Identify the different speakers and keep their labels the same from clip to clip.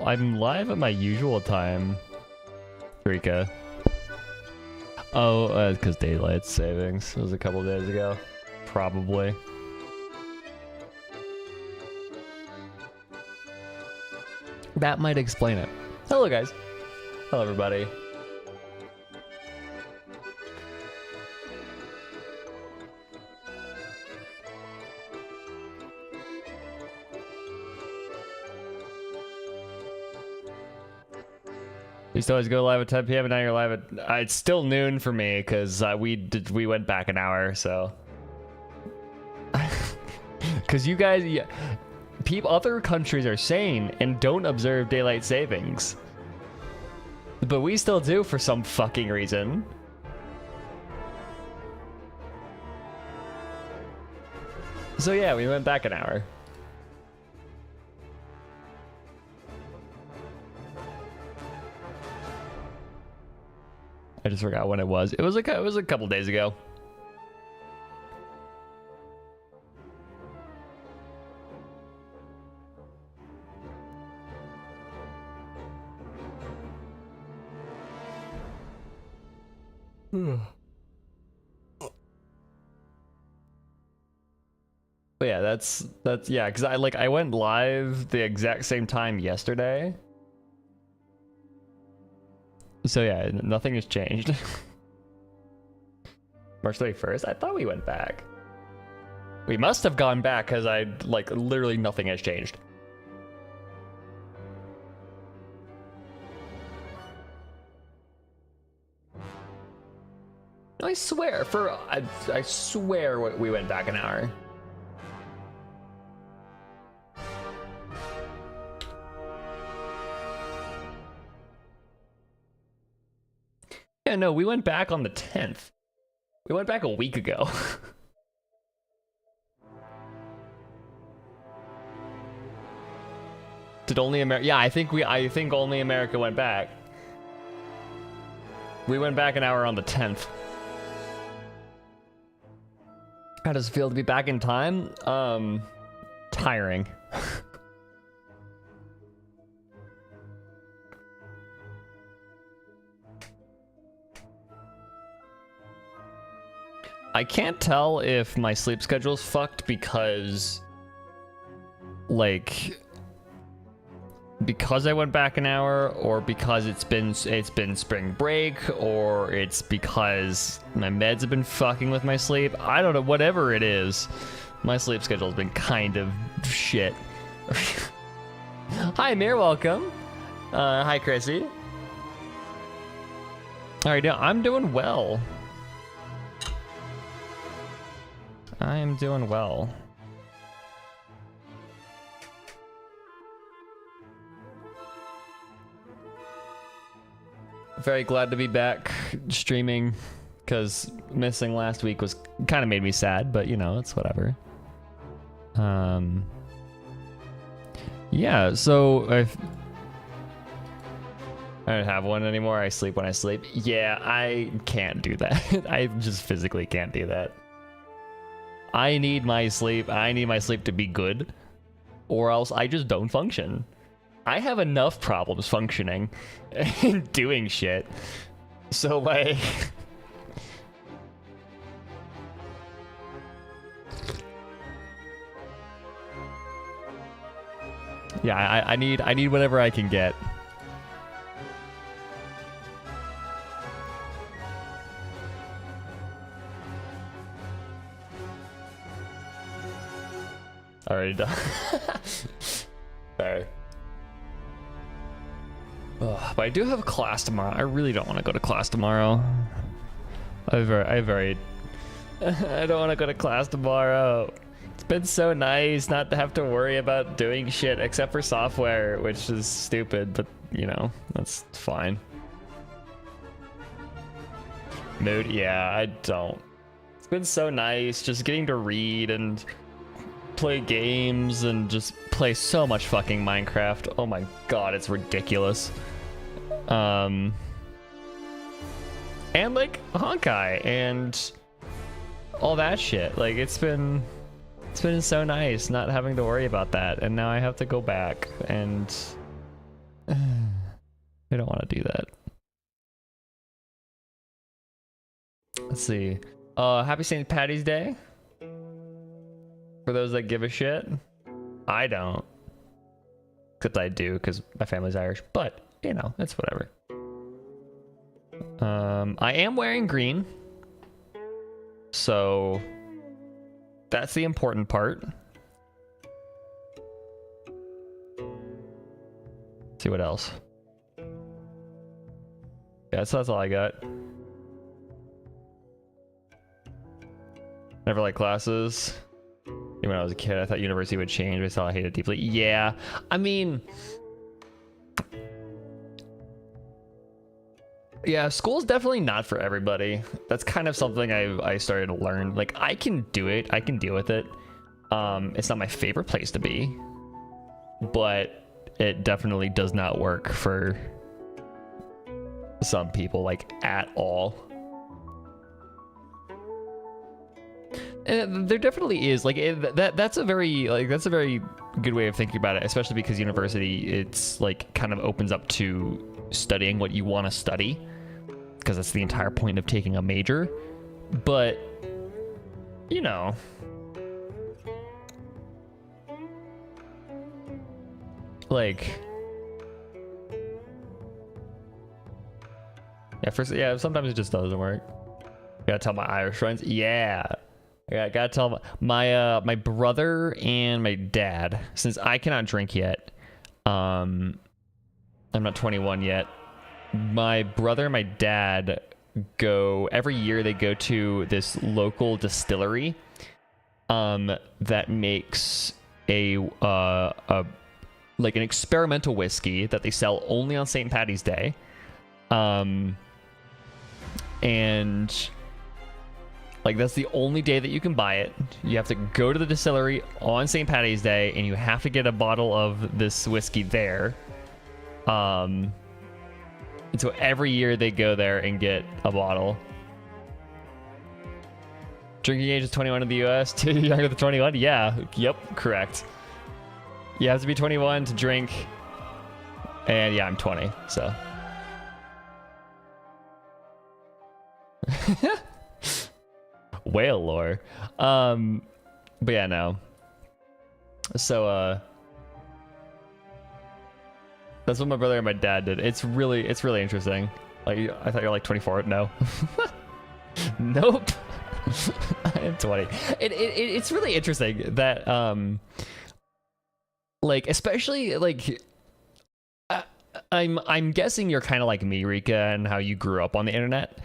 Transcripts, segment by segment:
Speaker 1: I'm live at my usual time, Rika. Oh, because daylight savings was a couple days ago, probably. That might explain it. Hello, guys. Hello, everybody. You used to always go live at 10 p.m. and now you're live at... it's still noon for me because we went back an hour, so... Because you guys... Yeah, other countries are sane and don't observe daylight savings. But we still do for some fucking reason. So yeah, we went back an hour. I just forgot when it was. It was a couple days ago. But yeah, that's yeah, because I went live the exact same time yesterday. So yeah, nothing has changed. March 31st? I thought we went back. We must have gone back because literally nothing has changed. I swear, I swear we went back an hour. Yeah, no, we went back on the 10th. We went back a week ago. Did only America? Yeah, I think only America went back. We went back an hour on the 10th. How does it feel to be back in time? Tiring. I can't tell if my sleep schedule's fucked because I went back an hour, or because it's been spring break, or it's because my meds have been fucking with my sleep. I don't know, whatever it is, my sleep schedule's been kind of shit. Hi, Mir, welcome. Hi, Chrissy. How are you doing? I'm doing well. I am doing well. Very glad to be back streaming, because missing last week was kind of made me sad, but you know, it's whatever. Yeah, so I don't have one anymore. I sleep when I sleep. Yeah, I can't do that. I just physically can't do that. I need my sleep. I need my sleep to be good, or else I just don't function. I have enough problems functioning and doing shit. So like... yeah, I need whatever I can get. Already done. Sorry. But I do have class tomorrow. I really don't want to go to class tomorrow. I don't want to go to class tomorrow. It's been so nice not to have to worry about doing shit except for software, which is stupid, but you know, that's fine. Mood? Yeah, I don't. It's been so nice just getting to read and play games and just play so much fucking Minecraft. Oh my god, it's ridiculous. And like Honkai and all that shit. Like it's been so nice not having to worry about that, and now I have to go back, and I don't want to do that. Let's see. Happy St. Patty's Day. For those that give a shit. I don't. Except I do, because my family's Irish, but you know, it's whatever. I am wearing green, so that's the important part. Let's see what else. Yeah, so that's all I got. Never liked classes. Even when I was a kid, I thought university would change, but I still hate it deeply. Yeah, I mean, yeah, school's definitely not for everybody. That's kind of something I started to learn. Like, I can do it. I can deal with it. It's not my favorite place to be, but it definitely does not work for some people, like, at all. And there definitely is, like, that's a very good way of thinking about it, especially because university, it's like kind of opens up to studying what you want to study, because that's the entire point of taking a major. But you know, like, yeah, sometimes it just doesn't work. Gotta tell my Irish friends. Yeah, I gotta tell my brother and my dad, since I cannot drink yet. I'm not 21 yet. My brother and my dad go every year. They go to this local distillery that makes a like an experimental whiskey that they sell only on St. Patty's Day. And like, that's the only day that you can buy it. You have to go to the distillery on St. Patty's Day, and you have to get a bottle of this whiskey there. And so every year they go there and get a bottle. Drinking age is 21 in the US. Too younger than 21? Yeah. Yep. Correct. You have to be 21 to drink. And yeah, I'm 20, so. Whale lore. But yeah, no. So that's what my brother and my dad did. It's really interesting. Like, I thought you were like 24. No. Nope. I am 20. It's really interesting that like, especially like, I'm guessing you're kind of like me, Rika, and how you grew up on the internet.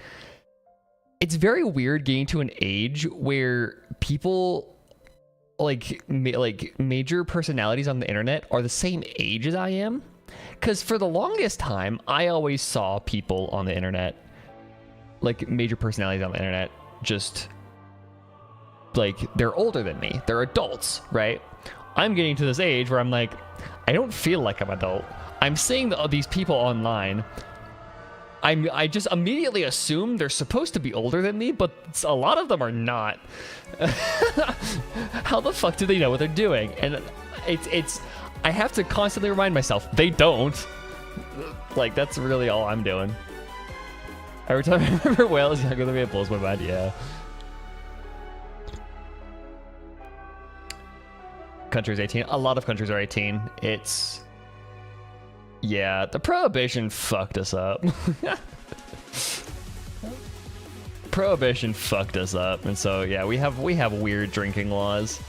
Speaker 1: It's very weird getting to an age where people like major personalities on the internet are the same age as I am. Because for the longest time, I always saw people on the internet, like major personalities on the internet, just like, they're older than me. They're adults, right? I'm getting to this age where I'm like, I don't feel like I'm adult. I'm seeing these people online. I just immediately assume they're supposed to be older than me, but a lot of them are not. How the fuck do they know what they're doing? And it's I have to constantly remind myself, they don't. Like, that's really all I'm doing. Every time I remember Whale is younger than me, it blows my mind. Yeah. Countries 18. A lot of countries are 18. It's... yeah, the Prohibition fucked us up. Prohibition fucked us up, and so yeah, we have weird drinking laws.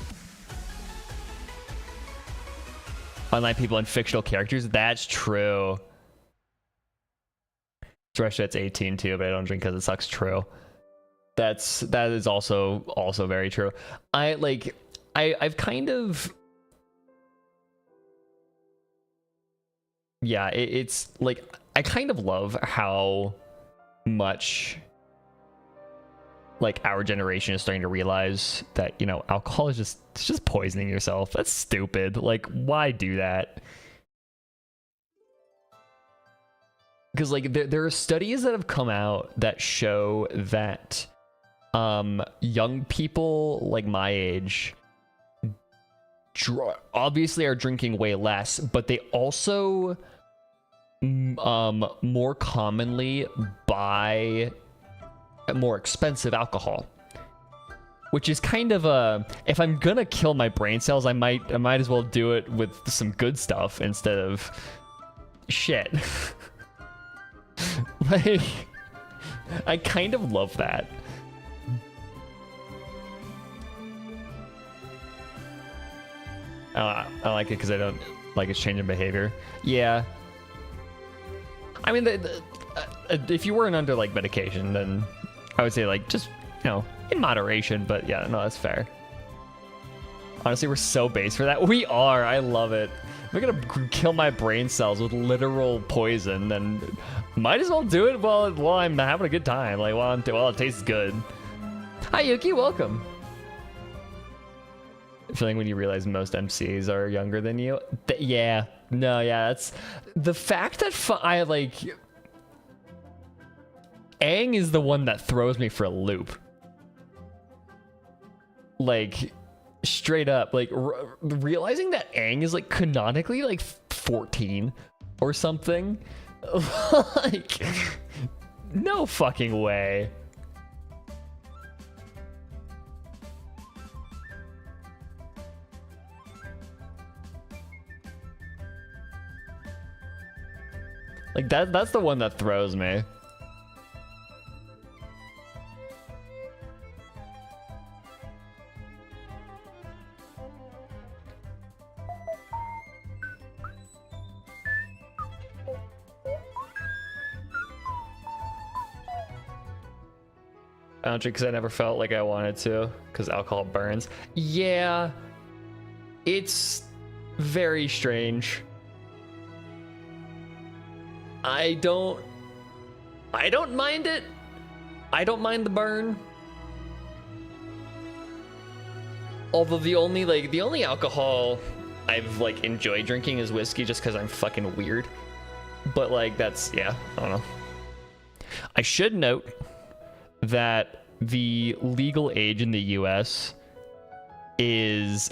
Speaker 1: Unlike people and fictional characters, that's true. It's 18 too, but I don't drink because it sucks. True. That is also very true. I've kind of... yeah, it's like, I kind of love how much like our generation is starting to realize that, you know, alcohol is just poisoning yourself. That's stupid. Like, why do that? Because like there are studies that have come out that show that young people like my age obviously are drinking way less, but they also more commonly buy more expensive alcohol, which is kind of a, if I'm gonna kill my brain cells, I might as well do it with some good stuff instead of shit. Like, I kind of love that. I like it because I don't like its change in behavior. Yeah. I mean, if you weren't under like medication, then I would say like just, you know, in moderation. But yeah, no, that's fair. Honestly, we're so base for that. We are. I love it. If I'm gonna kill my brain cells with literal poison, then might as well do it while I'm having a good time. Like while it tastes good. Hi Yuki, welcome. Feeling when you realize most MCs are younger than you. Yeah. No, yeah, that's the fact that I like Aang is the one that throws me for a loop. Like straight up, like realizing that Aang is like canonically like 14 or something. Like no fucking way. Like that's the one that throws me. I don't drink because I never felt like I wanted to, because alcohol burns. Yeah, it's very strange. I don't mind it. I don't mind the burn. Although the only alcohol I've like enjoyed drinking is whiskey, just because I'm fucking weird. But like that's, yeah, I don't know. I should note that the legal age in the US is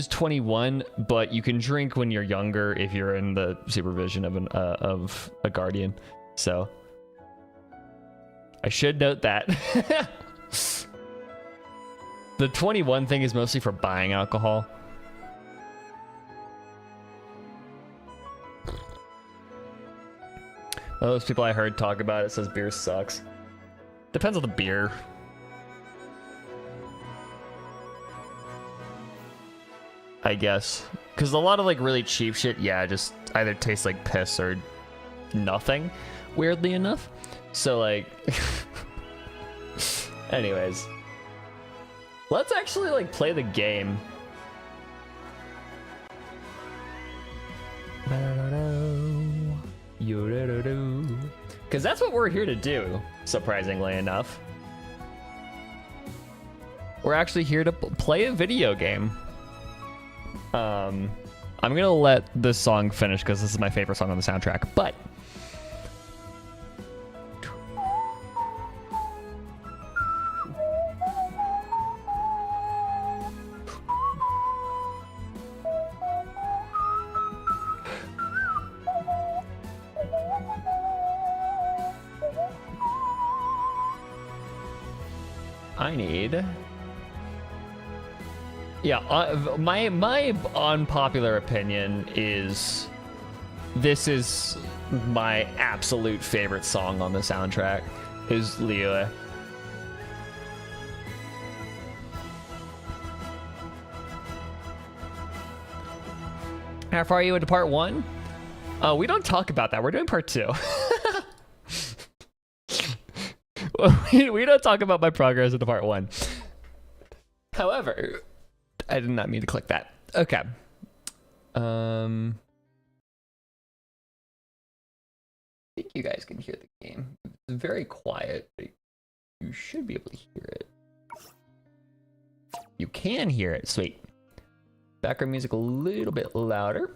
Speaker 1: 21, but you can drink when you're younger if you're in the supervision of a guardian. So I should note that. The 21 thing is mostly for buying alcohol. Those people I heard talk about it says beer sucks. Depends on the beer. I guess. Because a lot of like really cheap shit, yeah, just either tastes like piss or nothing, weirdly enough. So like, anyways. Let's actually like play the game. Because that's what we're here to do, surprisingly enough. We're actually here to play a video game. I'm gonna let this song finish because this is my favorite song on the soundtrack, but I need... Yeah, my unpopular opinion is this is my absolute favorite song on the soundtrack is Liyue. How far are you into part 1? We don't talk about that. We're doing part 2. we don't talk about my progress into part 1. However, I did not mean to click that. Okay. I think you guys can hear the game. It's very quiet. You should be able to hear it. You can hear it. Sweet. Background music a little bit louder.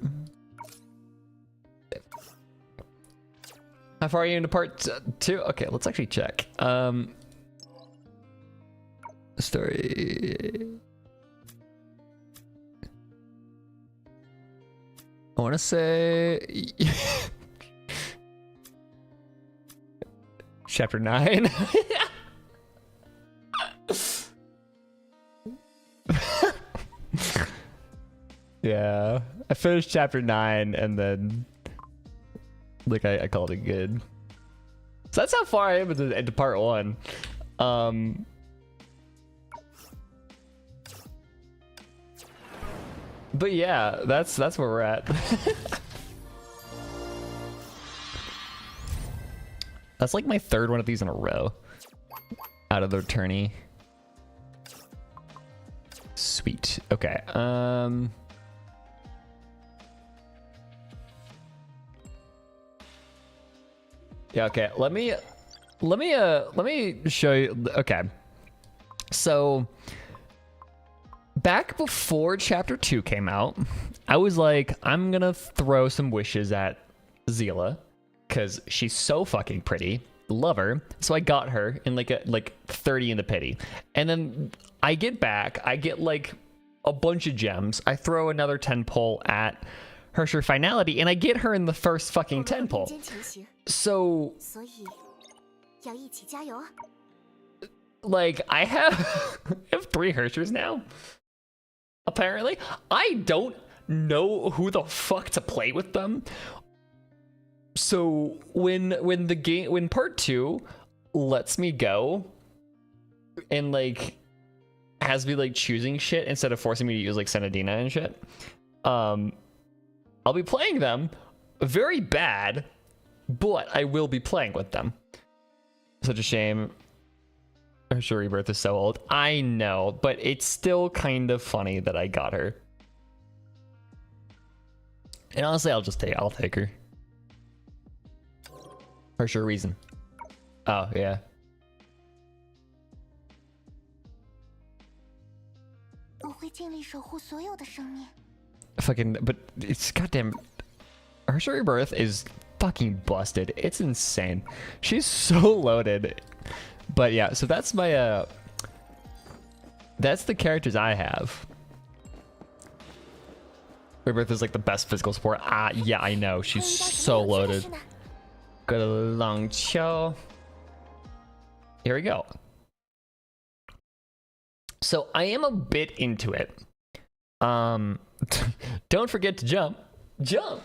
Speaker 1: How far are you into part 2? Okay, let's actually check. Story. I want to say chapter 9. Yeah, I finished chapter 9 and then like I called it good. So that's how far I am into part 1. But yeah, that's where we're at. That's like my 3rd one of these in a row out of the tourney. Sweet. Okay. Yeah, okay. Let me show you. Okay. So back before chapter 2 came out, I was like, I'm gonna throw some wishes at Zila because she's so fucking pretty. Love her. So I got her in like 30 in the pity. And then I get back, I get like a bunch of gems. I throw another 10 pull at Hersher Finality, and I get her in the first fucking 10 pull. So like I have I have 3 Hershers now. Apparently, I don't know who the fuck to play with them. So when part 2 lets me go and like has me like choosing shit instead of forcing me to use like Senadina and shit, I'll be playing them very bad, but I will be playing with them. Such a shame. Her Rebirth is so old. I know, but it's still kind of funny that I got her. And honestly, I'll take her. For sure reason. Oh, yeah. Fucking, but it's goddamn. Her Rebirth is fucking busted. It's insane. She's so loaded. But yeah, so that's my that's the characters I have. Rebirth is like the best physical support. Yeah, I know. She's so loaded. Go to Long Cho. Here we go. So I am a bit into it. Don't forget to jump. Jump.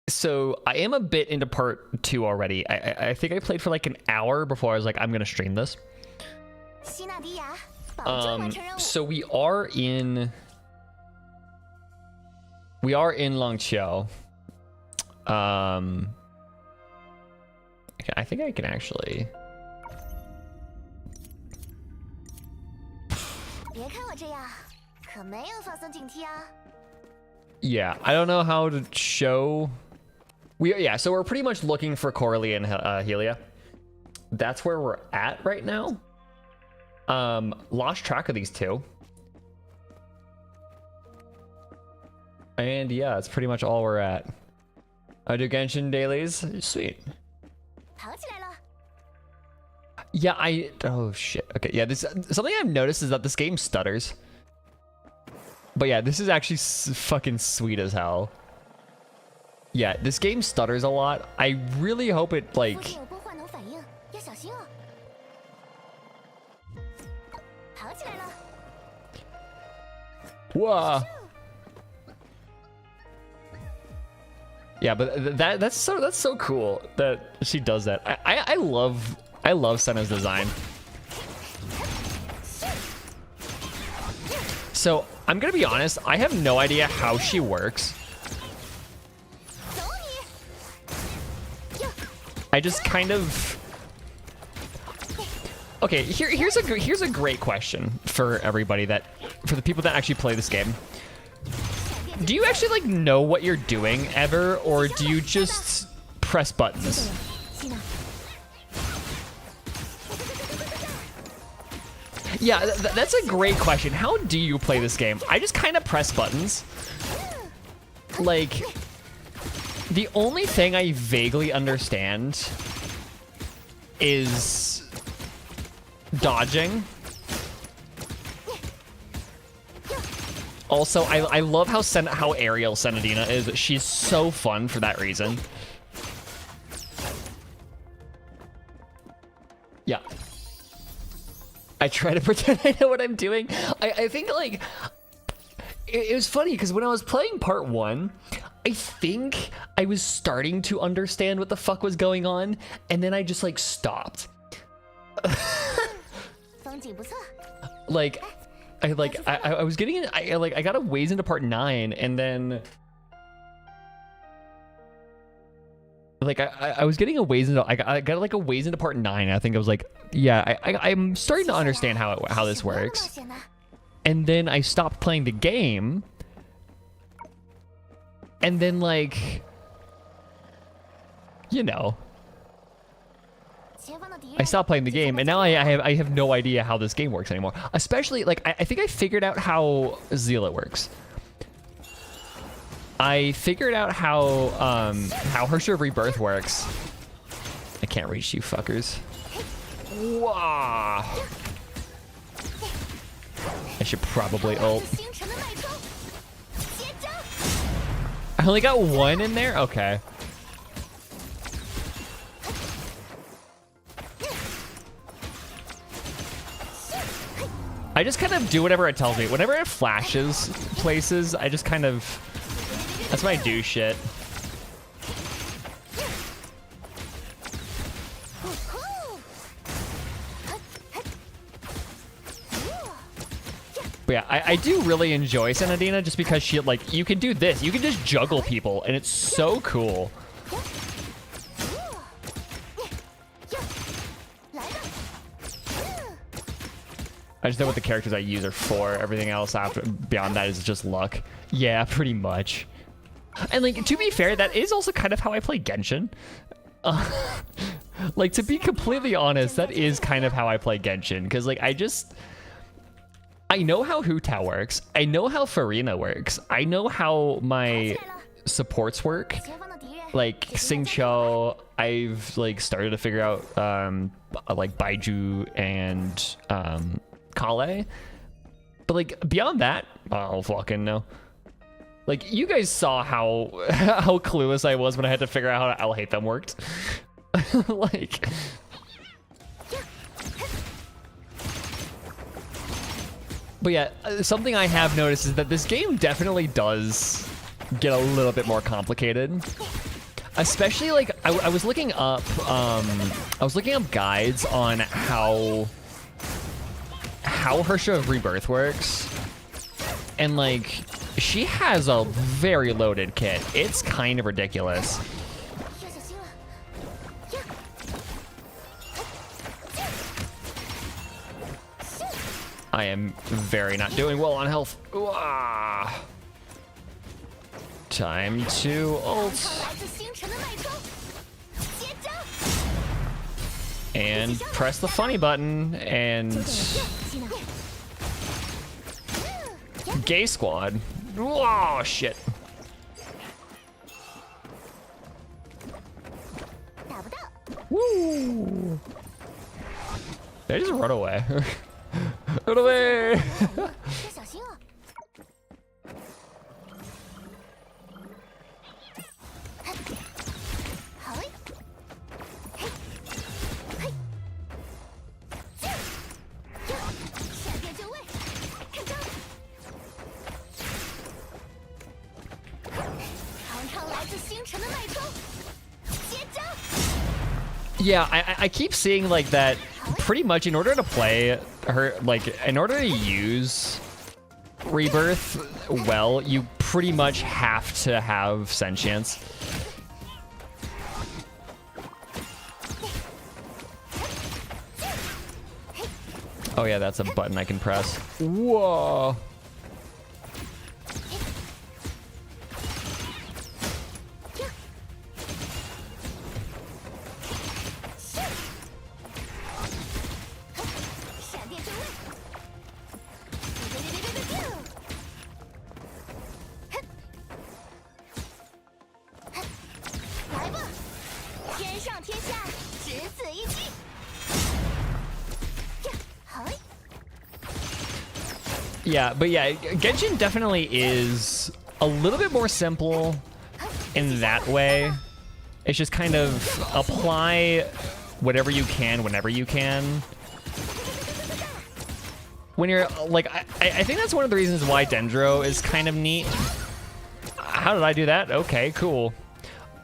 Speaker 1: So I am a bit into part 2 already. I think I played for like an hour before I was like, I'm gonna stream this. So we are in Long Cho. I think I can actually. Yeah, I don't know how to show. So we're pretty much looking for Coralie and Helia. That's where we're at right now. Lost track of these two. And yeah, that's pretty much all we're at. I do Genshin dailies. Sweet. Yeah, oh shit. Okay, yeah, this something I've noticed is that this game stutters. But yeah, this is actually fucking sweet as hell. Yeah, this game stutters a lot. I really hope it like. Whoa. Yeah, but that's so cool that she does that. I love Senna's design. So I'm gonna be honest, I have no idea how she works. I just kind of. Okay, here's a great question for everybody for the people that actually play this game. Do you actually like know what you're doing ever, or do you just press buttons? Yeah, that's a great question. How do you play this game? I just kind of press buttons. Like, the only thing I vaguely understand is dodging. Also, I love how aerial Senadina is. She's so fun for that reason. Yeah. I try to pretend I know what I'm doing. I think, like, it was funny because when I was playing part 1, I think I was starting to understand what the fuck was going on, and then I just, like, stopped. Like, I was getting in, I got a ways into part 9, and then like I was getting a ways into, I got like a ways into part 9. I think I was like, yeah, I'm starting to understand how this works. And then I stopped playing the game, and then, like, you know, I stopped playing the game, and now I have no idea how this game works anymore. Especially, like, I think I figured out how Zila works. I figured out how Hersher of Rebirth works. I can't reach you fuckers. Wow. I should probably ult. I only got 1 in there? Okay. I just kind of do whatever it tells me. Whenever it flashes places, I just kind of... That's my do shit. But yeah, I do really enjoy Senadina just because she, like, you can do this. You can just juggle people, and it's so cool. I just know what the characters I use are for. Everything else after beyond that is just luck. Yeah, pretty much. And, like, to be fair, that is also kind of how I play Genshin. Like, to be completely honest, that is kind of how I play Genshin. Because, like, I know how Hu Tao works. I know how Farina works. I know how my supports work. Like, Xing Qiu, I've, like, started to figure out, like, Baiju and, Kale. But, like, beyond that, I don't fucking know. Like, you guys saw how clueless I was when I had to figure out how Alhaitham worked. Like... But yeah, something I have noticed is that this game definitely does get a little bit more complicated. Especially, like, I was looking up guides on how Hersha of Rebirth works. And, like, she has a very loaded kit. It's kind of ridiculous. I am very not doing well on health. Ooh-ah. Time to ult. And press the funny button and... Gay squad. Oh, shit. Woo! They just run away. Run away! Yeah, I keep seeing, like, that pretty much in order to play her, like, in order to use Rebirth well, you pretty much have to have sentience. Oh yeah, that's a button I can press. Whoa. Yeah, but yeah, Genshin definitely is a little bit more simple in that way. It's just kind of apply whatever you can whenever you can. When you're like, I think that's one of the reasons why Dendro is kind of neat. How did I do that? Okay, cool.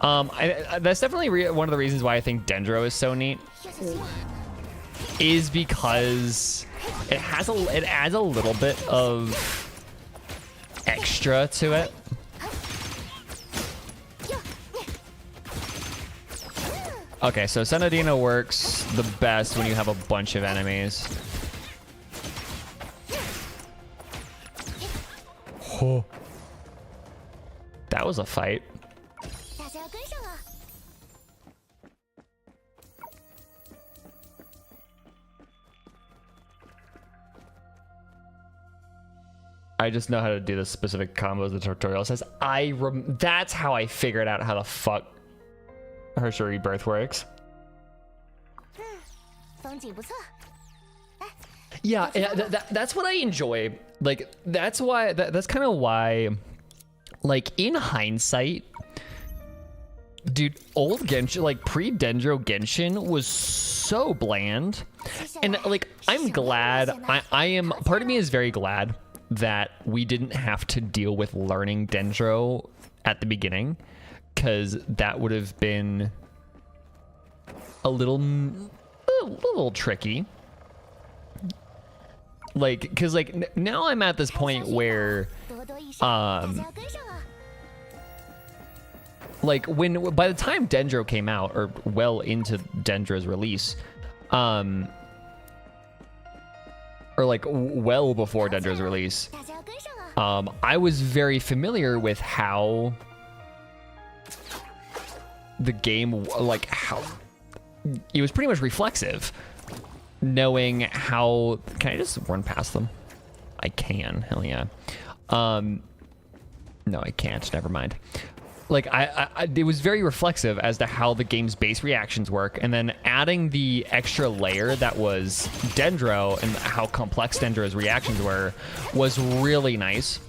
Speaker 1: That's definitely one of the reasons why I think Dendro is so neat. Is because it adds a little bit of extra to it. Okay, so Senadina works the best when you have a bunch of enemies. Oh. That was a fight. I just know how to do the specific combos the tutorial says. That's how I figured out how the fuck Hershey Rebirth works. Yeah, that's what I enjoy. Like, that's why, that's kind of why, like, in hindsight, dude, old Genshin, like, pre-Dendro Genshin was so bland. And, like, I'm glad, part of me is very glad that we didn't have to deal with learning Dendro at the beginning, because that would have been a little tricky. Like, because like now I'm at this point where like by the time Dendro came out, or well into Dendro's release, or like well before Dendro's release, I was very familiar with how the game, like how it was pretty much reflexive, knowing how. Can I just run past them? I can. Hell yeah. No, I can't. Never mind. Like it was very reflexive as to how the game's base reactions work, and then adding the extra layer that was Dendro and how complex Dendro's reactions were was really nice.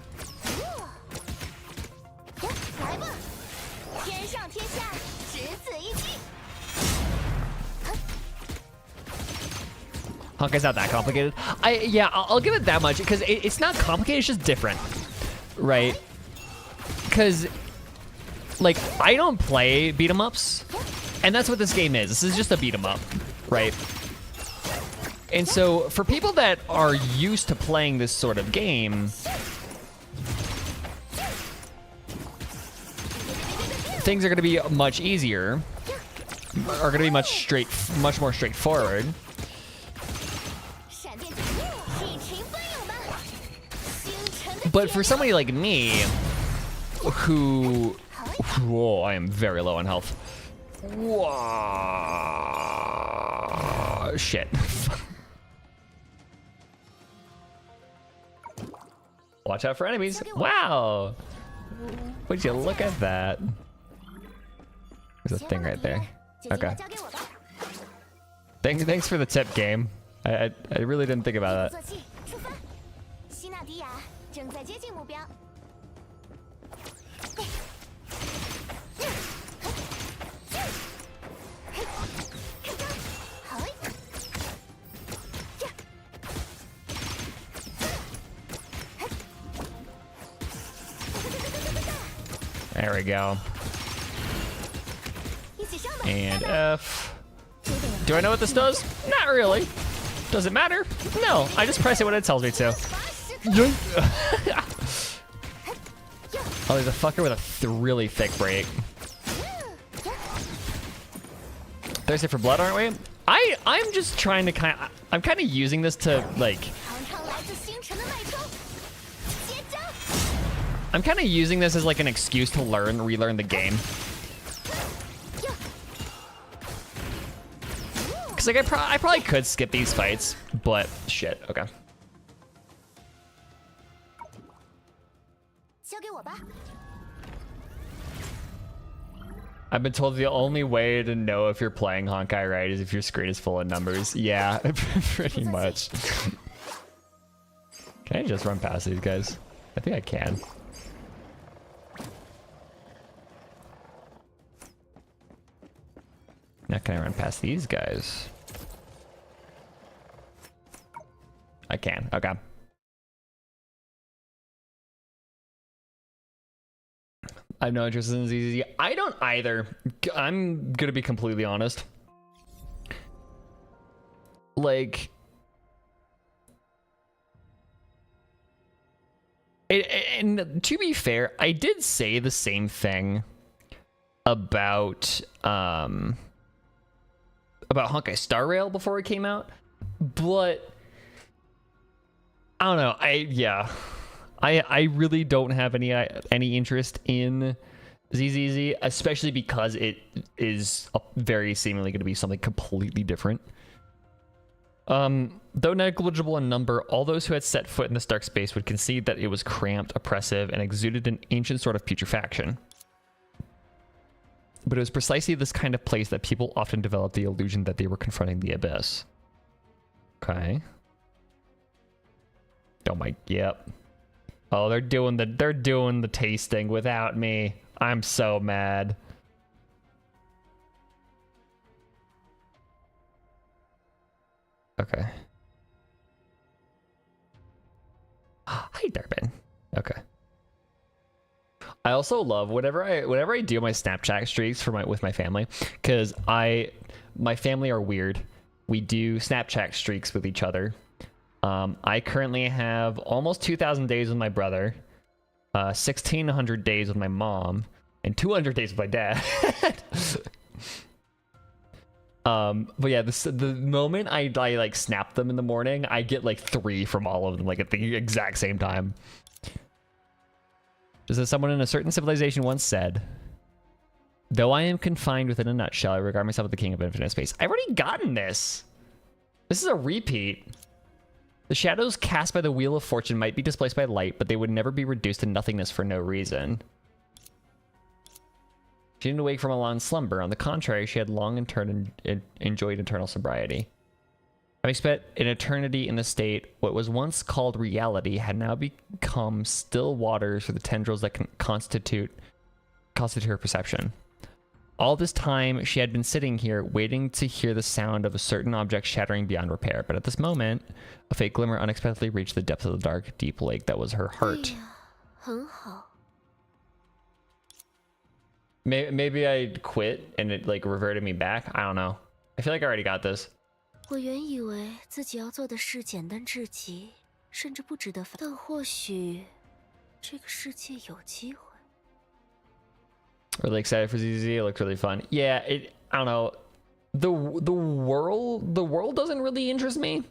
Speaker 1: Honkai's not that complicated. Yeah, I'll give it that much, because it's not complicated, it's just different, right? Because, like, I don't play beat 'em ups, and that's what this game is. This is just a beat 'em up, right? And so, for people that are used to playing this sort of game, things are going to be much easier, are going to be much more straightforward. But for somebody like me, who... Whoa, I am very low on health. Whoa, shit. Watch out for enemies. Wow. Would you look at that? There's a thing right there. Okay. Thanks for the tip, game. I really didn't think about that. There we go. And F. Do I know what this does? Not really. Does it matter? No, I just press it when it tells me to. Oh, there's a fucker with a really thick break. Thirsty for blood, aren't we? I'm just trying to I'm kind of using this to, like... I'm kind of using this as like an excuse to relearn the game. Cause like I probably could skip these fights, but shit, okay. I've been told the only way to know if you're playing Honkai right is if your screen is full of numbers. Yeah, pretty much. Can I just run past these guys? I think I can. Now can I run past these guys? I can. Okay. I have no interest in ZZ. I don't either. I'm gonna be completely honest. Like, and to be fair, I did say the same thing about Honkai Star Rail before it came out, but I don't know. I really don't have any interest in ZZZ, especially because it is very seemingly going to be something completely different. Though negligible in number, all those who had set foot in this dark space would concede that it was cramped, oppressive, and exuded an ancient sort of putrefaction. But it was precisely this kind of place that people often developed the illusion that they were confronting the abyss. Okay. Oh my, yep. Oh, they're doing the tasting without me. I'm so mad. Okay. Hi, Durbin. Okay. I also love whenever I do my Snapchat streaks with my family, because my family are weird. We do Snapchat streaks with each other. I currently have almost 2,000 days with my brother, 1,600 days with my mom, and 200 days with my dad. But yeah, the moment I like snap them in the morning, I get like 3 from all of them, like at the exact same time. Just as someone in a certain civilization once said, though I am confined within a nutshell, I regard myself as the king of infinite space. I've already gotten this. This is a repeat. The shadows cast by the Wheel of Fortune might be displaced by light, but they would never be reduced to nothingness for no reason. She didn't awake from a long slumber. On the contrary, she had long enjoyed eternal sobriety. Having spent an eternity in the state, what was once called reality had now become still waters for the tendrils that can constitute her perception. All this time, she had been sitting here, waiting to hear the sound of a certain object shattering beyond repair. But at this moment, a faint glimmer unexpectedly reached the depths of the dark, deep lake that was her heart. Maybe I quit and it like reverted me back. I don't know. I feel like I already got this.
Speaker 2: 我原以为自己要做的事简单至极，甚至不值得，但或许这个世界有机会。
Speaker 1: Really excited for ZZ. It looks really fun. Yeah, I don't know. The world doesn't really interest me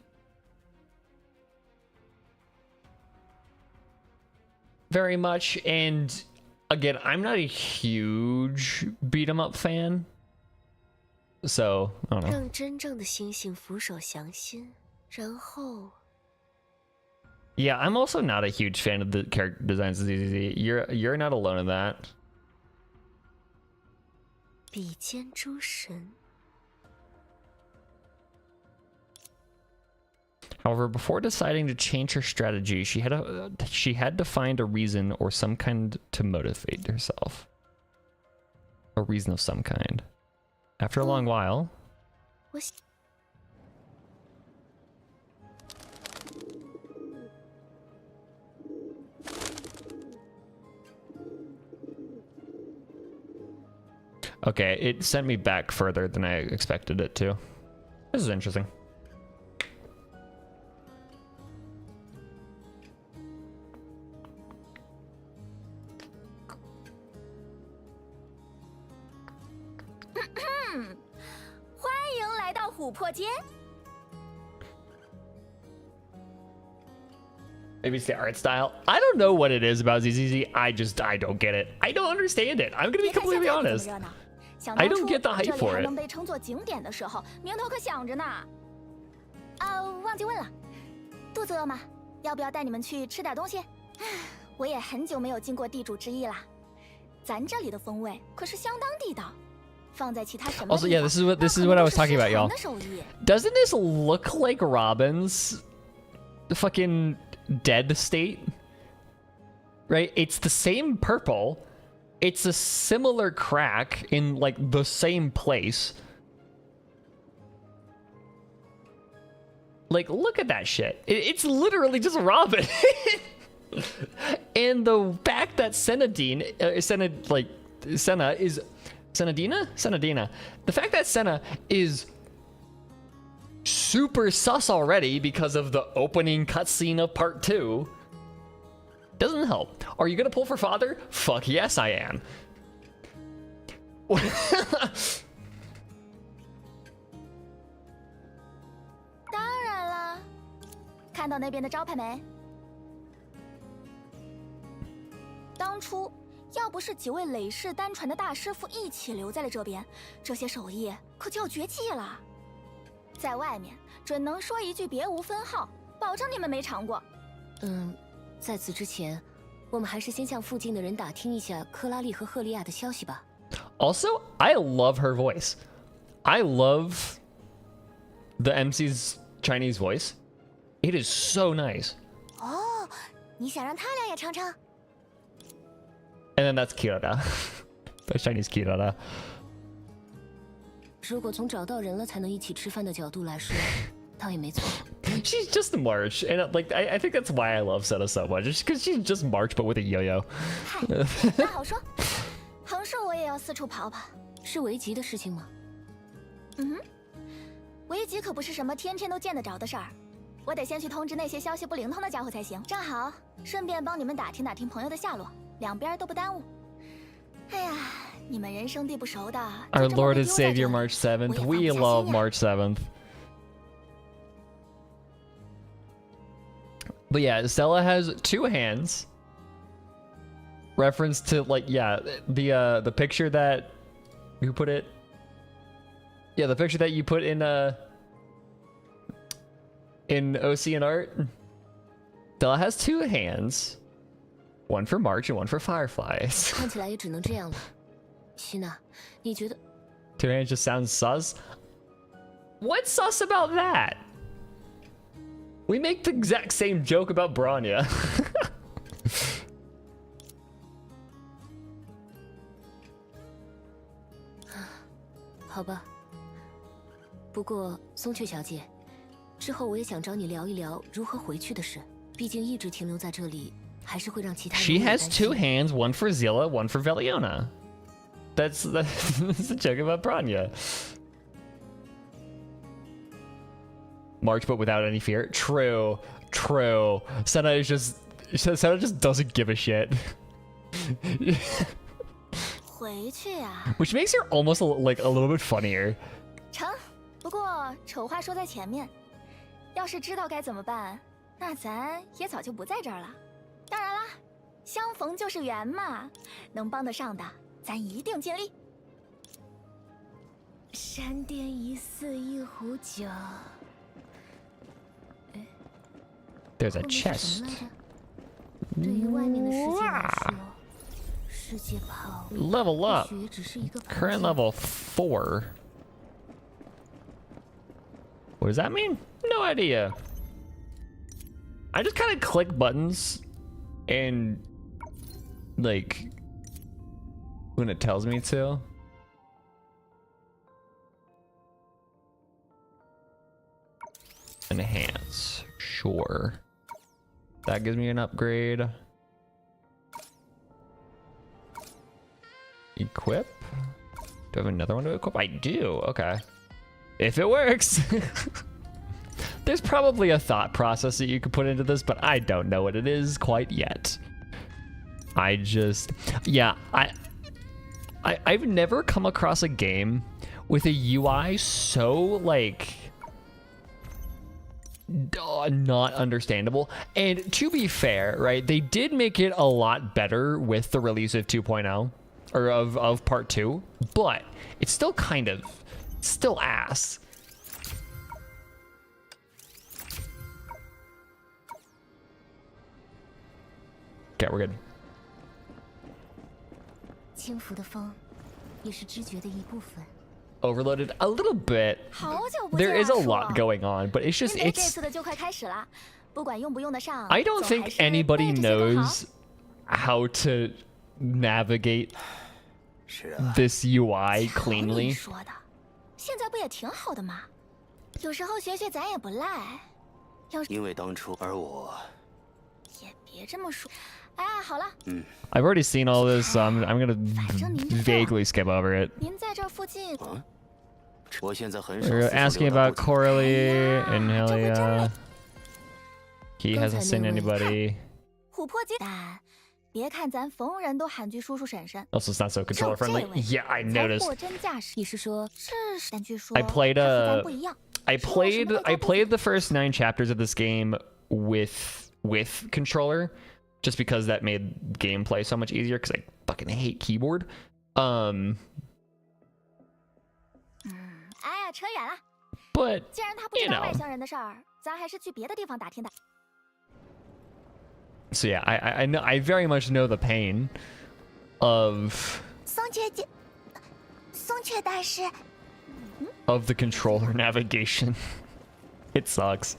Speaker 1: very much, and again, I'm not a huge beat 'em up fan. So, I don't know.
Speaker 2: 让真正的星星俯首降心，然后
Speaker 1: Yeah, I'm also not a huge fan of the character designs of ZZ. You're not alone in that.
Speaker 2: 比肩诸神。
Speaker 1: However, before deciding to change her strategy, she had to find a reason or some kind to motivate herself. A reason of some kind. After a long while, okay, it sent me back further than I expected it to. This is interesting. Maybe it's the art style. I don't know what it is about ZZZ. I don't get it. I don't understand it. I'm gonna be completely honest. I don't get the hype for it.
Speaker 2: 忘记问了，肚子饿吗？要不要带你们去吃点东西？我也很久没有进过地主之役啦。咱这里的风味可是相当地道，放在其他什么？
Speaker 1: Also, yeah, this is what I was talking about, y'all. Doesn't this look like Robin's fucking dead state, right? It's the same purple. It's a similar crack in like the same place. Like, look at that shit. It's literally just Robin. And the fact that Senadina is Senadina. The fact that Senna is super sus already because of the opening cutscene of part 2 doesn't help. Are you gonna pull for father? Fuck yes, I am.
Speaker 2: 当然啦，看到那边的招牌没？当初要不是几位累世单传的大师傅一起留在了这边，这些手艺可就要绝迹了。在外面准能说一句别无分号，保证你们没尝过。
Speaker 3: 在此之前，我们还是先向附近的人打听一下克拉丽和赫利亚的消息吧。
Speaker 1: Also, I love her voice. I love the MC's Chinese voice. It is so nice.
Speaker 2: 哦，你想让他俩也尝尝？
Speaker 1: And then that's Kirara. That's Chinese Kirara.
Speaker 3: 如果从找到人了才能一起吃饭的角度来说，倒也没错。
Speaker 1: She's just March, and like I think that's why I love Senna so much. Just because she's just March, but with a yo-yo.
Speaker 2: 嗨，那好说，横竖我也要四处跑跑。
Speaker 3: 是维吉的事情吗？
Speaker 2: 维吉可不是什么天天都见得着的事儿，我得先去通知那些消息不灵通的家伙才行。正好，顺便帮你们打听打听朋友的下落，两边都不耽误。哎呀，你们人生地不熟的。
Speaker 1: Our Lord and Savior March 7th. We love March 7th. But yeah, Stella has 2 hands. Reference to like the picture that who put it? Yeah, the picture that you put in OC and art. Stella has 2 hands. One for March and one for Fireflies.
Speaker 3: 看起来也只能这样了。希娜，你觉得
Speaker 1: 2 hands just sounds sus? What's sus about that? We make the exact same joke about Bronya.
Speaker 3: 好吧。不过松雀小姐，之后我也想找你聊一聊如何回去的事。毕竟一直停留在这里，还是会让其他人
Speaker 1: She
Speaker 3: 担
Speaker 1: has
Speaker 3: 心。
Speaker 1: 2 hands, one for Zilla, one for Veliona. That's a joke about Bronya. March, but without any fear. True. Senna just doesn't give a shit.
Speaker 2: 回去啊。
Speaker 1: Which makes her almost like a little bit funnier.
Speaker 2: 成，不过丑话说在前面，要是知道该怎么办，那咱也早就不在这儿了。当然啦，相逢就是缘嘛，能帮得上的，咱一定尽力。山巅一寺一壶酒。
Speaker 1: There's a
Speaker 3: 后面是什
Speaker 1: chest.
Speaker 3: 么来着？对于外面的世界来说，世界跑
Speaker 1: Level up.
Speaker 3: 或许也只是一个旁
Speaker 1: Current
Speaker 3: 见
Speaker 1: level 4. What does that mean? No idea. I just kind of click buttons and like when it tells me to. Enhance. Sure. That gives me an upgrade. Equip? Do I have another one to equip? I do. Okay. If it works. There's probably a thought process that you could put into this, but I don't know what it is quite yet. I've never come across a game with a UI so like not understandable. And to be fair, right, they did make it a lot better with the release of 2.0 or of part 2, but it's still kind of still ass. Okay, we're good.
Speaker 3: 轻浮的风，也是知觉的一部分。
Speaker 1: Overloaded a little bit.
Speaker 2: 好久不见
Speaker 1: There is a
Speaker 2: 啊，叔
Speaker 1: lot going on, but it's just
Speaker 2: 因为这
Speaker 1: it's
Speaker 2: 次的就快开始了，不管用不用得上，
Speaker 1: I don't
Speaker 2: 总
Speaker 1: think
Speaker 2: 还是
Speaker 1: anybody
Speaker 2: 背着些更好。
Speaker 1: knows how to navigate
Speaker 4: 是啊，
Speaker 1: this UI
Speaker 2: 瞧你
Speaker 1: cleanly.
Speaker 2: 说的，现在不也挺好的吗？有时候学学咱也不赖。要是
Speaker 4: 因为当初而我，
Speaker 2: 也别这么说。哎，好了，
Speaker 1: I've already seen all this, so I'm gonna
Speaker 2: 反正您就做。
Speaker 1: vaguely skip over it.
Speaker 2: 您在这附近，
Speaker 4: 我现在很少
Speaker 1: We're
Speaker 4: 四处
Speaker 1: asking
Speaker 4: 溜达
Speaker 1: about
Speaker 4: 不
Speaker 1: Coralie and
Speaker 2: 这回真
Speaker 1: Helia.
Speaker 2: 没
Speaker 1: He
Speaker 3: 刚才
Speaker 1: hasn't seen
Speaker 3: 那位
Speaker 1: anybody.
Speaker 2: 琥珀街，但别看咱逢人都喊句叔叔婶婶，
Speaker 1: Also, it's not so
Speaker 2: 就
Speaker 1: controller
Speaker 2: 这
Speaker 1: friendly.
Speaker 2: 位
Speaker 1: Yeah, I
Speaker 2: 才
Speaker 1: noticed.
Speaker 2: 货真价实。
Speaker 3: 你是说
Speaker 2: 是，但据说
Speaker 1: I played
Speaker 2: 他和咱
Speaker 1: a
Speaker 2: 不一样。
Speaker 1: I played the first 9 chapters of this game with controller, just because that made gameplay so much easier. Because I fucking hate keyboard.
Speaker 2: 哎呀，扯远了。
Speaker 1: But
Speaker 2: 既然他不知
Speaker 1: you
Speaker 2: 道
Speaker 1: know.
Speaker 2: 外乡人的事儿，咱还是去别的地方打听打。
Speaker 1: So yeah, I know, I very much know the pain of
Speaker 2: 松雀大师，
Speaker 1: of the controller navigation. It sucks.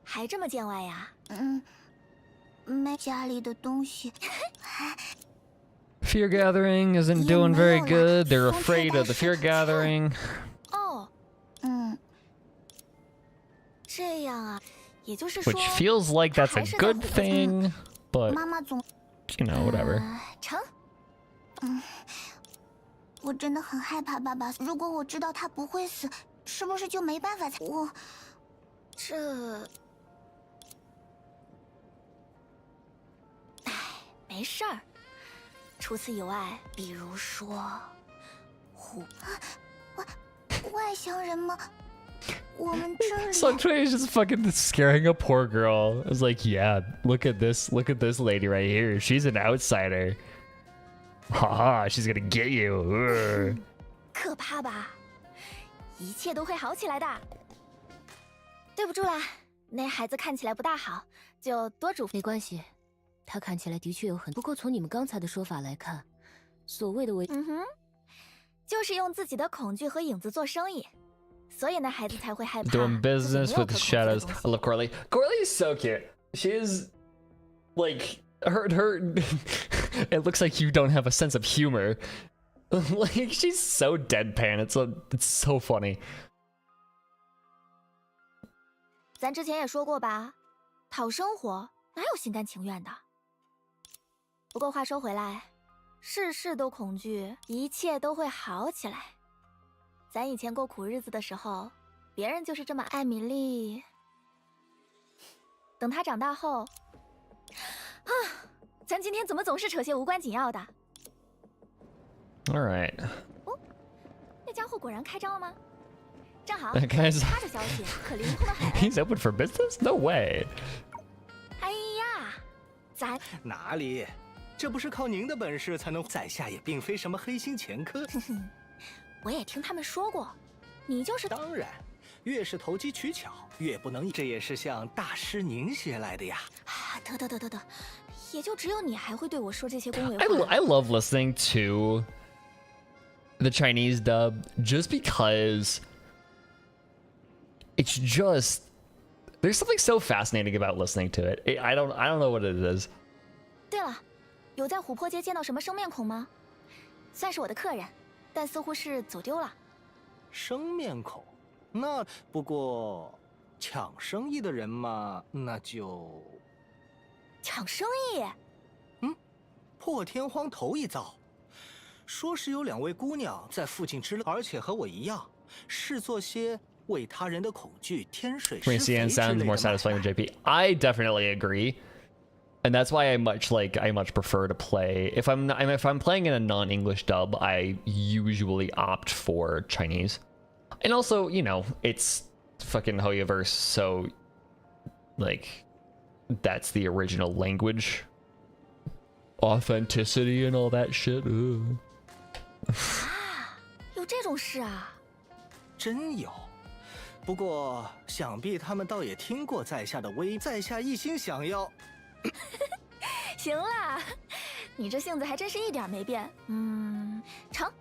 Speaker 2: 还这么见外呀？
Speaker 5: 没家里的东西，
Speaker 1: Fear Gathering isn't doing very good. They're afraid of the Fear Gathering.
Speaker 2: 哦，这样啊，也就是说
Speaker 1: Which，feels like that's a good thing, but
Speaker 5: 妈妈总
Speaker 1: you know, whatever.
Speaker 2: 成。
Speaker 5: 我真的很害怕爸爸。如果我知道他不会死，是不是就没办法我
Speaker 2: 这，哎，没事儿。除此以外，比如说，
Speaker 5: 外乡人吗？我们这里
Speaker 1: Suntrey is just fucking scaring a poor girl. It's like, yeah, look at this lady right here. She's an outsider. Haha, she's gonna get you. Ugh.
Speaker 2: 可怕吧？一切都会好起来的。对不住啦，那孩子看起来不大好，就多嘱咐。
Speaker 3: 没关系，他看起来的确有很……不过从你们刚才的说法来看，所谓的为……
Speaker 2: 就是用自己的恐惧和影子做生意，所以那孩子才会害怕。
Speaker 1: Doing
Speaker 2: 自己
Speaker 1: business
Speaker 2: 没有
Speaker 1: with
Speaker 2: 可
Speaker 1: shadows.
Speaker 2: 恐惧的
Speaker 1: I
Speaker 2: 东西
Speaker 1: love Coralie. Coralie is so cute. She is like her it looks like you don't have a sense of humor. Like she's so deadpan. It's so funny.
Speaker 2: 咱之前也说过吧，讨生活哪有心甘情愿的？不过话说回来，事事都恐惧，一切都会好起来。咱以前过苦日子的时候，别人就是这么爱米粒。等他长大后，咱今天怎么总是扯些无关紧要的？
Speaker 1: All right.
Speaker 2: 那家伙果然开张了吗？正好，
Speaker 1: That guy's
Speaker 2: 他的消息可灵通的很。
Speaker 1: he's open for business? No way.
Speaker 2: 哎呀，咱
Speaker 6: 哪里？这不是靠您的本事才能？在下也并非什么黑心前科。
Speaker 2: 我也听他们说过，你就是
Speaker 6: 当然，越是投机取巧，越不能。这也是向大师您学来的呀。
Speaker 2: 得，也就只有你还会对我说这些恭维话。
Speaker 1: I love listening to the Chinese dub just because it's just there's something so fascinating about listening to it. I don't know what it is.
Speaker 2: 对了，有在琥珀街见到什么生面孔吗？算是我的客人，但似乎是走丢了。
Speaker 6: 生面孔，那不过抢生意的人嘛，那就
Speaker 2: 抢生意？
Speaker 6: 破天荒头一遭。说是有2位姑娘在附近支了，而且和我一样，是做些为他人的恐惧天水施
Speaker 1: I mean,
Speaker 6: 肥
Speaker 1: CN
Speaker 6: 之
Speaker 1: sounds
Speaker 6: 类
Speaker 1: more
Speaker 6: 的
Speaker 1: satisfying
Speaker 6: 买
Speaker 1: than
Speaker 6: 卖
Speaker 1: JP. I definitely agree. And that's why I much prefer to play if I'm playing in a non-English dub, I usually opt for Chinese. And also, you know, it's fucking Hoyoverse, so like that's the original language. Authenticity and all that shit. Ugh.
Speaker 2: 有这种事啊？
Speaker 6: 真有。不过想必他们倒也听过在下的威，在下一心想要。
Speaker 2: 行啦，你这性子还真是一点没变。成，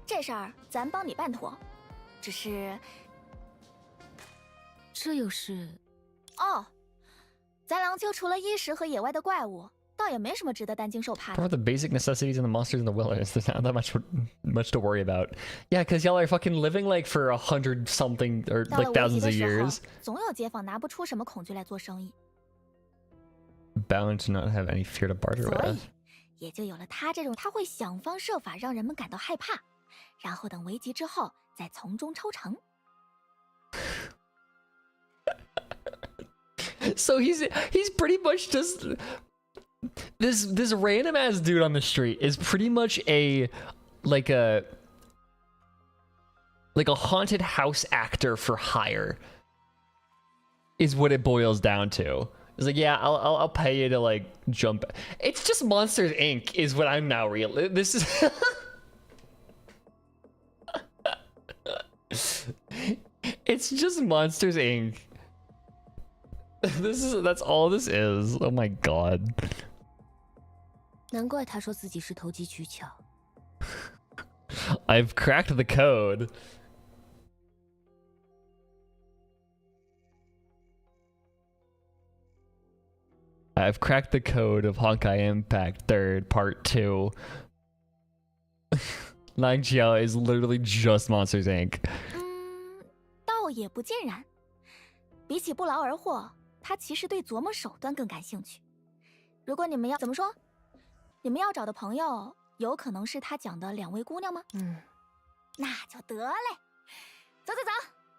Speaker 2: 这事儿咱帮你办妥。只是
Speaker 3: 这又是……
Speaker 2: 哦，咱廊丘除了衣食和野外的怪物，倒也没什么值得担惊受怕
Speaker 1: For
Speaker 2: 的。
Speaker 1: the basic necessities and the monsters in the wilderness, there's not that much to worry about. Yeah, because y'all are fucking living like for 100 something or
Speaker 2: 到了
Speaker 1: like
Speaker 2: 危急
Speaker 1: thousands
Speaker 2: 的
Speaker 1: of
Speaker 2: 时候
Speaker 1: years.
Speaker 2: 总有街坊拿不出什么恐惧来做生意，
Speaker 1: Bound to not have any fear to barter
Speaker 2: 所以
Speaker 1: with.
Speaker 2: 也就有了他这种，他会想方设法让人们感到害怕，然后等危急之后再从中抽成。
Speaker 1: So he's pretty much just this random ass dude on the street is pretty much a haunted house actor for hire is what it boils down to. It's like, yeah, I'll pay you to like jump. It's just Monsters Inc. is what I'm now real. This is it's just Monsters Inc. That's all this is. Oh my god.
Speaker 3: 难怪他说自己是投机取巧。
Speaker 1: I've cracked the code. I've cracked the code of Honkai Impact 3rd Part 2. Long Cho is literally just Monsters Inc.
Speaker 2: 倒也不尽然。比起不劳而获，他其实对琢磨手段更感兴趣。如果你们要怎么说，你们要找的朋友，有可能是他讲的2位姑娘吗？那就得嘞。走走走，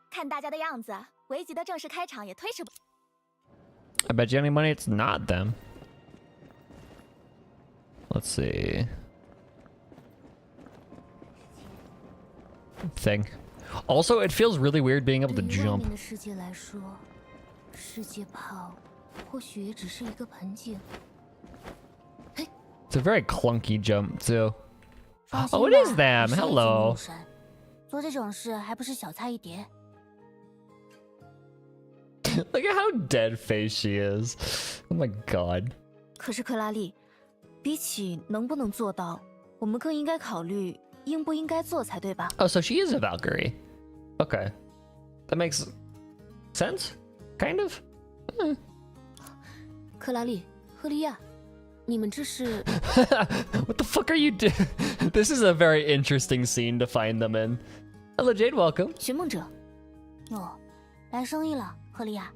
Speaker 2: 看大家的样子，危急的正式开场也推迟不。
Speaker 1: I bet you any money it's not them. Let's see. Thing. Also, it feels really weird being able to
Speaker 3: 对于外
Speaker 1: jump.
Speaker 3: 面的世界来说，世界炮或许也只是一个盆景。
Speaker 1: It's a very clunky jump too.
Speaker 5: 放心
Speaker 1: Oh, it
Speaker 5: 吧
Speaker 1: is them.
Speaker 5: 我是一级
Speaker 1: Hello.
Speaker 5: 魔神，做这种事还不是小菜一碟。
Speaker 1: Look at how dead faced she is. Oh my god.
Speaker 7: 可是克拉丽，比起能不能做到，我们更应该考虑应不应该做才对吧？
Speaker 1: Oh, so she is a Valkyrie. Okay. That makes sense? Kind of?
Speaker 3: 克拉丽、赫利亚，你们这是？
Speaker 1: What the fuck are you doing? This is a very interesting scene to find them in. Hello, Jade. Welcome.
Speaker 7: 寻梦者，
Speaker 5: 哦，来生意了，赫利亚。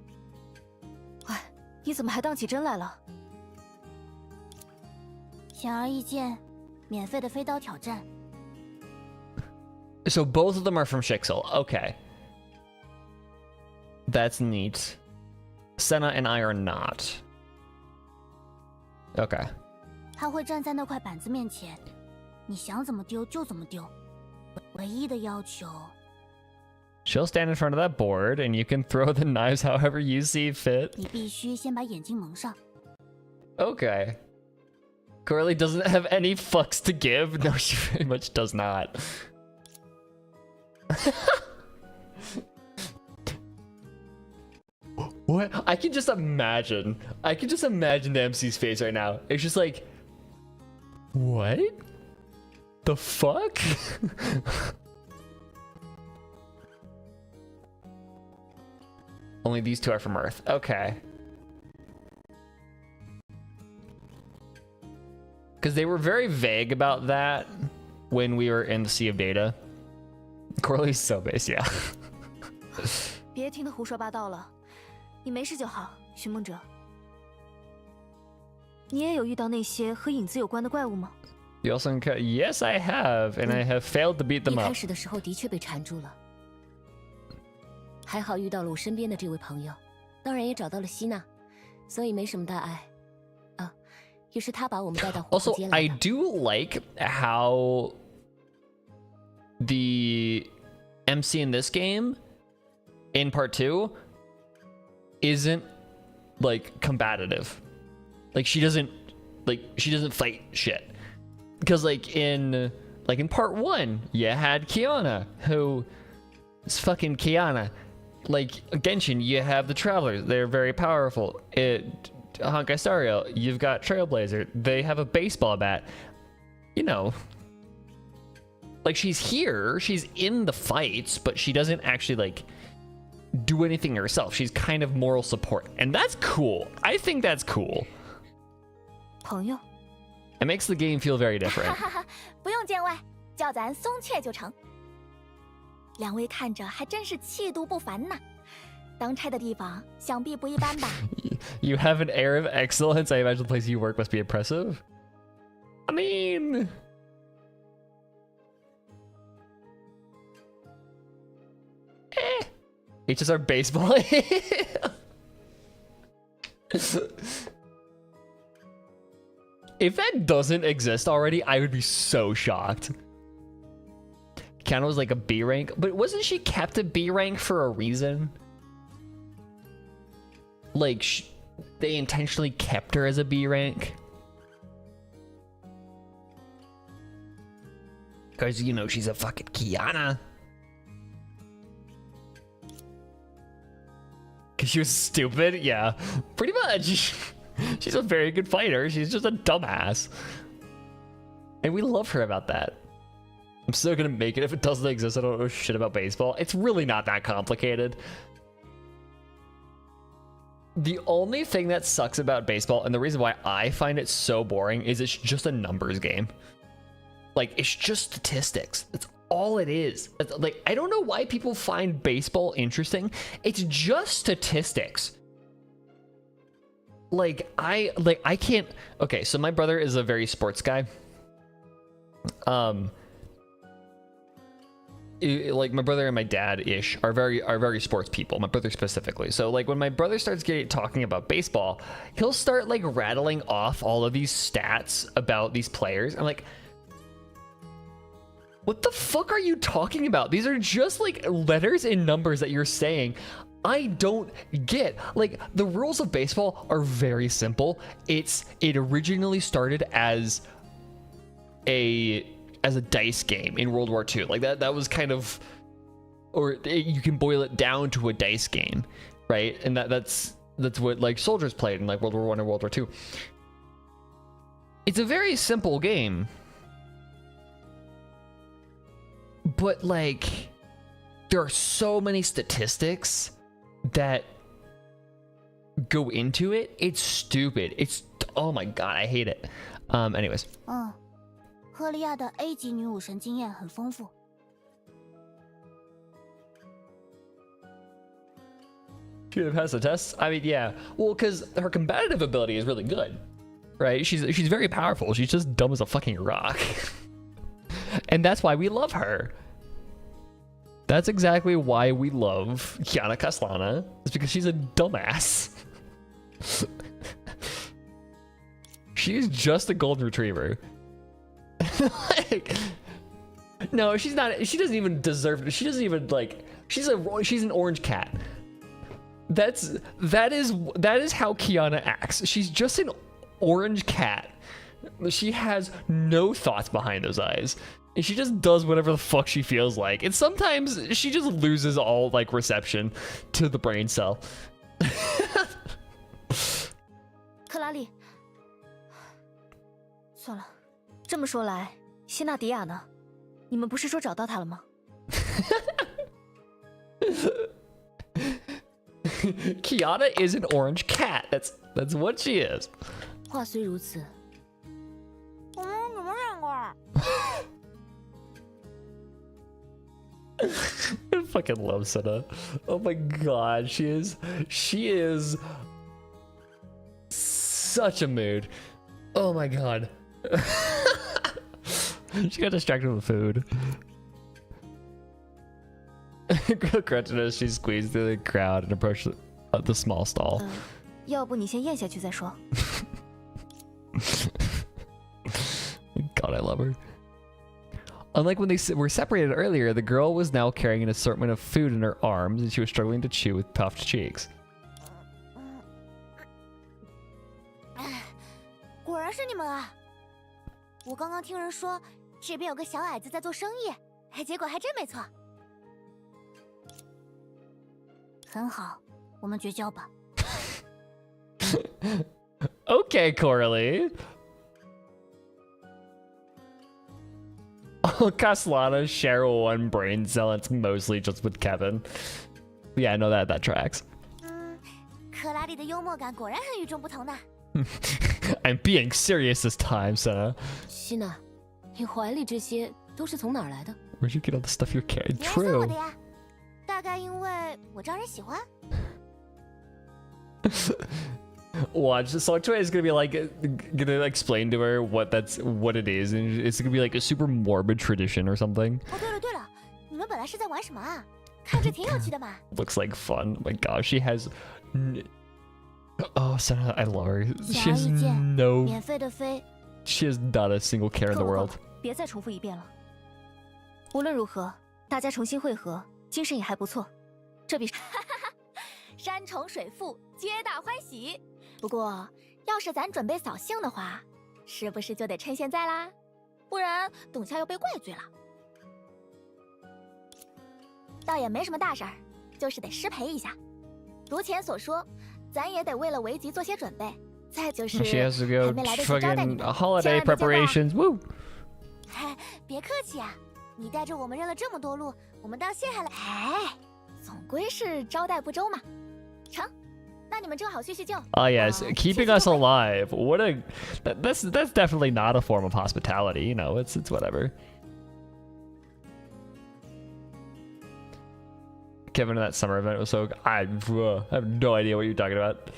Speaker 7: 哎，你怎么还当起真来了？
Speaker 5: 显而易见，免费的飞刀挑战。
Speaker 1: So both of them are from Shixel. Okay. That's neat. Senna and I are not. Okay.
Speaker 5: 他会站在那块板子面前，你想怎么丢就怎么丢。唯一的要求，
Speaker 1: She'll stand in front of that board and you can throw the knives however you see fit.
Speaker 5: 你必须先把眼睛蒙上。
Speaker 1: Okay. Corley doesn't have any fucks to give. No, she very much does not. What? I can just imagine the MC's face right now. It's just like, what? The fuck? Only these two are from Earth. Okay. Because they were very vague about that when we were in the Sea of Data. Corley's so base, yeah.
Speaker 7: 别听他胡说八道了，你没事就好，寻梦者。你也有遇到那些和影子有关的怪物吗？
Speaker 1: You also encounter... Yes, I have, and I have failed to beat
Speaker 3: 一
Speaker 1: them
Speaker 3: 开
Speaker 1: up.
Speaker 3: 始的时候的确被缠住了，还好遇到了我身边的这位朋友，当然也找到了希娜，所以没什么大碍。啊，也是他把我们带到火
Speaker 1: Also,
Speaker 3: 湖街来
Speaker 1: I
Speaker 3: 的。
Speaker 1: do like how the MC in this game, in part 2, isn't like combative. Like she doesn't fight shit. Because like in part 1, you had Kiana, who is fucking Kiana. Like Genshin, you have the Travelers. They're very powerful. Honkai Star Rail, you've got Trailblazer. They have a baseball bat. You know, like she's here, she's in the fights, but she doesn't actually like do anything herself. She's kind of moral support, and that's cool. I think that's cool.
Speaker 7: 朋友，
Speaker 1: It makes the game feel very
Speaker 2: 哈
Speaker 1: different.
Speaker 2: 哈哈，不用见外，叫咱松雀就成。两位看着还真是气度不凡呐，当差的地方想必不一般吧？
Speaker 1: You have an air of excellence. I imagine the place you work must be impressive. I mean, HSR baseball. If that doesn't exist already, I would be so shocked. Kiana was like a B rank, but wasn't she kept at B rank for a reason? Like, they intentionally kept her as a B rank? Because, you know, she's a fucking Kiana. Because she was stupid? Yeah, pretty much. She's a very good fighter. She's just a dumbass. And we love her about that. I'm still gonna make it if it doesn't exist. I don't know shit about baseball. It's really not that complicated. The only thing that sucks about baseball, and the reason why I find it so boring, is it's just a numbers game. Like, it's just statistics. That's all it is. Like, I don't know why people find baseball interesting. It's just statistics. Like, I can't. Okay, so my brother is a very sports guy. Like, my brother and my dad-ish are very sports people. My brother specifically. So, like, when my brother starts talking about baseball, he'll start like rattling off all of these stats about these players. I'm like, what the fuck are you talking about? These are just like letters and numbers that you're saying. I don't get. Like, the rules of baseball are very simple. It originally started as a dice game in World War II. Like, that was kind of, or you can boil it down to a dice game, right? And that's what like soldiers played in like World War I and World War II. It's a very simple game, but like, there are so many statistics that go into it. It's stupid. It's, oh my god, I hate it. Anyways.
Speaker 5: 赫利亚的 A 级女武神经验很丰富。
Speaker 1: She would have passed the test. I mean, yeah. Well, because her competitive ability is really good, right? She's very powerful. She's just dumb as a fucking rock, and that's why we love her. That's exactly why we love Kiana Caslana. It's because she's a dumbass. She's just a golden retriever. Like, no, she's not. She doesn't even deserve it. She doesn't even like. She's an orange cat. That is how Kiana acts. She's just an orange cat. She has no thoughts behind those eyes. And she just does whatever the fuck she feels like. And sometimes she just loses all like reception to the brain cell.
Speaker 7: 克拉丽，算了，这么说来，谢纳迪亚呢？你们不是说找到他了吗？
Speaker 1: Kiana is an orange cat. That's what she is.
Speaker 3: 话虽如此，
Speaker 5: 我们怎么两个？
Speaker 1: I fucking love Senna. Oh my god, she is such a mood. Oh my god. She got distracted with food. Gretchen as she squeezed through the crowd and approached the small stall.
Speaker 7: 要不你先咽下去再说。
Speaker 1: God, I love her. Unlike when they were separated earlier, the girl was now carrying an assortment of food in her arms, and she was struggling to chew with puffed cheeks.
Speaker 5: 果然是你们啊！我刚刚听人说这边有个小矮子在做生意，结果还真没错。很好，我们绝交吧。
Speaker 1: Okay, Coralie. Oh, Caslana share one brain cell. It's mostly just with Kevin. Yeah, I know that tracks.
Speaker 5: 克拉里的幽默感果然很与众不同呢。
Speaker 1: I'm being serious this time, Senna.
Speaker 3: 希娜，你怀里这些都是从哪儿来的？
Speaker 1: Where'd you get all the stuff you're carrying?
Speaker 5: 别人送我
Speaker 1: True.
Speaker 5: 的呀，大概因为我招人喜欢。
Speaker 1: Watch, Long Cho is gonna be like, gonna explain to her what it is, and it's gonna be like a super morbid tradition or something.
Speaker 5: 哦，对了对了，你们本来是在玩什么啊？看着挺有趣的嘛。
Speaker 1: Looks like fun. Oh my gosh, she has. Oh, Senna, I love her. She
Speaker 5: 显而
Speaker 1: has
Speaker 5: 易见，
Speaker 1: no.
Speaker 5: 免费的飞，
Speaker 1: She has not a single care in
Speaker 7: 够
Speaker 1: the
Speaker 7: 了够
Speaker 1: world.
Speaker 7: 了，别再重复一遍了。无论如何，大家重新会合，精神也还不错。这比
Speaker 2: 山重水复，皆大欢喜。不过，要是咱准备扫兴的话，是不是就得趁现在啦？不然等下要被怪罪了。倒也没什么大事儿，就是得失陪一下。如前所说，咱也得为了围棋做些准备。再就是
Speaker 1: She has to go
Speaker 2: 还没来得及招待你
Speaker 1: fucking
Speaker 2: 们，
Speaker 1: holiday
Speaker 2: 千万别见外啊
Speaker 1: preparations. Woo!
Speaker 5: 嗨，别客气啊，你带着我们认了这么多路，我们道谢还来。
Speaker 2: 哎，总归是招待不周嘛。成，那你们正好叙叙旧。
Speaker 1: Ah, yes,
Speaker 2: 啊
Speaker 1: keeping
Speaker 2: 叙叙
Speaker 1: us
Speaker 2: 旧会
Speaker 1: alive. What a that's definitely not a form of hospitality. You know, it's whatever. Kevin, that summer event was so. I have no idea what you're talking about.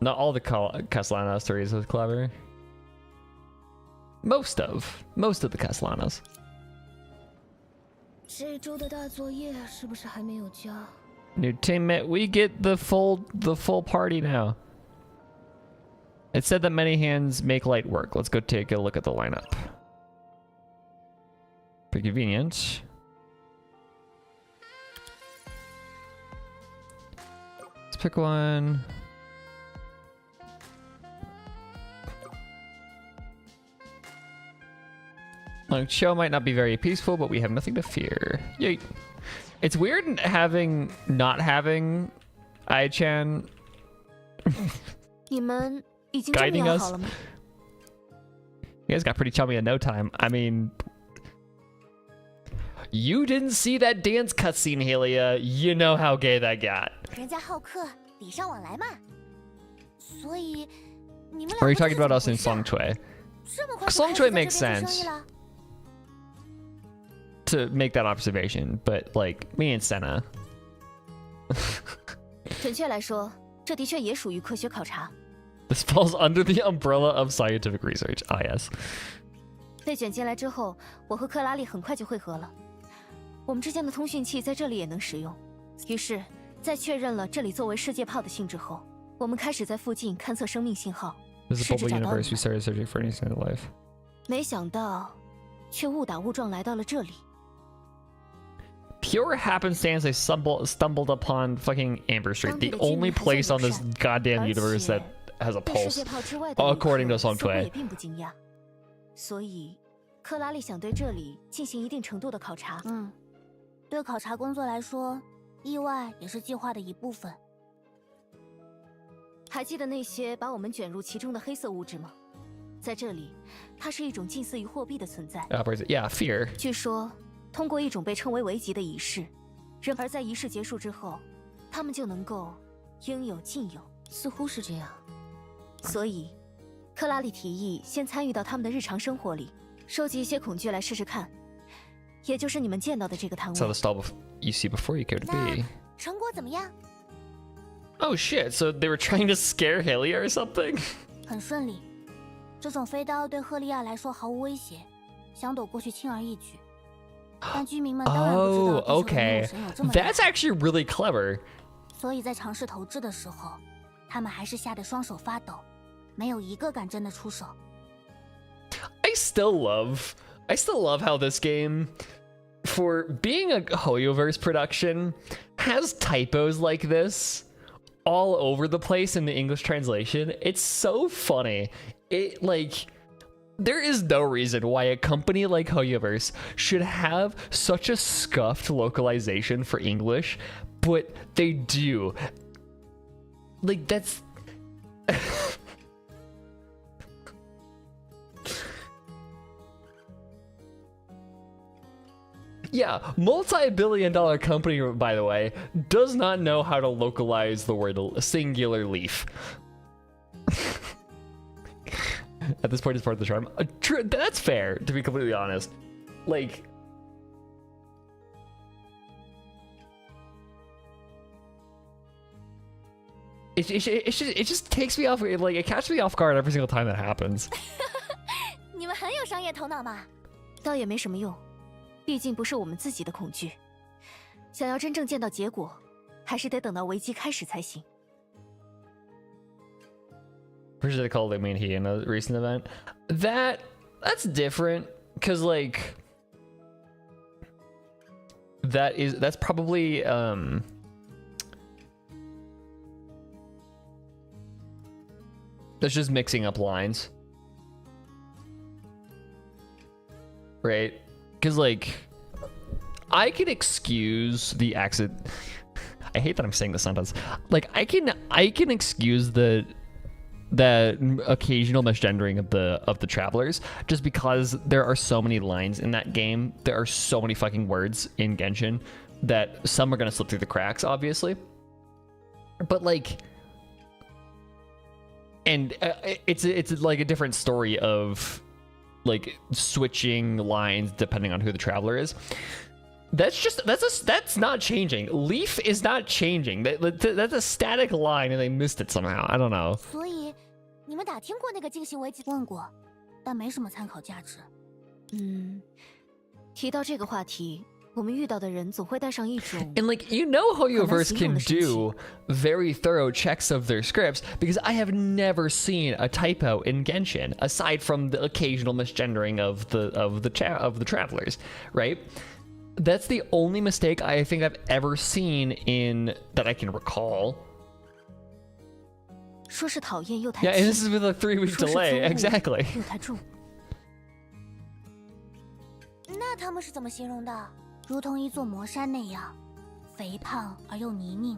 Speaker 1: Not all the Castellano stories was clever. Most of the Castellanos.
Speaker 3: 这周的大作业是不是还没有交？
Speaker 1: New teammate, we get the full party now. It said that many hands make light work. Let's go take a look at the lineup. Pretty convenient. Let's pick one. Long Cho might not be very peaceful, but we have nothing to fear. Yay. It's weird not having Ai-chan
Speaker 7: 你们已经
Speaker 1: Guiding
Speaker 7: 这么要
Speaker 1: us?
Speaker 7: 好了吗？
Speaker 1: You guys got pretty chummy in no time. I mean, you didn't see that dance cutscene, Helia. You know how gay that got.
Speaker 5: 人家好客，礼尚往来嘛。所以你们
Speaker 1: Or are
Speaker 5: 俩
Speaker 1: you
Speaker 5: 不
Speaker 1: talking
Speaker 5: 知道
Speaker 1: about
Speaker 5: 怎
Speaker 1: us
Speaker 5: 么
Speaker 1: in
Speaker 5: 回事啊
Speaker 1: Song Chui?
Speaker 5: 这么快就
Speaker 1: Song
Speaker 5: 开
Speaker 1: Chui
Speaker 5: 始在
Speaker 1: makes
Speaker 5: 这边做
Speaker 1: sense.
Speaker 5: 生意了？
Speaker 1: To make that observation, but like me and Senna.
Speaker 7: 准确来说，这的确也属于科学考察。
Speaker 1: This falls under the umbrella of scientific research. Ah, yes.
Speaker 7: 被卷进来之后，我和克拉丽很快就会合了。我们之间的通讯器在这里也能使用。于是，在确认了这里作为世界炮的性质后，我们开始在附近勘测生命信号，
Speaker 1: This is a
Speaker 7: 试着
Speaker 1: bubble
Speaker 7: 找到
Speaker 1: universe.
Speaker 7: 你
Speaker 1: We
Speaker 7: 们。
Speaker 1: started searching for any sign of life.
Speaker 7: 没想到，却误打误撞来到了这里。
Speaker 1: Pure happenstance, I stumbled upon fucking Amber Street, the
Speaker 7: 当地的居
Speaker 1: only
Speaker 7: 民还算
Speaker 1: place
Speaker 7: 友
Speaker 1: on this
Speaker 7: 善，
Speaker 1: goddamn
Speaker 7: 而
Speaker 1: universe
Speaker 7: 且
Speaker 1: that has a
Speaker 7: 对世
Speaker 1: pulse.
Speaker 7: 界炮之外的
Speaker 1: According
Speaker 7: 旅
Speaker 1: to
Speaker 7: 客
Speaker 1: Song
Speaker 7: 似乎
Speaker 1: Chui
Speaker 7: 也并不惊讶。所以，克拉丽想对这里进行一定程度的考察。
Speaker 5: 对考察工作来说，意外也是计划的一部分。
Speaker 7: 还记得那些把我们卷入其中的黑色物质吗？在这里，它是一种近似于货币的存在。
Speaker 1: Yeah, fear.
Speaker 7: 据说，通过一种被称为维吉的仪式，而在仪式结束之后，他们就能够应有尽有，
Speaker 3: 似乎是这样。
Speaker 7: 所以，克拉丽提议先参与到他们的日常生活里，收集一些恐惧来试试看。也就是你们见到的这个摊
Speaker 1: So
Speaker 7: 位
Speaker 1: the。stall you see before you care to
Speaker 5: 那
Speaker 1: be.
Speaker 5: 成果怎么样？
Speaker 1: Oh shit, so they were trying to scare Helia or something?
Speaker 5: 很顺利。这种飞刀对赫利亚来说毫无威胁，想躲过去轻而易举。但居民们当然不知
Speaker 1: Oh,
Speaker 5: 道地球的
Speaker 1: okay.
Speaker 5: 怒神有这么厉
Speaker 1: That's
Speaker 5: 害，
Speaker 1: actually really clever.
Speaker 5: 所以在尝试投掷的时候，他们还是吓得双手发抖，没有一个敢真的出手。
Speaker 1: I still love how this game, for being a Hoyoverse production, has typos like this all over the place in the English translation. It's so funny. It like there is no reason why a company like Hoyoverse should have such a scuffed localization for English, but they do. Like that's Yeah, multi-billion-dollar company, by the way, does not know how to localize the word singular leaf. At this point, it's part of the charm. That's fair, to be completely honest. Like, it just takes me off. Like, it catches me off guard every single time that happens.
Speaker 5: 你们很有商业头脑嘛。
Speaker 7: 倒也没什么用，毕竟不是我们自己的恐惧。想要真正见到结果，还是得等到危机开始才行。
Speaker 1: Pretty sure they called it main heat in a recent event. That's different, cause like that's probably that's just mixing up lines, right? Cause like I can excuse the accident. I hate that I'm saying this sentence. Like I can excuse that occasional misgendering of the travelers, just because there are so many lines in that game. There are so many fucking words in Genshin that some are gonna slip through the cracks, obviously. But like, and it's like a different story of like switching lines depending on who the traveler is. That's not changing. Leaf is not changing. That's a static line, and they missed it somehow. I don't know.
Speaker 5: 所以你们打听过那个进行危机？问过，但没什么参考价值。
Speaker 7: 提到这个话题，我们遇到的人总会带上一种
Speaker 1: And like, you know how Hoyoverse can do very thorough checks of their scripts, because I have never seen a typo in Genshin aside from the occasional misgendering of the travelers, right? That's the only mistake I think I've ever seen in that I can recall.
Speaker 7: 说是讨厌又太
Speaker 1: Yeah,
Speaker 7: 气
Speaker 1: and this is with a 3-week
Speaker 7: 说是
Speaker 1: delay.
Speaker 7: 憎恶
Speaker 1: Exactly.
Speaker 7: 又太重。
Speaker 5: 那他们是怎么形容的？如同一座魔山那样，肥胖而又泥泞；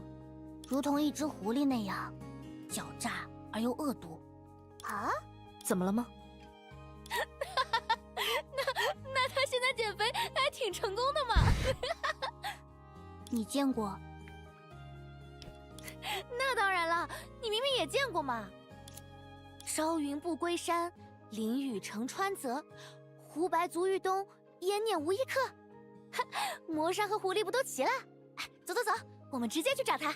Speaker 5: 如同一只狐狸那样，狡诈而又恶毒。啊？
Speaker 7: 怎么了吗？
Speaker 5: 那他现在减肥还挺成功的嘛？你见过？那当然了，你明明也见过嘛。朝云不归山，淋雨成川泽，胡白足于冬，焉念无一客？魔山和狐狸不都齐了？哎，走走走，我们直接去找他。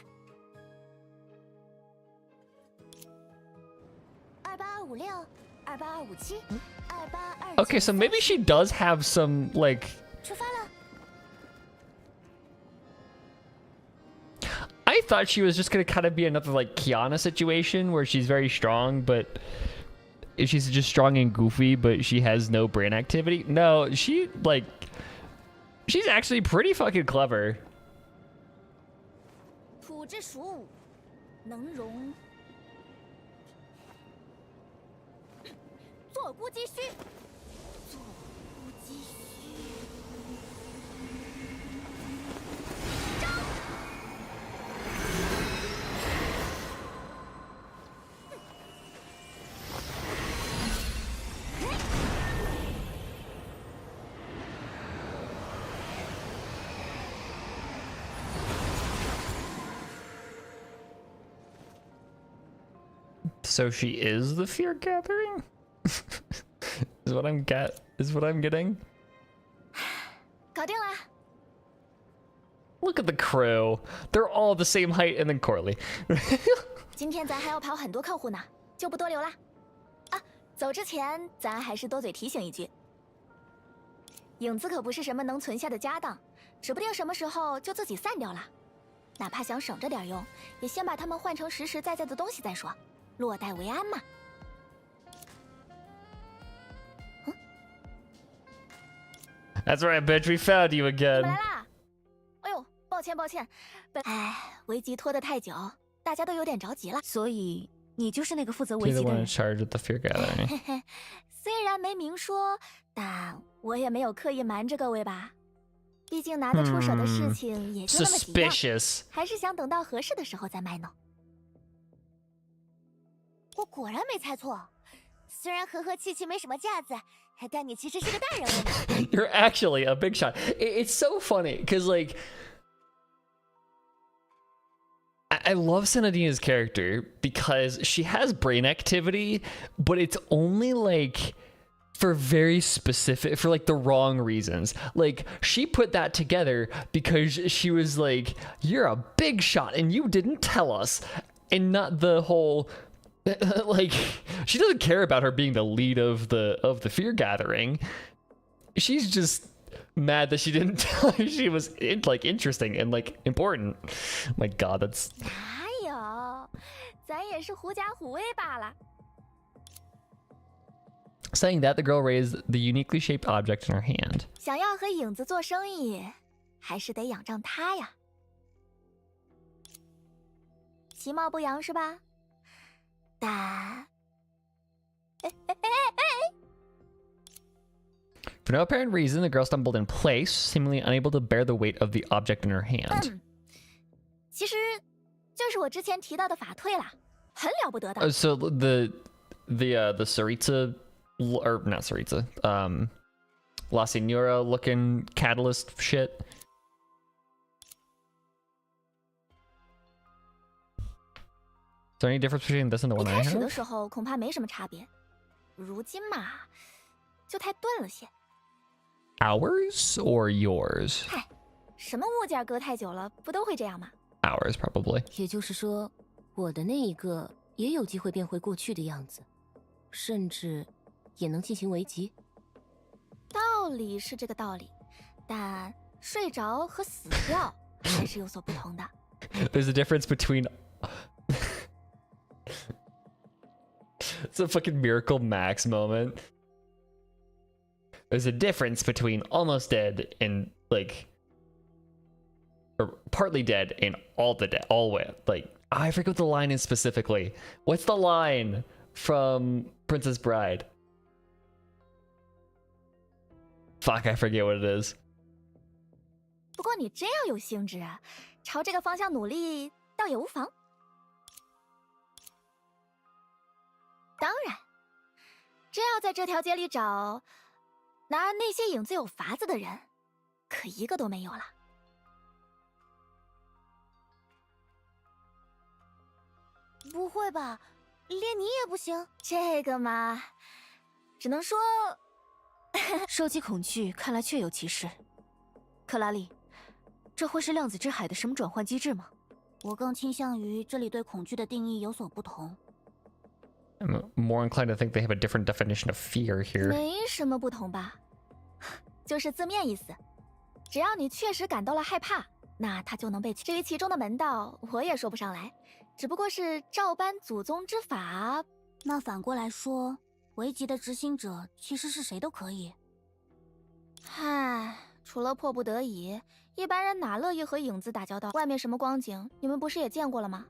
Speaker 5: 28256、28257、282。
Speaker 1: Okay, so maybe she does have some like.
Speaker 5: 出发了。
Speaker 1: I thought she was just gonna kind of be another like Kiana situation where she's very strong, but she's just strong and goofy, but she has no brain activity. No, she's actually pretty fucking clever.
Speaker 5: 土之属能容，坐孤击虚，坐孤击虚。
Speaker 1: So she is the fear gathering? is what I'm getting.
Speaker 2: 搞定了。
Speaker 1: Look at the crew. They're all the same height, and then Corley.
Speaker 2: 今天咱还要跑很多客户呢，就不多留了。啊，走之前咱还是多嘴提醒一句，影子可不是什么能存下的家当，指不定什么时候就自己散掉了。哪怕想省着点用，也先把它们换成实实在在的东西再说，落袋为安嘛。
Speaker 1: That's right, bitch. We found you
Speaker 2: 你们
Speaker 1: again.
Speaker 2: 来啦！哎呦，抱歉抱歉，危机拖得太久，大家都有点着急了。
Speaker 7: 所以你就是那个负责危
Speaker 1: You're
Speaker 7: 机
Speaker 1: the
Speaker 7: 的
Speaker 1: one
Speaker 7: 人
Speaker 1: in。charge of the fear gathering.
Speaker 2: 嘿嘿，虽然没明说，但我也没有刻意瞒着各位吧。毕竟拿得出手的事情也就那么几样，
Speaker 1: Suspicious.
Speaker 2: 还是想等到合适的时候再卖呢。
Speaker 5: 我果然没猜错，虽然和和气气没什么架子，但你其实是个大人物嘛。
Speaker 1: You're actually a big shot. It's so funny because like I love Senadina's character because she has brain activity, but it's only like for very specific, for like the wrong reasons. Like she put that together because she was like, "You're a big shot and you didn't tell us," and not the whole. Like she doesn't care about her being the lead of the fear gathering. She's just mad that she didn't tell her she was like interesting and like important. My God, that's.
Speaker 2: 哪有，咱也是狐假虎威罢了。
Speaker 1: Saying that, the girl raised the uniquely shaped object in her hand.
Speaker 2: 想要和影子做生意，还是得仰仗他呀。其貌不扬是吧？但，For
Speaker 1: no apparent reason, the girl stumbled in place, seemingly unable to bear the weight of the object in her hand.
Speaker 2: 其实就是我之前提到的法退啦，很了不得的。
Speaker 1: So the Saritza, or not Saritza, La Signora looking catalyst shit. Is there any difference between this and the
Speaker 2: 一
Speaker 1: one I
Speaker 2: 开始的
Speaker 1: have?
Speaker 2: 时候恐怕没什么差别，如今嘛，就太钝了些。
Speaker 1: Ours or yours?
Speaker 2: 嗨，什么物件搁太久了，不都会这样吗？
Speaker 1: Ours, probably.
Speaker 3: 也就是说，我的那一个也有机会变回过去的样子，甚至也能进行为击。
Speaker 2: 道理是这个道理，但睡着和死掉还是有所不同的。
Speaker 1: There's a difference between. It's a fucking Miracle Max moment. There's a difference between almost dead and like, or partly dead and all the dead, all way. Like I forget what the line is specifically. What's the line from Princess Bride? Fuck, I forget what it is.
Speaker 2: 不过你真要有兴致，朝这个方向努力，倒也无妨。当然，真要在这条街里找，拿那些影子有法子的人，可一个都没有了。
Speaker 5: 不会吧，连你也不行？
Speaker 2: 这个嘛，只能说，
Speaker 7: 收集恐惧看来确有其事。克拉丽，这会是量子之海的什么转换机制吗？
Speaker 5: 我更倾向于这里对恐惧的定义有所不同。
Speaker 1: I'm more inclined to think they have a different definition of fear here.
Speaker 2: 没什么不同吧，就是字面意思。只要你确实感到了害怕，那它就能被。至于其中的门道，我也说不上来，只不过是照搬祖宗之法。
Speaker 5: 那反过来说，危急的执行者其实是谁都可以。
Speaker 2: 唉，除了迫不得已，一般人哪乐意和影子打交道？外面什么光景，你们不是也见过了吗？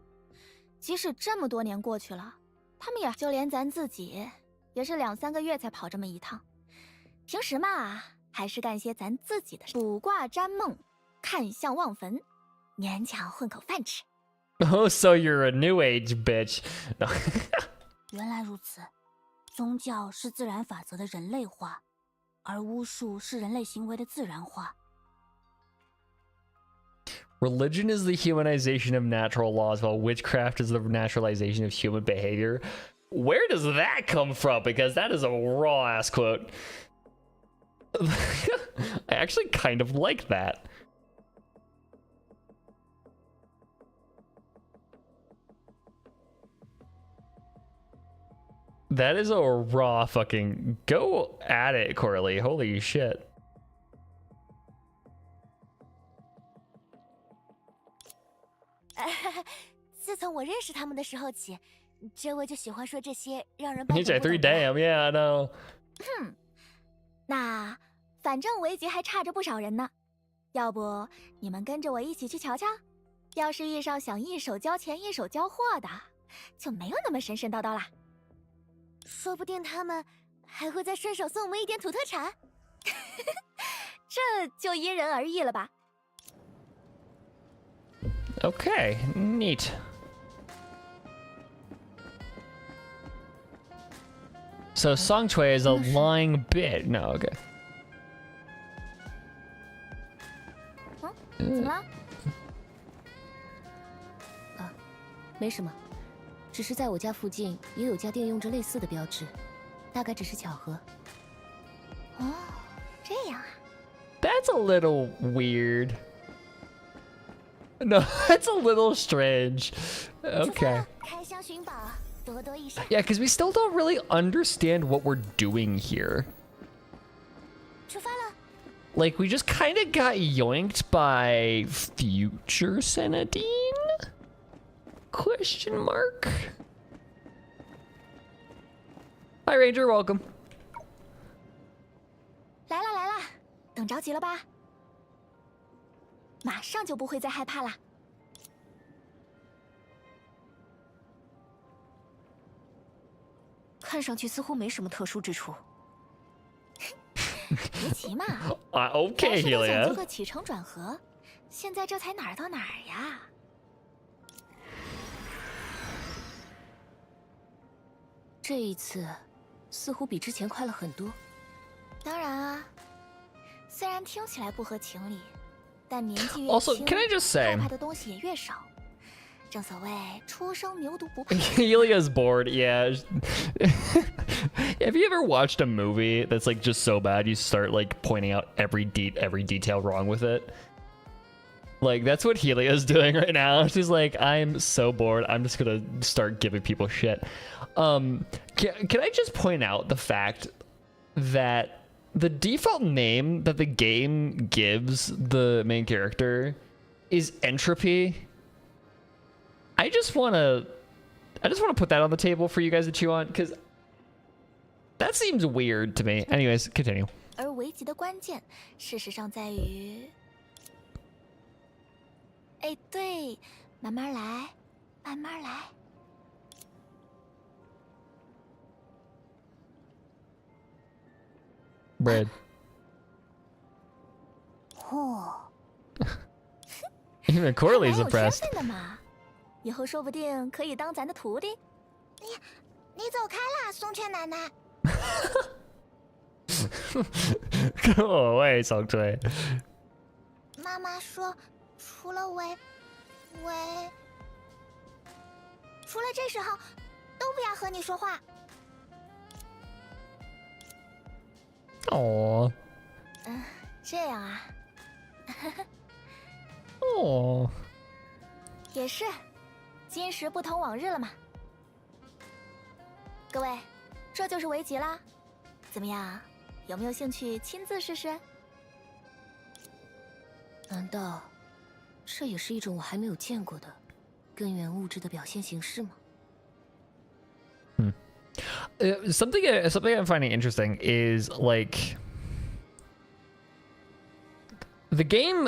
Speaker 2: 即使这么多年过去了。 他们也就连咱自己，也是2、3个月才跑这么一趟。平时嘛，还是干些咱自己的事，卜卦占梦、看相望坟，勉强混口饭吃。
Speaker 1: Oh, so you're a new age bitch. No.
Speaker 5: 原来如此，宗教是自然法则的人类化，而巫术是人类行为的自然化。
Speaker 1: Religion is the humanization of natural laws, while witchcraft is the naturalization of human behavior. Where does that come from? Because that is a raw ass quote. I actually kind of like that. That is a raw fucking go at it, Coralie. Holy shit.
Speaker 5: 自从我认识他们的时候起，这位就喜欢说这些让人。
Speaker 1: He's at 3 damn, yeah, I know.
Speaker 2: 那反正危急还差着不少人呢，要不你们跟着我一起去瞧瞧？要是遇上想一手交钱一手交货的，就没有那么神神叨叨啦。
Speaker 5: 说不定他们还会再顺手送我们一点土特产。
Speaker 2: 这就因人而异了吧。
Speaker 1: Okay, neat. So Song Chui is a lying bitch. No, okay.
Speaker 2: 怎么了？
Speaker 3: 没什么，只是在我家附近也有家店用着类似的标志，大概只是巧合。
Speaker 2: 哦，这样啊。
Speaker 1: That's a little weird. No, that's a little strange. Okay.
Speaker 5: 开箱寻宝，多多益善。
Speaker 1: Yeah, because we still don't really understand what we're doing here.
Speaker 5: 出发了。
Speaker 1: Like, we just kind of got yoinked by future Senadine? Question mark? Hi, Ranger, welcome.
Speaker 2: 来啦来啦，等着急了吧？马上就不会再害怕啦。
Speaker 7: 看上去似乎没什么特殊之处。
Speaker 2: 别急嘛。
Speaker 1: Okay,
Speaker 2: 咱是都想
Speaker 1: Helia.
Speaker 2: 做个起承转合，现在这才哪儿到哪儿呀？
Speaker 3: 这一次，似乎比之前快了很多。
Speaker 2: 当然啊，虽然听起来不合情理，但年纪越
Speaker 1: Also,
Speaker 2: 轻，
Speaker 1: can I just say-
Speaker 2: 害怕的东西也越少。正所谓初生牛犊不怕。
Speaker 1: Helia's bored, yeah. Have you ever watched a movie that's like just so bad you start like pointing out every detail wrong with it? Like that's what Helia's doing right now. She's like, I'm so bored. I'm just gonna start giving people shit. Can I just point out the fact that the default name that the game gives the main character is Entropy? I just want to put that on the table for you guys to chew on, because that seems weird to me. Anyways, continue.
Speaker 2: 而危急的关键，事实上在于，哎，对，慢慢来，慢慢来。
Speaker 1: Bread.
Speaker 2: 嚯，
Speaker 1: Even
Speaker 2: 还
Speaker 1: Corley's
Speaker 2: 蛮有
Speaker 1: impressed.
Speaker 2: 身份的嘛，以后说不定可以当咱的徒弟。
Speaker 5: 你走开啦，松雀奶奶。
Speaker 1: Go away, Song Chui.
Speaker 5: 妈妈说，除了除了这时候，都不要和你说话。
Speaker 1: Aww.
Speaker 2: 这样啊，
Speaker 1: Aww.
Speaker 2: 也是，今时不同往日了嘛。各位，这就是围棋啦，怎么样？有没有兴趣亲自试试？
Speaker 3: 难道这也是一种我还没有见过的根源物质的表现形式吗？
Speaker 1: Something I'm finding interesting is like the game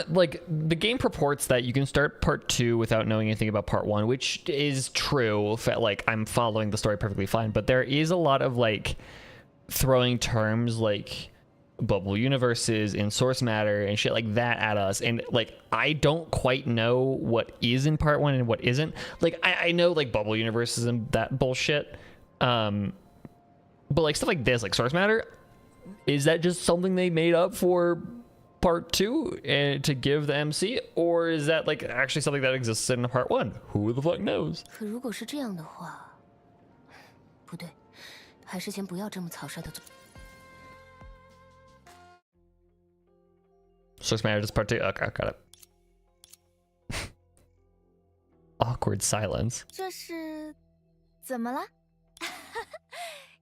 Speaker 1: purports that you can start part 2 without knowing anything about part 1, which is true. Like I'm following the story perfectly fine, but there is a lot of like throwing terms like bubble universes and source matter and shit like that at us, and like I don't quite know what is in part 1 and what isn't. Like I know like bubble universes and that bullshit, but like stuff like this, like source matter, is that just something they made up for part 2 and to give the MC, or is that like actually something that exists in part 1? Who the fuck knows?
Speaker 3: 可如果是这样的话，不对，还是先不要这么草率的做。
Speaker 1: Source matter is part 2. Okay, got it. Awkward silence.
Speaker 2: 这是怎么了？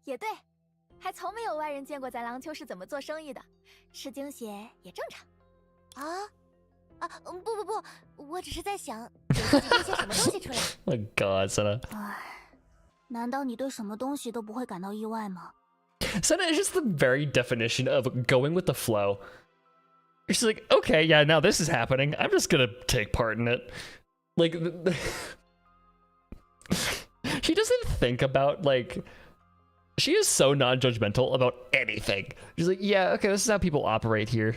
Speaker 2: 也对，还从没有外人见过咱郎丘是怎么做生意的，吃惊些也正常。
Speaker 5: 不，我只是在想，给自己编些什么东西出来。
Speaker 1: Oh god, Senna.
Speaker 5: 唉，难道你对什么东西都不会感到意外吗？
Speaker 1: Senna is just the very definition of going with the flow. She's like, okay, yeah, now this is happening. I'm just gonna take part in it. Like, she doesn't think about, like, she is so non-judgmental about anything. She's like, yeah, okay, this is how people operate here.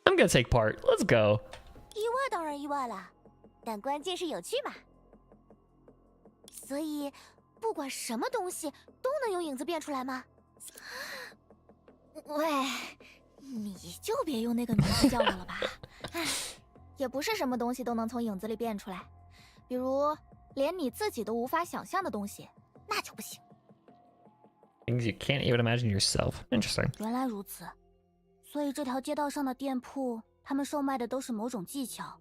Speaker 1: I'm gonna take part. Let's go.
Speaker 5: 意外当然意外了，但关键是有趣嘛。所以，不管什么东西都能有影子变出来吗？
Speaker 2: 喂，你就别用那个名字叫我了吧。唉，也不是什么东西都能从影子里变出来，比如连你自己都无法想象的东西，那就不行。
Speaker 1: Things you can't even imagine yourself. Interesting.
Speaker 5: 原来如此，所以这条街道上的店铺，他们售卖的都是某种技巧，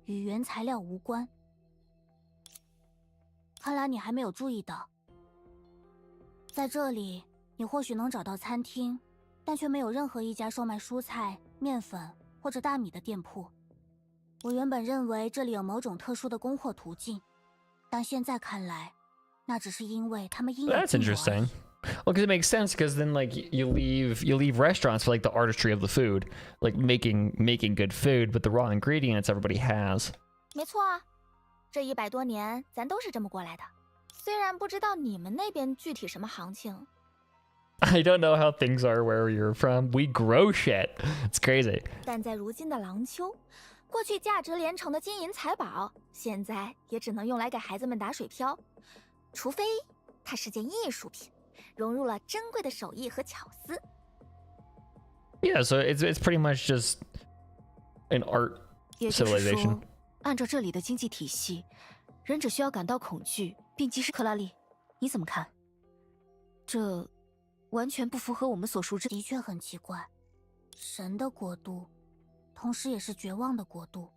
Speaker 5: 与原材料无关。看来你还没有注意到，在这里你或许能找到餐厅，但却没有任何一家售卖蔬菜、面粉或者大米的店铺。我原本认为这里有某种特殊的供货途径，但现在看来，那只是因为他们应有尽有而已。
Speaker 1: That's interesting. Well, because it makes sense. Because then, like, you leave restaurants for like the artistry of the food, like making good food, but the raw ingredients everybody has.
Speaker 2: 没错啊，这100多年咱都是这么过来的。虽然不知道你们那边具体什么行情。
Speaker 1: I don't know how things are where you're from. We grow shit. It's crazy.
Speaker 2: 但在如今的廊丘，过去价值连城的金银财宝，现在也只能用来给孩子们打水漂，除非它是件艺术品，融入了珍贵的手艺和巧思。
Speaker 1: Yeah, so it's pretty much just an art
Speaker 7: 也就是
Speaker 1: civilization.
Speaker 7: 说，按照这里的经济体系，人只需要感到恐惧，并及时。克拉丽，你怎么看？这完全不符合我们所熟知。
Speaker 5: 的确很奇怪，神的国度，同时也是绝望的国度。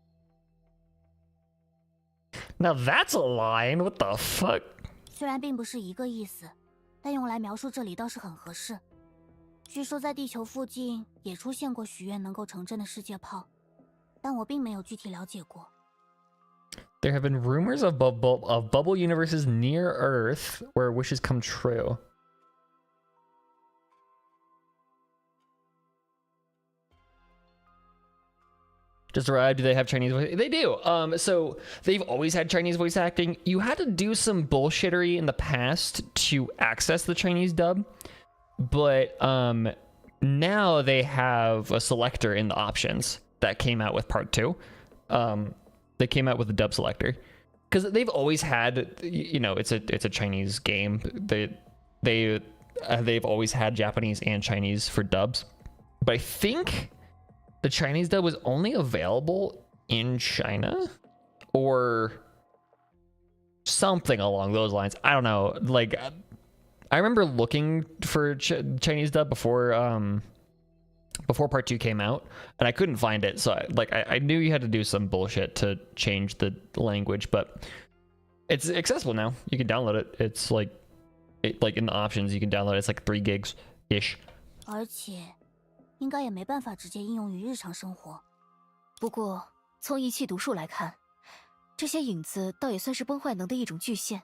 Speaker 1: Now that's a line. What the fuck?
Speaker 5: 虽然并不是一个意思，但用来描述这里倒是很合适。据说在地球附近也出现过许愿能够成真的世界炮，但我并没有具体了解过。
Speaker 1: There have been rumors of bubble universes near Earth where wishes come true. Just arrived. Do they have Chinese voice? They do. So they've always had Chinese voice acting. You had to do some bullshittery in the past to access the Chinese dub, but now they have a selector in the options that came out with part 2. They came out with the dub selector because they've always had, you know, it's a Chinese game. They've always had Japanese and Chinese for dubs, but I think the Chinese dub was only available in China or something along those lines. I don't know. Like, I remember looking for Chinese dub before part 2 came out, and I couldn't find it. So I knew you had to do some bullshit to change the language, but it's accessible now. You can download it. It's like in the options, you can download it. It's like 3 gigs ish.
Speaker 5: 而且应该也没办法直接应用于日常生活。
Speaker 7: 不过，从仪器读数来看，这些影子倒也算是崩坏能的一种巨献。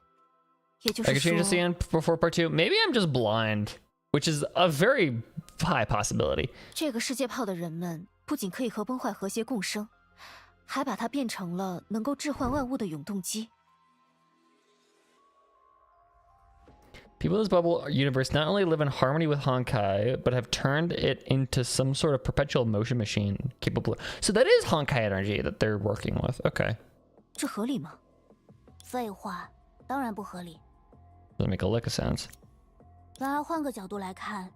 Speaker 7: 也就
Speaker 1: I
Speaker 7: 是
Speaker 1: could change the
Speaker 7: 说，
Speaker 1: scene before part 2. Maybe I'm just blind, which is a very high possibility.
Speaker 7: 这个世界炮的人们不仅可以和崩坏和谐共生，还把它变成了能够置换万物的永动机。
Speaker 1: People in this bubble universe not only live in harmony with Honkai, but have turned it into some sort of perpetual motion machine capable. So that is Honkai energy that they're working with. Okay.
Speaker 7: 这合理吗？
Speaker 5: 废话，当然不合理。
Speaker 1: Doesn't make a lick of sense.
Speaker 5: 然而换个角度来看，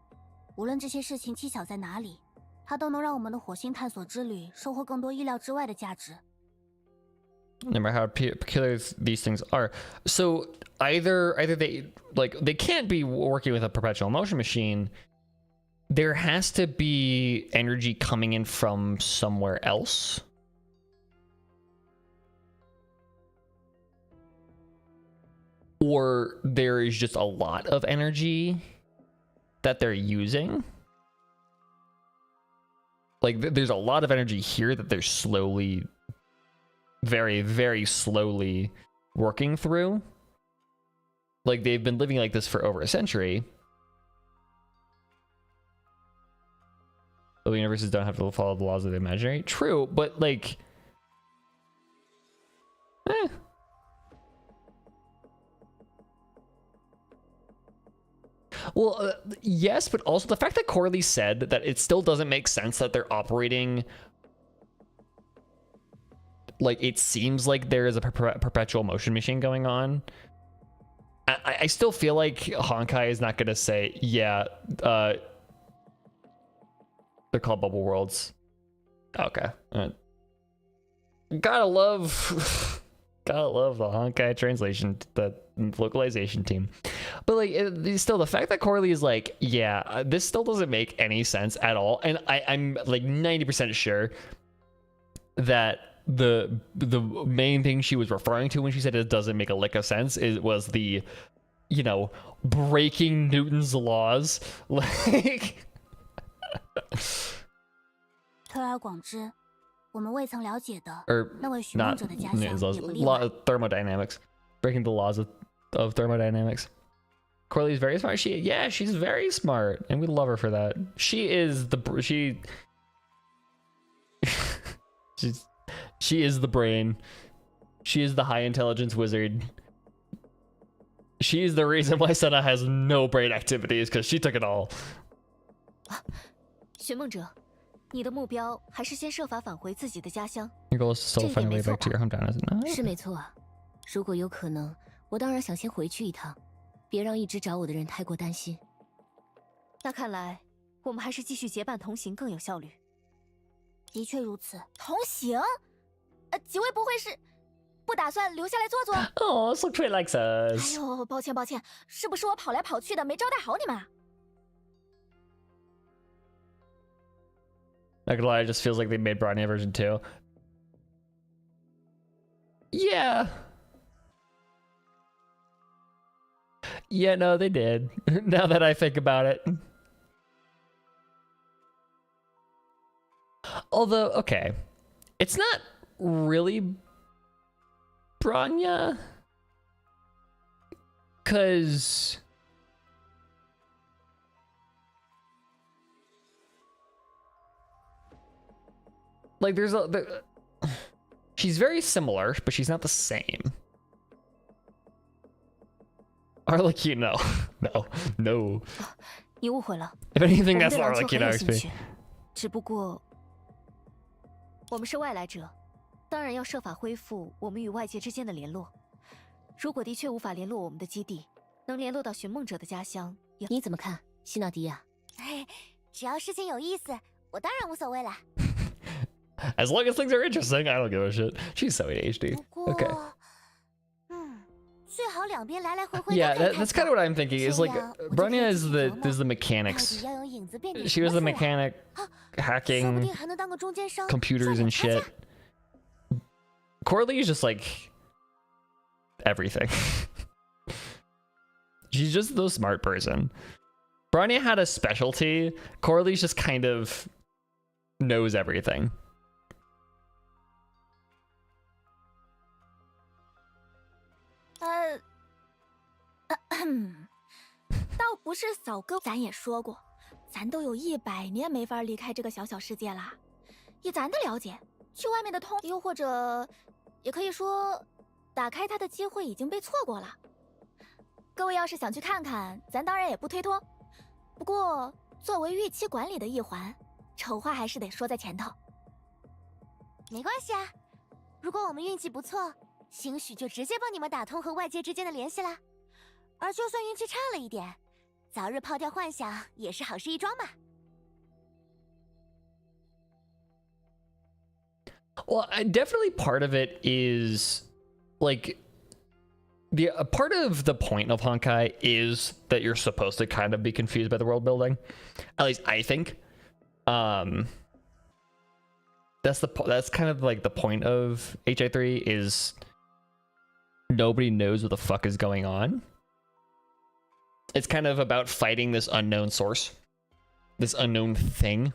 Speaker 5: 无论这些事情蹊跷在哪里，它都能让我们的火星探索之旅收获更多意料之外的价值。
Speaker 1: No matter how peculiar these things are. So either they can't be working with a perpetual motion machine. There has to be energy coming in from somewhere else. Or there is just a lot of energy that they're using. Like there's a lot of energy here that they're slowly, very, very slowly working through. Like they've been living like this for over a century. The universes don't have to follow the laws of the imaginary. True, but like... Well, yes, but also the fact that Corley said that it still doesn't make sense that they're operating... Like, it seems like there is a perpetual motion machine going on. I still feel like Honkai is not gonna say, yeah, they're called Bubble Worlds. Okay. Gotta love the Honkai translation, the localization team. But like, still, the fact that Corley is like, yeah, this still doesn't make any sense at all, and I'm like 90% sure that the main thing she was referring to when she said it doesn't make a lick of sense was the, you know, breaking Newton's laws. Like
Speaker 5: 推而广之，我们未曾了解的
Speaker 1: or
Speaker 5: 那位寻梦
Speaker 1: not
Speaker 5: 者的家
Speaker 1: Newton's
Speaker 5: 乡
Speaker 1: laws,
Speaker 5: 也不例外。
Speaker 1: thermodynamics, breaking the laws of thermodynamics. Corley's very smart. She's very smart, and we love her for that. She is she is the brain. She is the high intelligence wizard. She is the reason why Senna has no brain activities, because she took it all.
Speaker 7: 寻梦者，你的目标还是先设法返回自己的家乡。
Speaker 1: Your goal is to still find a way back to your hometown, isn't it?
Speaker 3: 是没错啊，如果有可能，我当然想先回去一趟，别让一直找我的人太过担心。
Speaker 7: 那看来，我们还是继续结伴同行更有效率。
Speaker 5: 的确如此。
Speaker 2: 同行？几位不会是不打算留下来坐坐？
Speaker 1: Oh, so Trey likes
Speaker 2: 哎
Speaker 1: us.
Speaker 2: 呦，抱歉抱歉，是不是我跑来跑去的没招待好你们啊？
Speaker 1: Not gonna lie, it just feels like they made Bronya version 2. Yeah. Yeah, no, they did. Now that I think about it. Although, okay. It's not really Bronya. Because... like, she's very similar, but she's not the same. Arlecchino. No.
Speaker 7: 你误会了，
Speaker 1: If anything,
Speaker 7: 我们
Speaker 1: that's
Speaker 7: 对
Speaker 1: not
Speaker 7: 篮球很
Speaker 1: Arlecchino
Speaker 7: 有兴
Speaker 1: XP.
Speaker 7: 趣，只不过我们是外来者，当然要设法恢复我们与外界之间的联络。如果的确无法联络我们的基地，能联络到寻梦者的家乡，也
Speaker 3: 你怎么看，希纳迪亚？
Speaker 5: 只要事情有意思，我当然无所谓了。
Speaker 1: As long as things are interesting, I don't give a shit. She's so ADHD.
Speaker 5: 不过
Speaker 1: Okay.
Speaker 5: 最好两边来来回回。
Speaker 1: Yeah, that's kind of what I'm thinking. Is like Bronya is the mechanics.
Speaker 5: 要用影子变点
Speaker 1: She was the
Speaker 5: 什么
Speaker 1: mechanic
Speaker 5: 说不
Speaker 1: hacking
Speaker 5: 定还能当个中间商
Speaker 1: computers
Speaker 5: 赚
Speaker 1: and
Speaker 5: 点差
Speaker 1: shit.
Speaker 5: 价
Speaker 1: Corley is just like everything. She's just the smart person. Bronya had a specialty. Corley's just kind of knows everything.
Speaker 2: 倒不是扫哥，咱也说过，咱都有100年没法离开这个小小世界啦。以咱的了解，去外面的通，又或者，也可以说，打开它的机会已经被错过了。各位要是想去看看，咱当然也不推脱。不过，作为预期管理的一环，丑话还是得说在前头。
Speaker 5: 没关系啊，如果我们运气不错，兴许就直接帮你们打通和外界之间的联系啦。而就算运气差了一点，早日抛掉幻想也是好事一桩嘛。
Speaker 1: Well, definitely part of it is like the part of the point of Honkai is that you're supposed to kind of be confused by the world building. At least I think. That's kind of like the point of HI3 is nobody knows what the fuck is going on. It's kind of about fighting this unknown source, this unknown thing.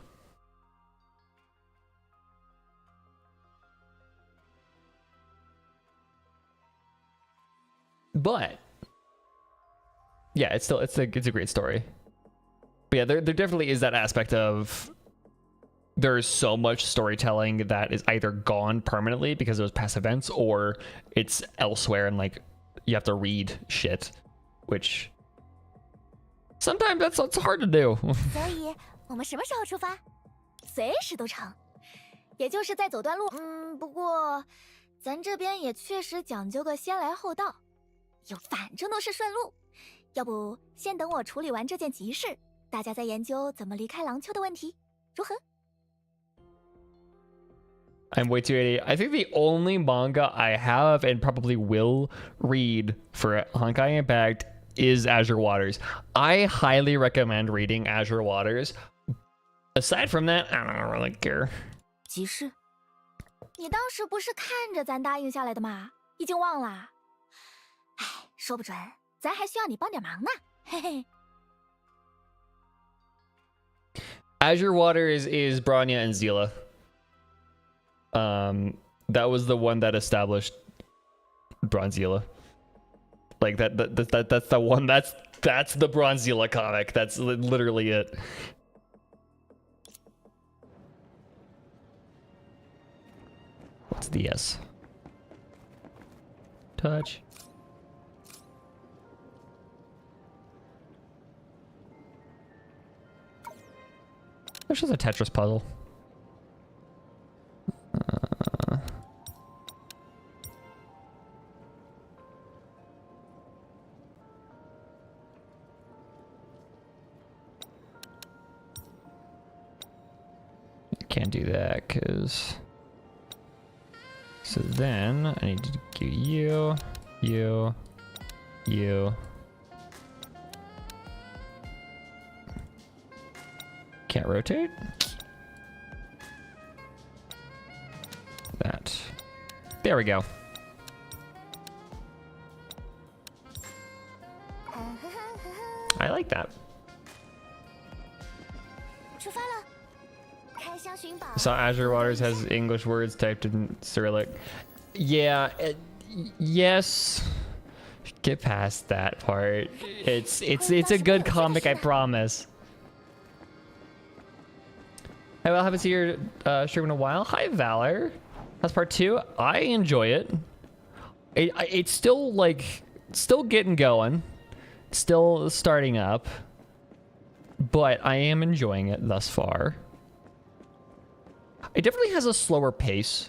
Speaker 1: But yeah, it's a great story. But yeah, there definitely is that aspect of there's so much storytelling that is either gone permanently because it was past events, or it's elsewhere and like you have to read shit, which sometimes it's hard to do.
Speaker 5: 所以我们什么时候出发？
Speaker 2: 随时都成，也就是在走段路。不过咱这边也确实讲究个先来后到。又反正都是顺路。要不先等我处理完这件急事，大家再研究怎么离开廊丘的问题，如何？
Speaker 1: I'm way too 80. I think the only manga I have and probably will read for Honkai Impact is Azure Waters. I highly recommend reading Azure Waters. Aside from that, I don't really care.
Speaker 3: 急事？
Speaker 2: 你当时不是看着咱答应下来的吗？已经忘了？哎，说不准咱还需要你帮点忙呢。嘿嘿。
Speaker 1: Azure Waters is Bronya and Zila. That was the one that established Bronzilla. Like that's the one that's the Bronzilla comic. That's literally it. What's the S? Touch. That's just a Tetris puzzle. Can't do that because. So then I need to do you. Can't rotate. That. There we go. I like that.
Speaker 5: 出发了，开箱寻宝。
Speaker 1: So Azure Waters has English words typed in Cyrillic. Yeah, yes. Get past that part. It's a good comic, I promise. Hey, well, I haven't seen your stream in a while. Hi, Valor. That's part 2. I enjoy it. It's still still getting going, still starting up, but I am enjoying it thus far. It definitely has a slower pace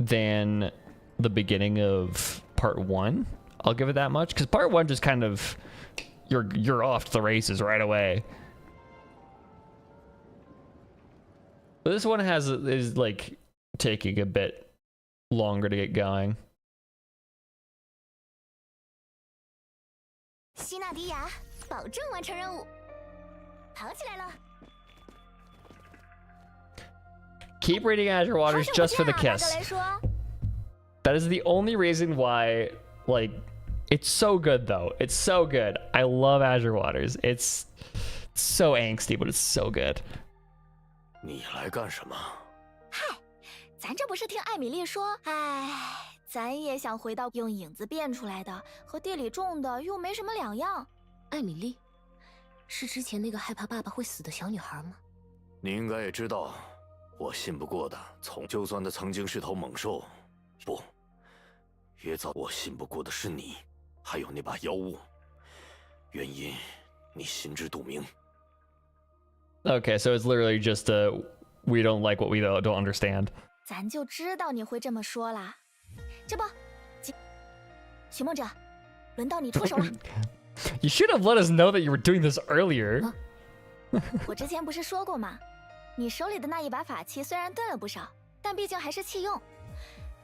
Speaker 1: than the beginning of part 1. I'll give it that much, because part 1 just kind of you're off to the races right away. But this one is like taking a bit longer to get going.
Speaker 5: 希纳迪亚，保证完成任务。跑起来了！
Speaker 1: Keep reading Azure Waters just for the kiss. That is the only reason why, like, it's so good though. It's so good. I love Azure Waters. It's so angsty, but it's so good.
Speaker 4: 你来干什么？
Speaker 2: 嗨，咱这不是听艾米丽说，哎，咱也想回到用影子变出来的，和地里种的又没什么两样。
Speaker 3: 艾米丽，是之前那个害怕爸爸会死的小女孩吗？
Speaker 4: 你应该也知道，我信不过的，就算他曾经是头猛兽，不，也早我信不过的是你，还有那把妖物。原因，你心知肚明。
Speaker 1: Okay, so it's literally just we don't like what we don't understand.
Speaker 2: 咱就知道你会这么说啦。这不，寻梦者，轮到你出手了。
Speaker 1: You should have let us know that you were doing this earlier.
Speaker 2: 我之前不是说过吗？你手里的那一把法器虽然钝了不少，但毕竟还是弃用。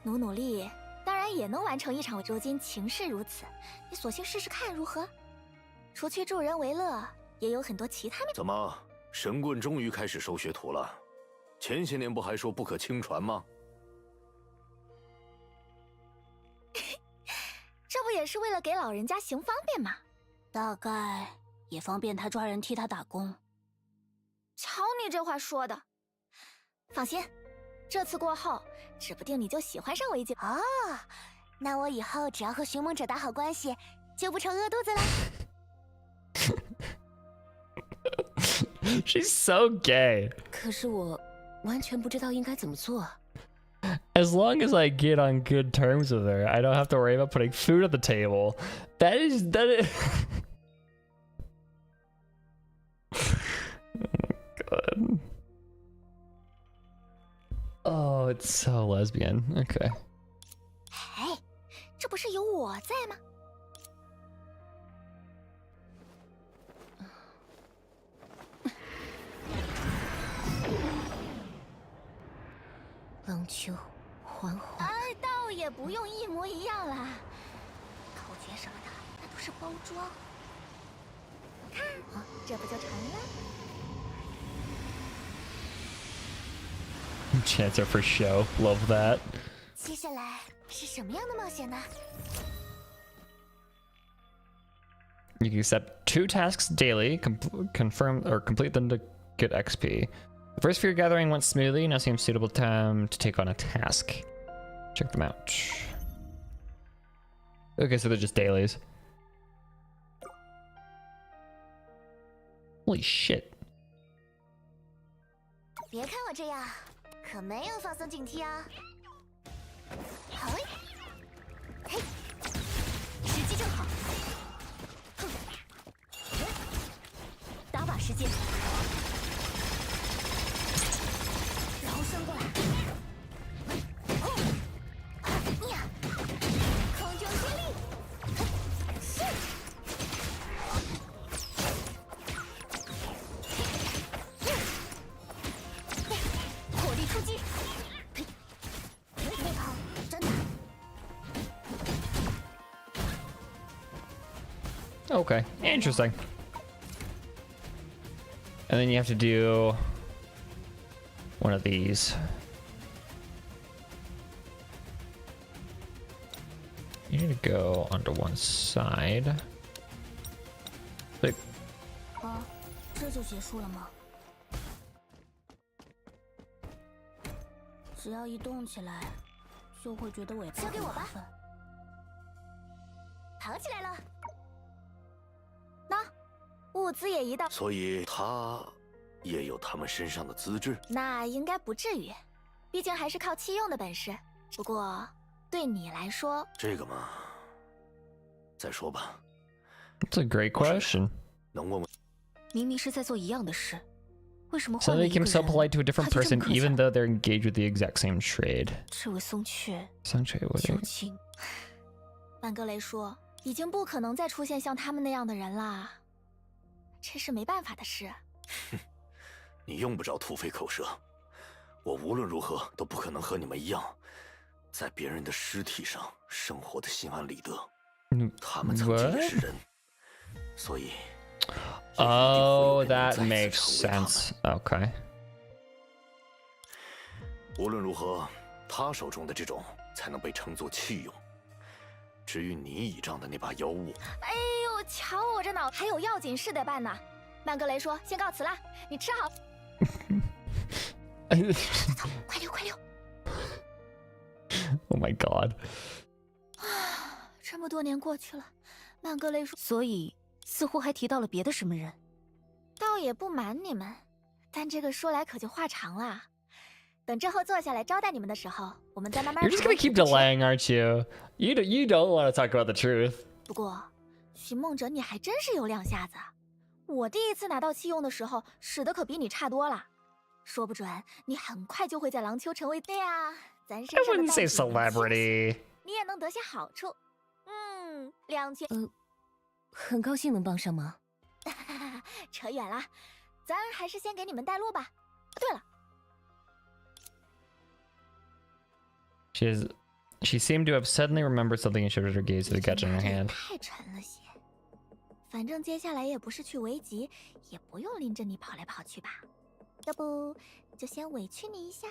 Speaker 2: 努力，当然也能完成一场。如今情势如此，你索性试试看如何？除去助人为乐，也有很多其他。
Speaker 4: 怎么？ 神棍终于开始收学徒了，前些年不还说不可轻传吗？
Speaker 2: 这不也是为了给老人家行方便吗？
Speaker 5: 大概也方便他抓人替他打工。
Speaker 2: 瞧你这话说的，放心，这次过后，指不定你就喜欢上我一
Speaker 5: 哦，那我以后只要和寻梦者打好关系，就不愁饿肚子了。
Speaker 1: She's so gay.
Speaker 3: 可是我完全不知道应该怎么做。
Speaker 1: As long as I get on good terms with her, I don't have to worry about putting food at the table. That is. God. Oh, it's so lesbian. Okay.
Speaker 2: 哎，这不是有我在吗？
Speaker 3: Long Cho，缓缓。
Speaker 2: 哎，倒也不用一模一样啦，口诀什么的那都是包装。看，这不就成了？
Speaker 1: Chancer for show. Love that.
Speaker 5: 接下来是什么样的冒险呢？
Speaker 1: You can accept 2 tasks daily, confirm or complete them to get XP. The first fear gathering went smoothly. Now seems suitable time to take on a task. Check them out. Okay, so they're just dailies. Holy shit.
Speaker 5: 别看我这样，可没有放松警惕啊！好嘞，嘿，时机正好，哼，打靶时间，然后伸过来，呀，空中接力，是。 火力出击！那套真的
Speaker 1: Okay, interesting. And then you have to do one of these. You need to go onto one side. Like,
Speaker 2: 啊，这就结束了吗？只要一动起来，就会觉得尾巴
Speaker 5: 交给我吧
Speaker 2: 很麻烦。
Speaker 5: 跑起来了。
Speaker 2: 那物资也一道，
Speaker 4: 所以他也有他们身上的资质。
Speaker 2: 那应该不至于，毕竟还是靠器用的本事。不过对你来说，
Speaker 4: 这个嘛，再说吧。
Speaker 1: that's a great question.
Speaker 4: 能问问？
Speaker 7: 明明是在做一样的事，为什么
Speaker 1: So
Speaker 7: 换了
Speaker 1: they
Speaker 7: 一个
Speaker 1: became so
Speaker 7: 人
Speaker 1: polite to a different
Speaker 7: 他就这
Speaker 1: person,
Speaker 7: 么客气
Speaker 1: even though they're engaged with the exact same trade.
Speaker 7: 这位松雀
Speaker 1: Sanche, what
Speaker 7: 究竟
Speaker 2: 曼格雷说，已经不可能再出现像他们那样的人啦，这是没办法的事。
Speaker 4: 你用不着吐费口舌，我无论如何都不可能和你们一样，在别人的尸体上生活的心安理得。他们曾经也是人，所以。
Speaker 1: Oh, that makes sense. Okay.
Speaker 4: 无论如何，他手中的这种才能被称作器用。至于你倚仗的那把妖物，
Speaker 2: 哎呦，瞧我这脑，还有要紧事得办呢。曼格雷说：“先告辞啦，你吃好。”走，快溜快溜！
Speaker 1: Oh my god.
Speaker 2: 啊，这么多年过去了，曼格雷说，
Speaker 7: 所以似乎还提到了别的什么人。
Speaker 2: 倒也不瞒你们，但这个说来可就话长了。等之后坐下来招待你们的时候，我们再慢慢。
Speaker 1: You're just gonna keep delaying, aren't you? You don't want to talk about the truth.
Speaker 2: 不过，寻梦者你还真是有两下子。我第一次拿到器用的时候，使的可比你差多了。说不准你很快就会在廊丘成为对呀，咱身
Speaker 1: I
Speaker 2: 上的
Speaker 1: wouldn't
Speaker 2: 道
Speaker 1: say
Speaker 2: 具能清洗
Speaker 1: celebrity.
Speaker 2: 你也能得些好处。2000，
Speaker 3: 很高兴能帮上忙。
Speaker 2: 扯远了，咱还是先给你们带路吧。对了，
Speaker 1: She seemed to have suddenly remembered something and shifted her gaze to the gadget in her hand.
Speaker 2: 太沉了些。反正接下来也不是去围棋，也不用拎着你跑来跑去吧。要不就先委屈你一下。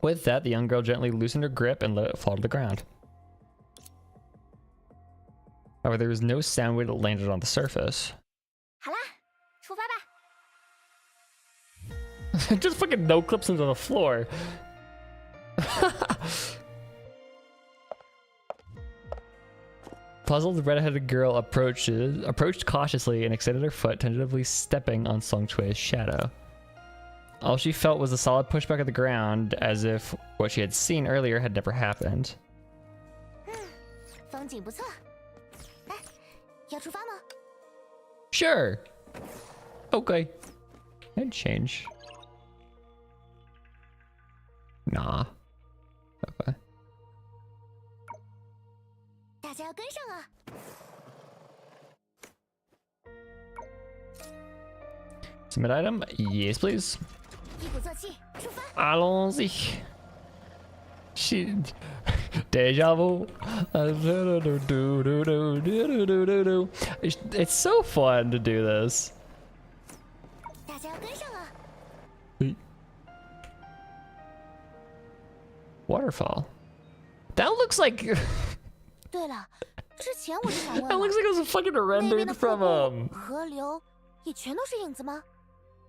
Speaker 1: With that, the young girl gently loosened her grip and let it fall to the ground. However, there was no sound when it landed on the surface.
Speaker 2: 好啦，出发吧。
Speaker 1: Just fucking no clips into the floor. Puzzled, the red-headed girl approached cautiously and extended her foot, tentatively stepping on Song Chui's shadow. All she felt was a solid pushback of the ground, as if what she had seen earlier had never happened.
Speaker 5: 风景不错。哎，要出发吗？
Speaker 1: Sure. Okay. And change. Nah. Okay.
Speaker 5: 大家要跟上啊！
Speaker 1: Submit item? Yes, please.
Speaker 5: 一鼓作气，出发！
Speaker 1: Allons-y. She deja vu. It's so fun to do this.
Speaker 5: 大家要跟上啊！
Speaker 1: Waterfall. That looks like
Speaker 5: 对了，之前我就想问
Speaker 1: that
Speaker 5: 了，
Speaker 1: looks like it was fucking
Speaker 5: 那边
Speaker 1: rendered
Speaker 5: 的瀑
Speaker 1: from
Speaker 5: 布、河流也全都是影子吗？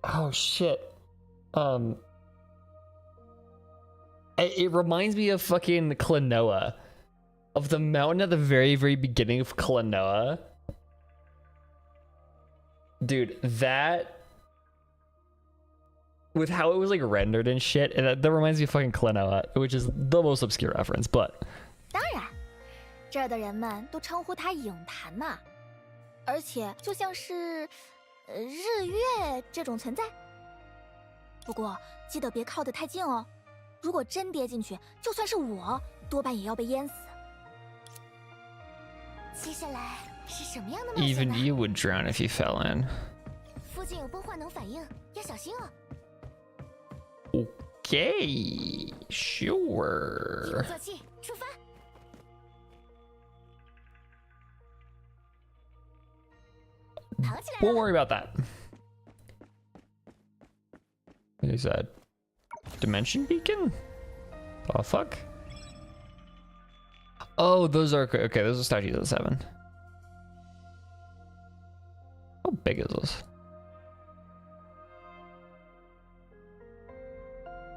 Speaker 1: oh shit. It reminds me of fucking Klonoa. Of the mountain at the very, very beginning of Klonoa. Dude, that with how it was like rendered and shit, and that reminds me of fucking Klonoa, which is the most obscure reference, but
Speaker 2: 当然，这儿的人们都称呼它影坛嘛，而且就像是日月这种存在。不过记得别靠得太近哦，如果真跌进去，就算是我，多半也要被淹死。
Speaker 5: 接下来是什么样的冒险
Speaker 1: even
Speaker 5: 呢？
Speaker 1: you would drown if you fell in.
Speaker 5: 附近有崩坏能反应，要小心哦。
Speaker 1: Okay,
Speaker 5: 一鼓
Speaker 1: sure.
Speaker 5: 作气，出发！ 跑起来
Speaker 1: Won't
Speaker 5: 了！
Speaker 1: worry about that. What is that? Dimension beacon? Oh fuck. Oh, those are okay. Those are statues of the 7. How big is this?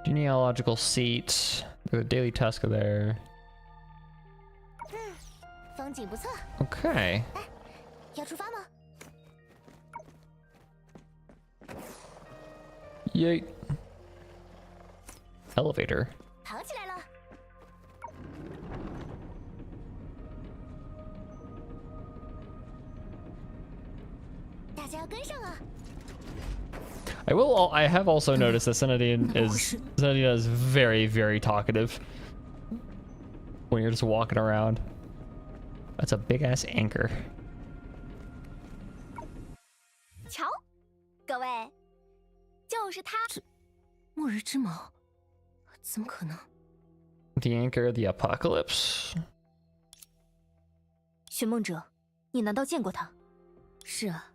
Speaker 1: Genealogical seat. There's a daily task there.
Speaker 5: 风景不错，
Speaker 1: Okay.
Speaker 5: 要出发吗？
Speaker 1: Yay. Elevator.
Speaker 5: 跑起来了！ 大家要跟上啊！
Speaker 1: I have also noticed that Zenadian is very, very talkative when you're just walking around. That's a big ass anchor.
Speaker 2: 瞧，各位，就是它。
Speaker 3: 末日之矛，怎么可能？
Speaker 1: The anchor of the apocalypse.
Speaker 7: 寻梦者，你难道见过他？
Speaker 3: 是啊，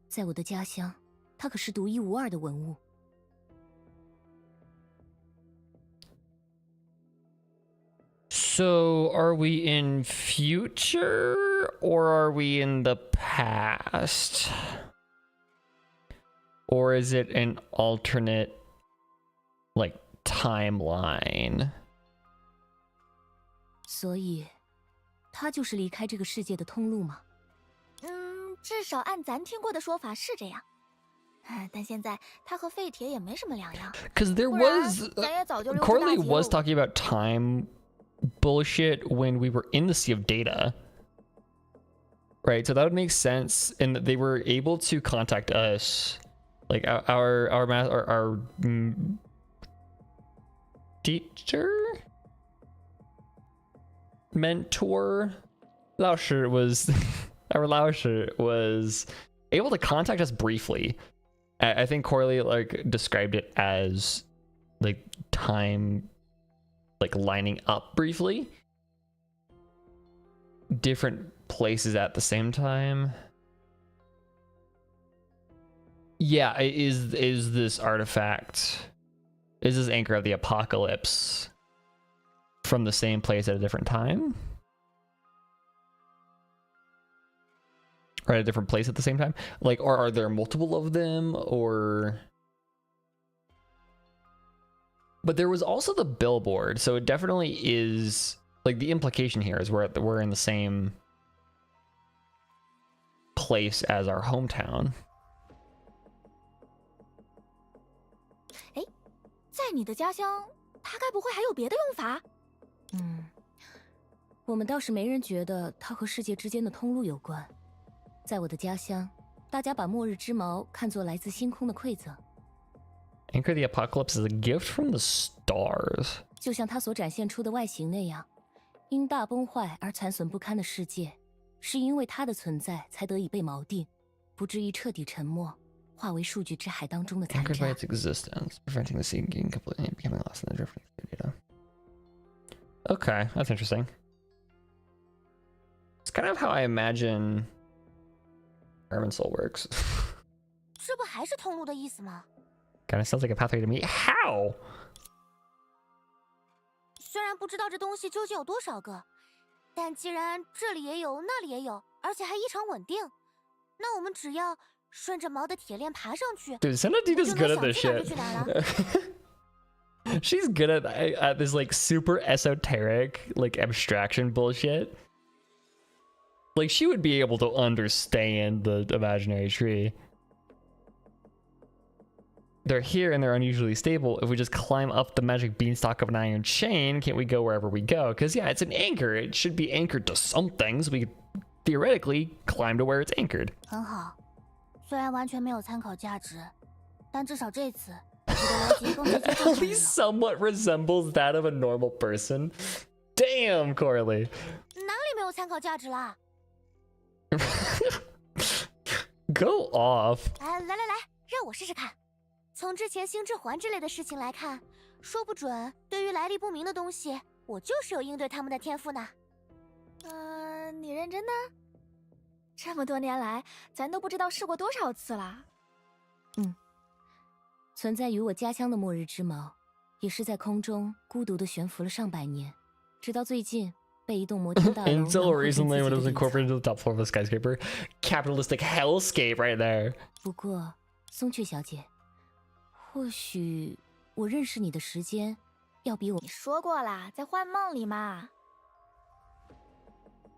Speaker 3: 在我的家乡，它可是独一无二的文物。
Speaker 1: So, are we in future or are we in the past? Or is it an alternate, like, timeline?
Speaker 3: 所以，它就是离开这个世界的通路吗？
Speaker 2: 至少按咱听过的说法是这样。但现在它和废铁也没什么两样。
Speaker 1: Because there
Speaker 2: 不然
Speaker 1: was
Speaker 2: 咱也早就溜之大
Speaker 1: Corley
Speaker 2: 吉
Speaker 1: was
Speaker 2: 了。
Speaker 1: talking about time bullshit when we were in the Sea of Data. Right, so that would make sense, and that they were able to contact us, like our teacher, mentor, 老师 was our 老师 was able to contact us briefly. I think Corley like described it as like time, like lining up briefly, different places at the same time. Yeah, is this artifact, is this anchor of the apocalypse from the same place at a different time? Or at a different place at the same time? Like, or are there multiple of them, or... But there was also the billboard, so it definitely is, like, the implication here is we're in the same place as our hometown.
Speaker 2: 在你的家乡，它该不会还有别的用法？
Speaker 3: 我们倒是没人觉得它和世界之间的通路有关。在我的家乡，大家把末日之矛看作来自星空的馈赠。
Speaker 1: Anchor the Apocalypse is a gift from the stars.
Speaker 3: 就像它所展现出的外形那样，因大崩坏而残损不堪的世界，是因为它的存在才得以被锚定，不至于彻底沉没。化为数据之海当中的残
Speaker 1: Anchored by
Speaker 3: 渣。
Speaker 1: its existence, preventing the sinking completely and becoming lost in the drift of the data. Okay, that's interesting. It's kind of how I imagine Garmin Soul works.
Speaker 5: 这不还是通路的意思吗？
Speaker 1: Kind of sounds like a pathway to me. How?
Speaker 5: 虽然不知道这东西究竟有多少个，但既然这里也有，那里也有，而且还异常稳定，那我们只要顺着毛的铁链爬上去，
Speaker 1: Dude, Senadita's
Speaker 5: 就
Speaker 1: good
Speaker 5: 能
Speaker 1: at
Speaker 5: 想
Speaker 1: this
Speaker 5: 去哪儿就
Speaker 1: shit.
Speaker 5: 去哪儿了。
Speaker 1: She's good at this like super esoteric like abstraction bullshit. Like she would be able to understand the imaginary tree. They're here and they're unusually stable. If we just climb up the magic beanstalk of an iron chain, can't we go wherever we go? Because yeah, it's an anchor. It should be anchored to something, so we could theoretically climb to where it's anchored.
Speaker 5: 很好，虽然完全没有参考价值，但至少这次我的逻辑更接近
Speaker 1: At
Speaker 5: 正常人
Speaker 1: least
Speaker 5: 了。
Speaker 1: somewhat resembles that of a normal person. Damn, Corley.
Speaker 5: 哪里没有参考价值啦？
Speaker 1: Go off.
Speaker 5: 哎，来来来，让我试试看。从之前星之环之类的事情来看，说不准对于来历不明的东西，我就是有应对他们的天赋呢。
Speaker 2: 你认真的？这么多年来，咱都不知道试过多少次了。
Speaker 3: 存在于我家乡的末日之矛，也是在空中孤独地悬浮了上百年，直到最近被一栋摩天大楼
Speaker 1: Until
Speaker 3: 囊括进
Speaker 1: recently,
Speaker 3: 自己
Speaker 1: when it
Speaker 3: 的
Speaker 1: was
Speaker 3: 底层。
Speaker 1: incorporated into the top floor of the skyscraper, capitalistic hellscape right there.
Speaker 3: 不过，松雀小姐，或许我认识你的时间要比我
Speaker 2: 你说过啦，在幻梦里嘛。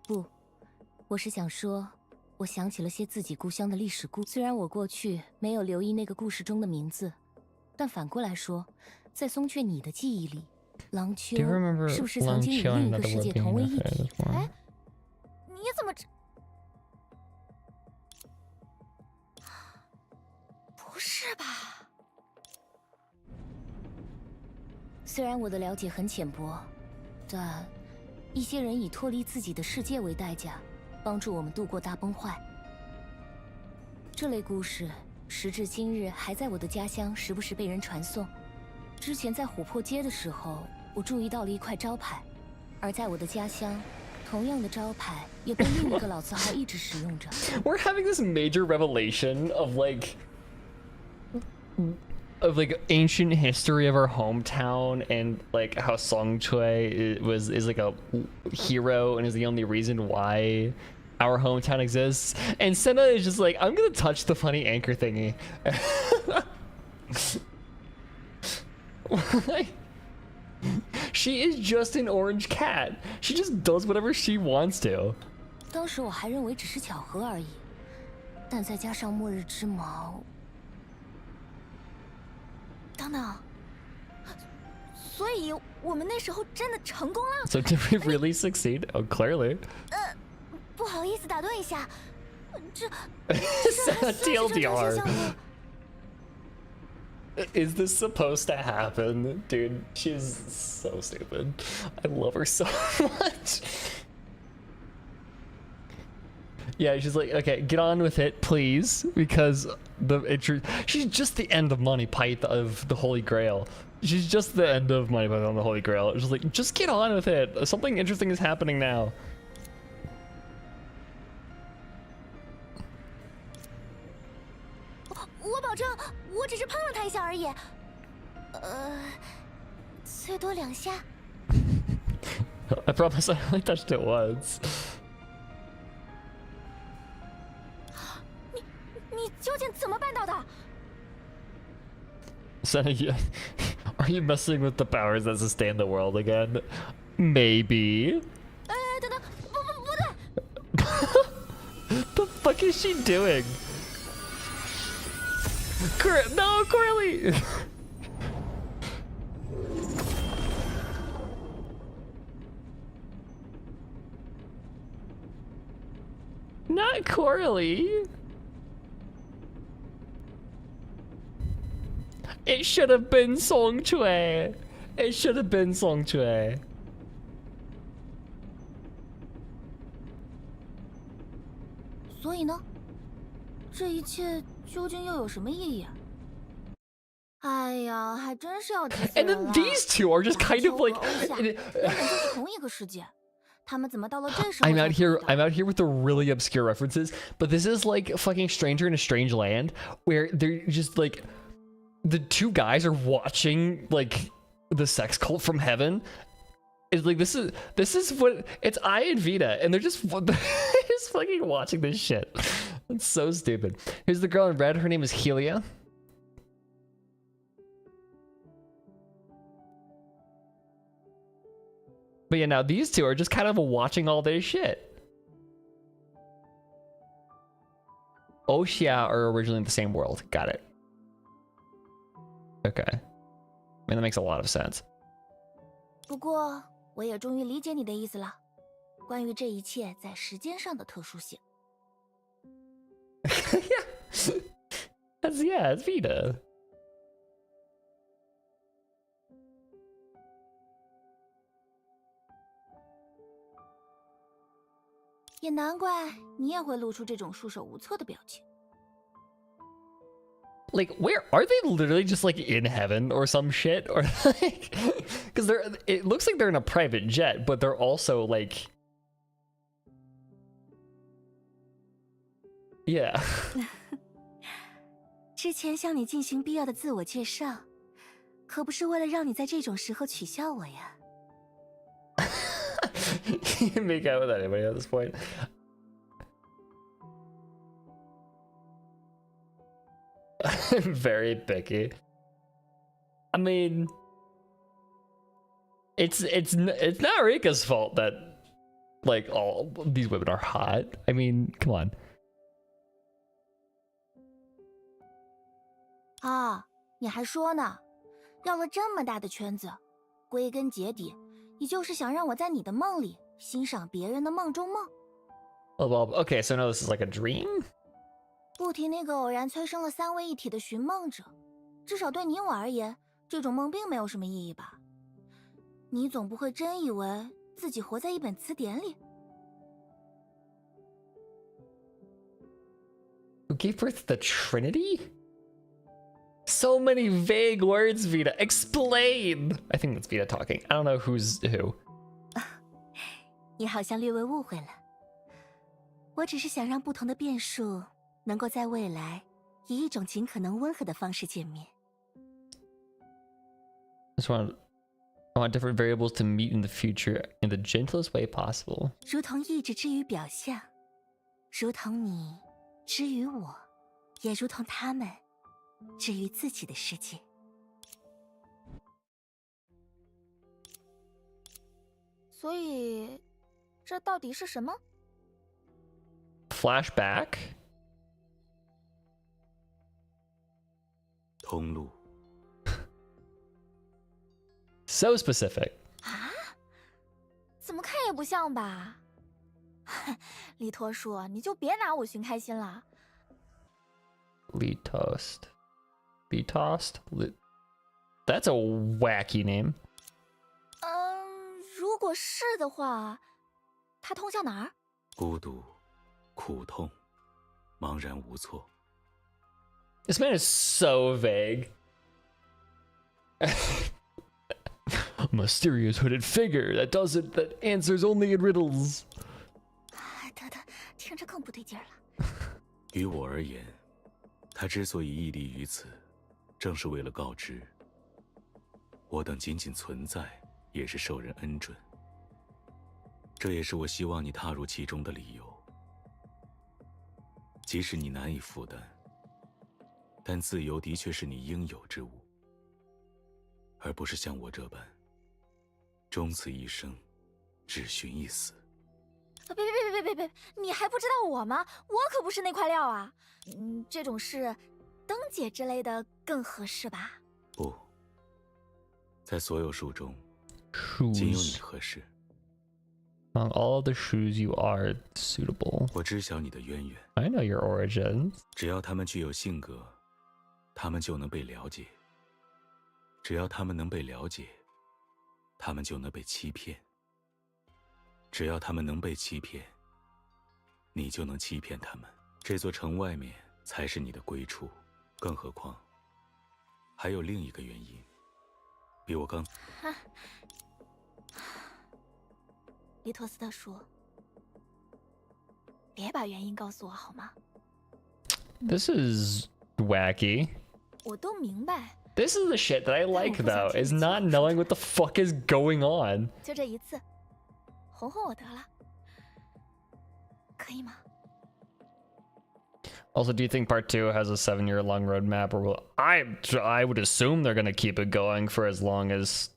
Speaker 3: 不，我是想说，我想起了些自己故乡的历史虽然我过去没有留意那个故事中的名字，但反过来说，在松雀你的记忆里，狼丘
Speaker 1: Do you remember
Speaker 3: 是不是曾
Speaker 1: Long
Speaker 3: 经与
Speaker 1: Cho
Speaker 3: 另
Speaker 1: and
Speaker 3: 一个
Speaker 1: another
Speaker 3: 世界
Speaker 1: word being
Speaker 3: 同为
Speaker 1: in
Speaker 3: 一
Speaker 1: the
Speaker 3: 体？
Speaker 1: form?
Speaker 2: 哎，你怎么不是吧？
Speaker 3: 虽然我的了解很浅薄，但一些人以脱离自己的世界为代价，帮助我们度过大崩坏。这类故事时至今日还在我的家乡时不时被人传颂。之前在琥珀街的时候，我注意到了一块招牌，而在我的家乡，同样的招牌也被另一个老字号一直使用着。
Speaker 1: We're having this major revelation of like ancient history of our hometown and like how Song Choi is like a hero and is the only reason why our hometown exists. And Senna is just like, I'm gonna touch the funny anchor thingy. She is just an orange cat. She just does whatever she wants to.
Speaker 3: 当时我还认为只是巧合而已，但再加上末日之矛，
Speaker 2: 等等，所以我们那时候真的成功了。
Speaker 1: So did we really succeed? Oh, clearly.
Speaker 5: 不好意思打断一下，这
Speaker 1: Senna
Speaker 5: 这还算是正常
Speaker 1: TLDR.
Speaker 5: 现象吗？
Speaker 1: Is this supposed to happen? Dude, she's so stupid. I love her so much. Yeah, she's like, okay, get on with it, please, because she's just the end of Monty Python of the Holy Grail. She's just the end of Monty Python of the Holy Grail. She's like, just get on with it. Something interesting is happening now.
Speaker 5: 我保证，我只是碰了他一下而已，最多2下。
Speaker 1: I promise I only touched it once.
Speaker 2: 你究竟怎么办到的？
Speaker 1: Senna, are you messing with the powers that sustain the world again? Maybe.
Speaker 2: 等等，不对，
Speaker 1: The fuck is she doing? No, Corley! Not Corley. It should have been Song Chue. It should have been Song Chue.
Speaker 5: 所以呢，这一切
Speaker 2: 究竟又有什么意义？哎呀，还真是要急死
Speaker 1: And
Speaker 2: 人
Speaker 1: then
Speaker 2: 了。
Speaker 1: these two are just kind of like.
Speaker 2: 和欧夏根本就是同一个世界，他们怎么到了这时候
Speaker 1: I'm
Speaker 2: 才
Speaker 1: out
Speaker 2: 注意
Speaker 1: here.
Speaker 2: 到
Speaker 1: I'm out here with the really obscure references, but this is like fucking Stranger in a Strange Land, where they're just like the two guys are watching like the sex cult from heaven. It's like this is what it's I and Vita, and they're just just fucking watching this shit. It's so stupid. Here's the girl in red. Her name is Helia. But yeah, now these two are just kind of watching all this shit. Oxia are originally in the same world. Got it. Okay. I mean, that makes a lot of sense.
Speaker 2: 不过，我也终于理解你的意思了，关于这一切在时间上的特殊性。
Speaker 1: Yeah. It's Vita.
Speaker 2: 也难怪你也会露出这种束手无策的表情。
Speaker 1: Like, where are they? Literally just like in heaven or some shit, or like, because it looks like they're in a private jet, but they're also like, yeah.
Speaker 7: 之前向你进行必要的自我介绍，可不是为了让你在这种时候取笑我呀。
Speaker 1: You can make out with anybody at this point. I'm very picky. I mean, it's not Rika's fault that like all these women are hot. I mean, come on.
Speaker 2: 啊，你还说呢，绕了这么大的圈子，归根结底，你就是想让我在你的梦里欣赏别人的梦中梦。
Speaker 1: Oh, well, okay, so now this is like a dream?
Speaker 2: 不提那个偶然催生了三位一体的寻梦者，至少对你我而言，这种梦并没有什么意义吧？你总不会真以为自己活在一本词典里？
Speaker 1: Who gave birth to the Trinity? So many vague words, Vita. Explain! I think that's Vita talking. I don't know who's who.
Speaker 7: 你好像略微误会了，我只是想让不同的变数能够在未来以一种尽可能温和的方式见面。
Speaker 1: I want different variables to meet in the future in the gentlest way possible.
Speaker 7: 如同意志之于表象，如同你之于我，也如同他们之于自己的世界。
Speaker 2: 所以，这到底是什么？
Speaker 1: Flashback?
Speaker 4: 通路。
Speaker 1: So specific.
Speaker 2: 啊？怎么看也不像吧？李托叔，你就别拿我寻开心了。
Speaker 1: Litost. Litost? That's a wacky name.
Speaker 2: 如果是的话，它通向哪儿？
Speaker 4: 孤独、苦痛、茫然无措。
Speaker 1: This man is so vague. Mysterious hooded figure that answers only in riddles.
Speaker 2: 他听着更不对劲儿了。
Speaker 4: 于我而言，他之所以屹立于此，正是为了告知，我等仅仅存在，也是受人恩准。这也是我希望你踏入其中的理由。即使你难以负担，但自由的确是你应有之物，而不是像我这般，终此一生，只寻一死。
Speaker 2: 别！你还不知道我吗？我可不是那块料啊！这种事，灯姐之类的更合适吧？
Speaker 4: 不，在所有树中，仅有你
Speaker 1: Shoes.
Speaker 4: 合适。
Speaker 1: Among all the shoes, you are suitable.
Speaker 4: 我知晓你的渊源，
Speaker 1: I know your origins.
Speaker 4: 只要他们具有性格，他们就能被了解。只要他们能被了解，他们就能被欺骗。只要他们能被欺骗，你就能欺骗他们。这座城外面
Speaker 8: 才是你的归处。更何况，还有另一个原因，比我刚。
Speaker 2: 利托斯特说：“别把原因告诉我好吗？”
Speaker 1: This is wacky.
Speaker 2: 我都明白。
Speaker 1: This is the shit that I like though, is not knowing what the fuck is going on.
Speaker 2: 就这一次，哄哄我得了，可以吗？
Speaker 1: Also, do you think part 2 has a 7-year-long roadmap, or will I would assume they're gonna keep it going for as long as,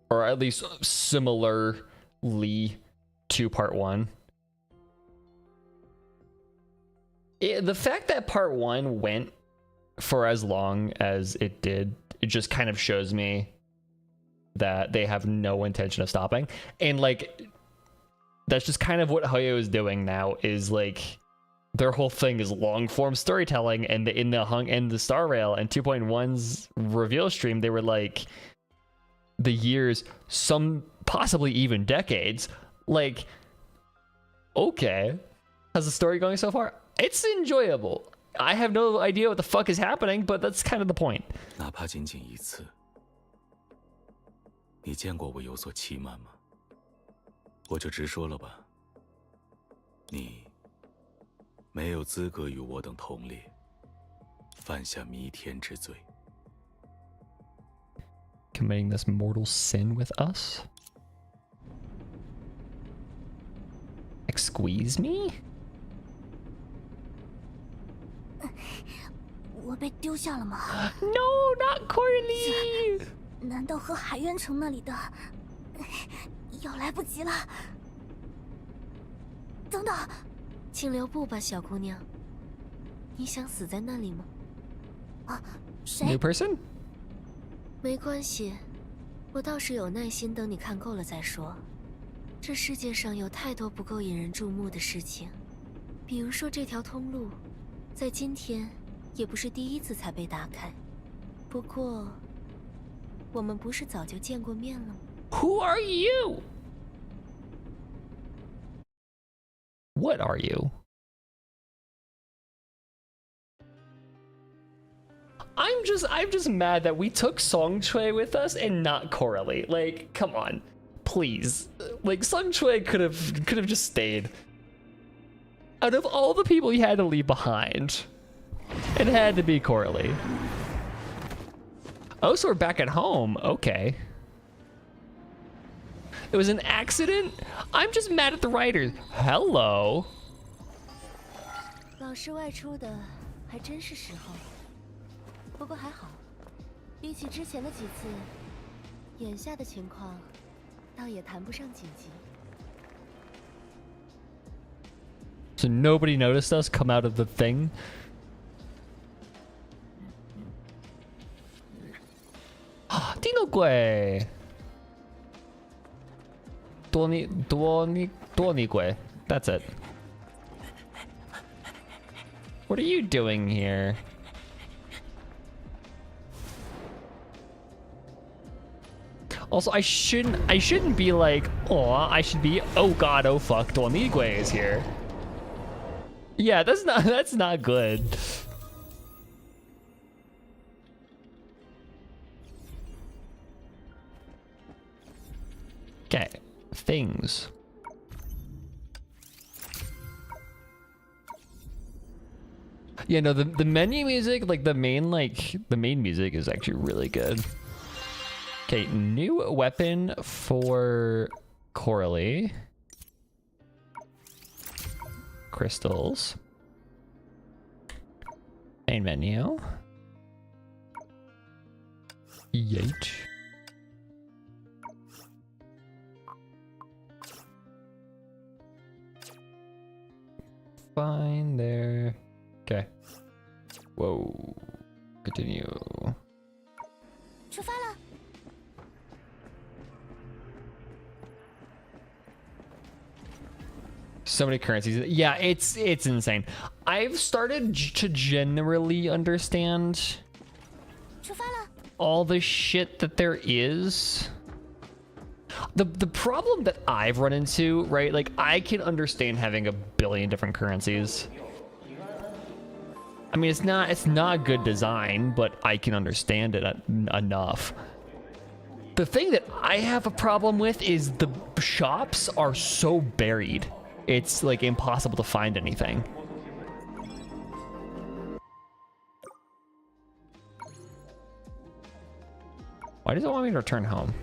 Speaker 1: or at least similarly to part 1. The fact that part 1 went for as long as it did, it just kind of shows me that they have no intention of stopping. And like, that's just kind of what Hoyo is doing now, is like, their whole thing is long form storytelling. And in the Star Rail and 2.1's reveal stream, they were like, the years, some possibly even decades. Like, okay, how's the story going so far? It's enjoyable. I have no idea what the fuck is happening, but that's kind of the point.
Speaker 8: 哪怕仅仅一次，你见过我有所欺瞒吗？我就直说了吧，你没有资格与我等同列，犯下弥天之罪。
Speaker 1: Committing this mortal sin with us? Excuse me?
Speaker 5: 我被丢下了吗？
Speaker 1: No, not Coralie!
Speaker 5: 难道和海渊城那里的要来不及了？等等，
Speaker 3: 请留步吧，小姑娘。你想死在那里吗？
Speaker 5: 啊，谁？
Speaker 1: New person?
Speaker 3: 没关系，我倒是有耐心等你看够了再说。这世界上有太多不够引人注目的事情，比如说这条通路，在今天也不是第一次才被打开。不过，我们不是早就见过面了吗？
Speaker 1: Who are you? What are you? I'm just mad that we took Song Chui with us and not Coralie. Like, come on, please. Like, Song Chui could have just stayed. Out of all the people you had to leave behind, it had to be Coralie. Oh, so we're back at home. Okay. It was an accident? I'm just mad at the writers. Hello.
Speaker 3: 老师外出的还真是时候，不过还好，比起之前的几次，眼下的情况倒也谈不上紧急。
Speaker 1: So nobody noticed us come out of the thing? Dino Gui! Duoni Gui. That's it. What are you doing here? Also, I shouldn't be like, oh, I should be, oh god, oh fuck, Duoni Gui is here. Yeah, that's not good. Okay, things. Yeah, no, the menu music, like the main music is actually really good. Okay, new weapon for Coralie. Crystals. Main menu. Yeet. Fine there. Okay. Whoa. Continue.
Speaker 5: 出发了。
Speaker 1: So many currencies. Yeah, it's insane. I've started to generally understand
Speaker 5: 出发了。
Speaker 1: all the shit that there is. The problem that I've run into, right? Like, I can understand having a billion different currencies. I mean, it's not good design, but I can understand it enough. The thing that I have a problem with is the shops are so buried. It's like impossible to find anything. Why does it want me to return home?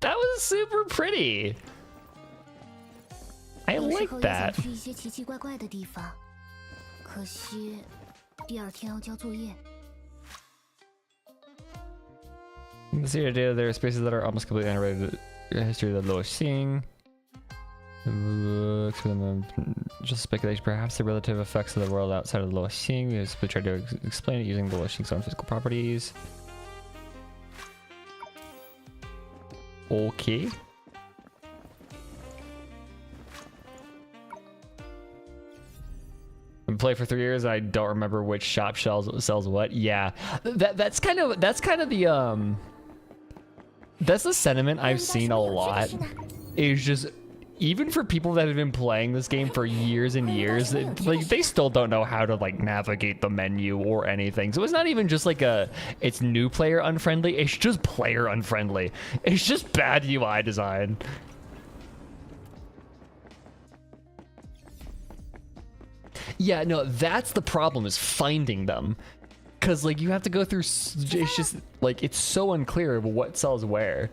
Speaker 1: That was super pretty. I like that.
Speaker 3: 去一些奇奇怪怪的地方，可惜第二天要交作业。
Speaker 1: In the Sierra data, there are spaces that are almost completely unrelated to the history of the Luoxing. Just speculation, perhaps the relative effects of the world outside of the Luoxing. We simply tried to explain it using the Luoxing's own physical properties. Okay. I've played for 3 years. I don't remember which shop sells what. Yeah, that's kind of the that's the sentiment I've seen a lot. It's just, even for people that have been playing this game for years and years, they still don't know how to like navigate the menu or anything. So it's not even just like it's new player unfriendly. It's just player unfriendly. It's just bad UI design. Yeah, no, that's the problem, is finding them. Because, like, you have to go through... It's just, like, it's so unclear of what sells where.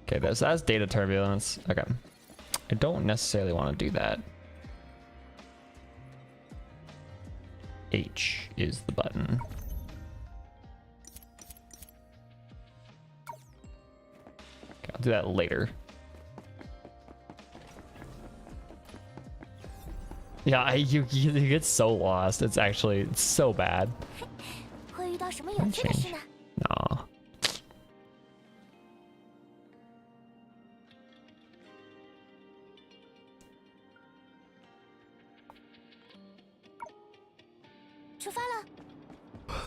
Speaker 1: Okay, that's data turbulence. Okay. I don't necessarily want to do that. H is the button. Okay, I'll do that later. Yeah, you get so lost. It's so bad. Change. Nah.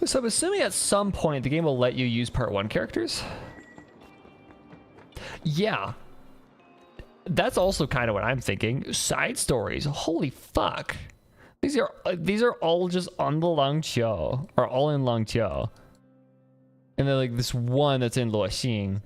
Speaker 1: So I'm assuming at some point the game will let you use Part 1 characters? Yeah. That's also kind of what I'm thinking. Side stories. Holy fuck. These are all just on the Long Cho. Or all in Long Cho. And then like this one that's in Luoxing.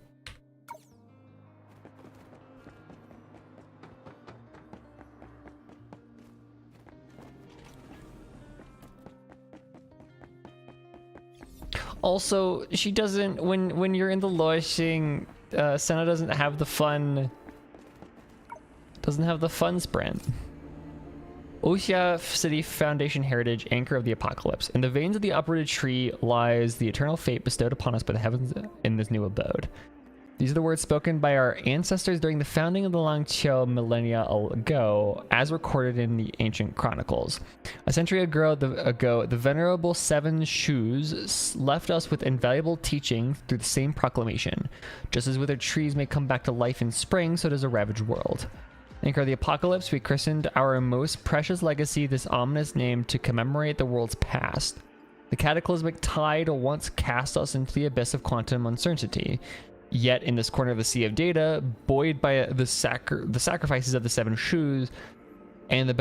Speaker 1: Also, she doesn't, when you're in the Luoxing, Senna doesn't have the fun sprint. Oxia City Foundation Heritage, Anchor of the Apocalypse. In the veins of the uprooted tree lies the eternal fate bestowed upon us by the heavens in this new abode. These are the words spoken by our ancestors during the founding of the Long Cho millennia ago, as recorded in the ancient chronicles. A century ago, the venerable Seven Shoes left us with invaluable teaching through the same proclamation. Just as withered trees may come back to life in spring, so does a ravaged world. Anchor of the Apocalypse, we christened our most precious legacy this ominous name to commemorate the world's past. The cataclysmic tide once cast us into the abyss of quantum uncertainty. Yet in this corner of the sea of data, buoyed by the sacrifices of the Seven Shoes and the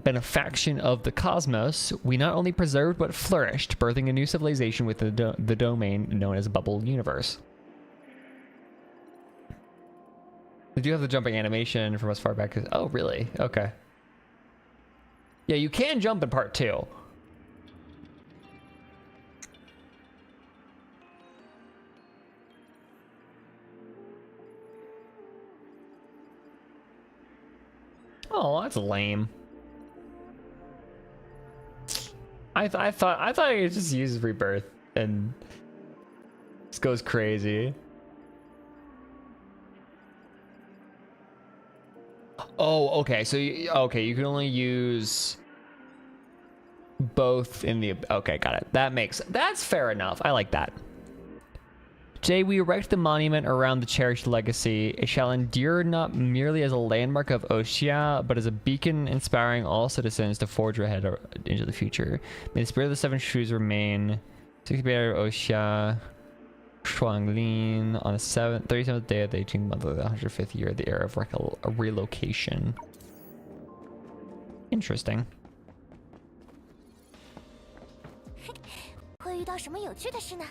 Speaker 1: benefaction of the cosmos, we not only preserved but flourished, birthing a new civilization with the domain known as Bubble Universe. They do have the jumping animation from as far back as... Oh, really? Okay. Yeah, you can jump in Part 2. Oh, that's lame. I thought I could just use Rebirth and this goes crazy. Oh, okay. So you can only use Both in the... Okay, got it. That's fair enough. I like that. Today we erect the monument around the cherished legacy. It shall endure not merely as a landmark of Oshia, but as a beacon inspiring all citizens to forge ahead into the future. May the spirit of the Seven Shoes remain. 68 of Oshia, Shuanglin, on the 37th day of the 18th month of the 105th year of the era of relocation. Interesting.
Speaker 5: 会遇到什么有趣的事呢？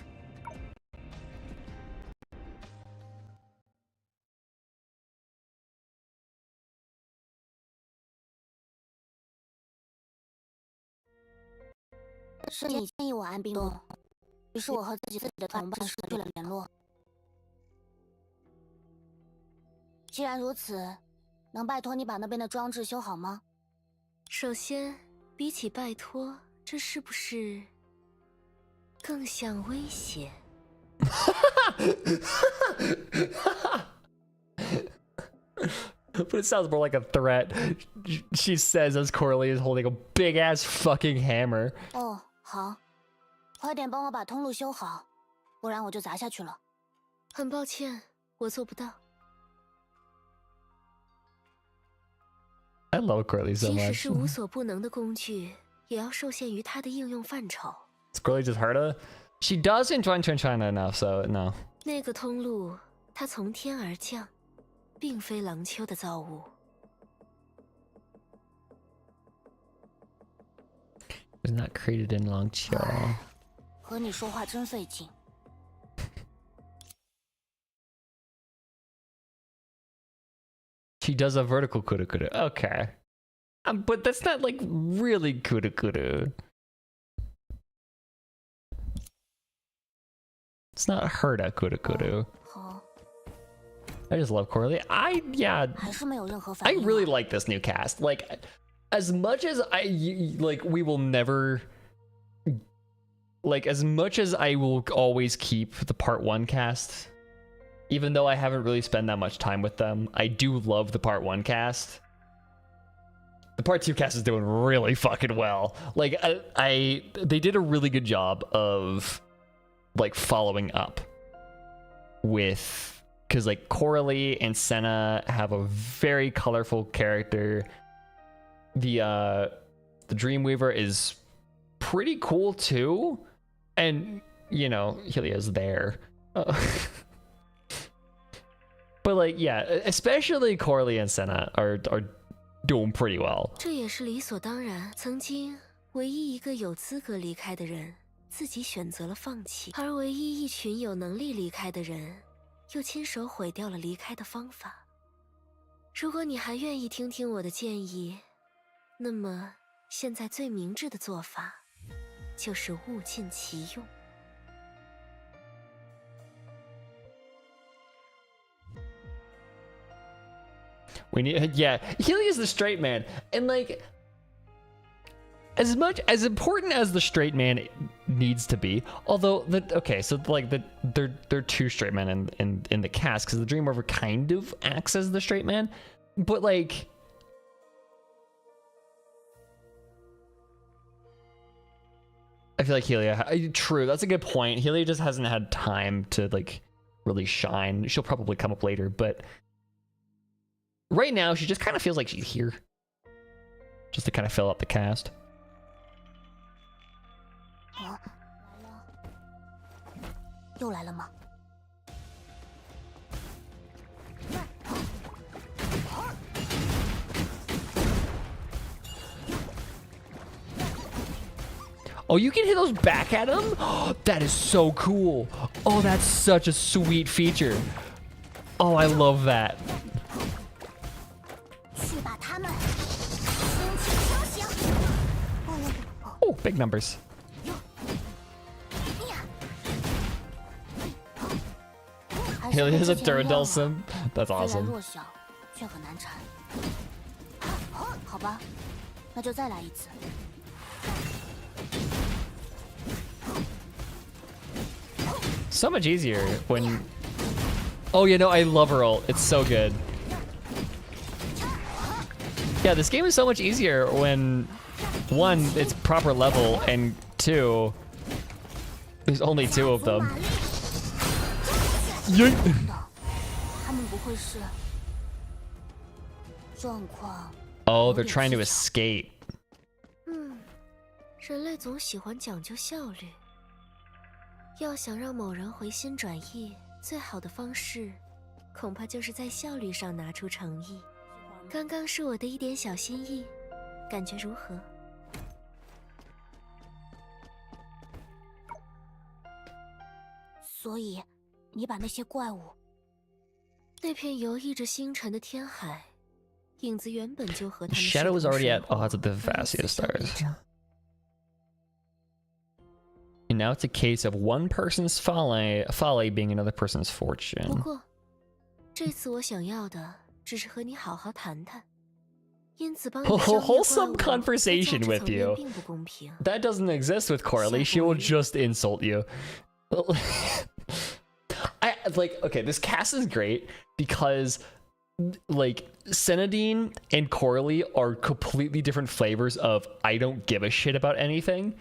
Speaker 5: 是你建议我安兵吗？于是我和自己的同伴失去了联络。既然如此，能拜托你把那边的装置修好吗？
Speaker 3: 首先，比起拜托，这是不是更像威胁？
Speaker 1: But it sounds more like a threat. She says as Coralie is holding a big ass fucking hammer.
Speaker 5: 哦，好，快点帮我把通路修好，不然我就砸下去了。
Speaker 3: 很抱歉，我做不到。
Speaker 1: I love Coralie so
Speaker 3: 即使
Speaker 1: much.
Speaker 3: 是无所不能的工具，也要受限于它的应用范畴。
Speaker 1: Is Coralie just hurt her? She does enjoy China enough, so no.
Speaker 3: 那个通路，它从天而降，并非廊丘的造物。
Speaker 1: Was not created in Long Cho.
Speaker 5: 和你说话真费劲。
Speaker 1: She does a vertical kuda kuda. Okay. But that's not like really kuda kuda. It's not Herda kuda kuda.
Speaker 5: 好，
Speaker 1: I just love Coralie. I
Speaker 5: 还是没有任何反
Speaker 1: I
Speaker 5: 应啊。
Speaker 1: really like this new cast. Like, as much as we will never, like, as much as I will always keep the part 1 cast, even though I haven't really spent that much time with them, I do love the part 1 cast. The part 2 cast is doing really fucking well. Like, they did a really good job of, like, following up with, because, like, Coralie and Senna have a very colorful character. The Dreamweaver is pretty cool too, and you know, Helia's there. But like, yeah, especially Coralie and Senna are doing pretty well.
Speaker 3: 这也是理所当然。曾经唯一一个有资格离开的人，自己选择了放弃；而唯一一群有能力离开的人，又亲手毁掉了离开的方法。如果你还愿意听听我的建议，那么现在最明智的做法，就是物尽其用。
Speaker 1: We need, yeah, Helia's the straight man, and like, as important as the straight man needs to be, although they're two straight men in the cast, because the Dreamweaver kind of acts as the straight man, but like, I feel like Helia, true, that's a good point. Helia just hasn't had time to like really shine. She'll probably come up later, but right now she just kind of feels like she's here, just to kind of fill up the cast.
Speaker 5: 又来了吗？
Speaker 1: Oh, you can hit those back at him? That is so cool. Oh, that's such a sweet feature. Oh, I love that.
Speaker 5: 去把他们轻轻敲醒。
Speaker 1: Oh, big numbers. Helia has a Durandal sim. That's
Speaker 5: 虽然
Speaker 1: awesome.
Speaker 5: 弱小，却很难缠。好吧，那就再来一次。
Speaker 1: So much easier when... Oh, yeah, no, I love her ult. It's so good. Yeah, this game is so much easier when one, it's proper level, and two, there's only 2 of them.
Speaker 5: 他们不会是状况。
Speaker 1: Oh, they're trying to escape.
Speaker 7: 人类总喜欢讲究效率。要想让某人回心转意，最好的方式，恐怕就是在效率上拿出诚意。刚刚是我的一点小心意，感觉如何？
Speaker 5: 所以，你把那些怪物，
Speaker 7: 那片游弋着星辰的天海，影子原本就和他们
Speaker 1: Shadow was already at odds with the vastest stars. And now it's a case of one person's folly being another person's
Speaker 7: 不
Speaker 1: fortune.
Speaker 7: 过，这次我想要的只是和你好好谈谈。因此，帮你消灭怪物
Speaker 1: Wholesome
Speaker 7: 在
Speaker 1: conversation
Speaker 7: 价值
Speaker 1: with
Speaker 7: 层面
Speaker 1: you.
Speaker 7: 并不公平。
Speaker 1: That doesn't exist with Coralie. She will just insult you. Okay, this cast is great because like Senadine and Coralie are completely different flavors of I don't give a shit about anything.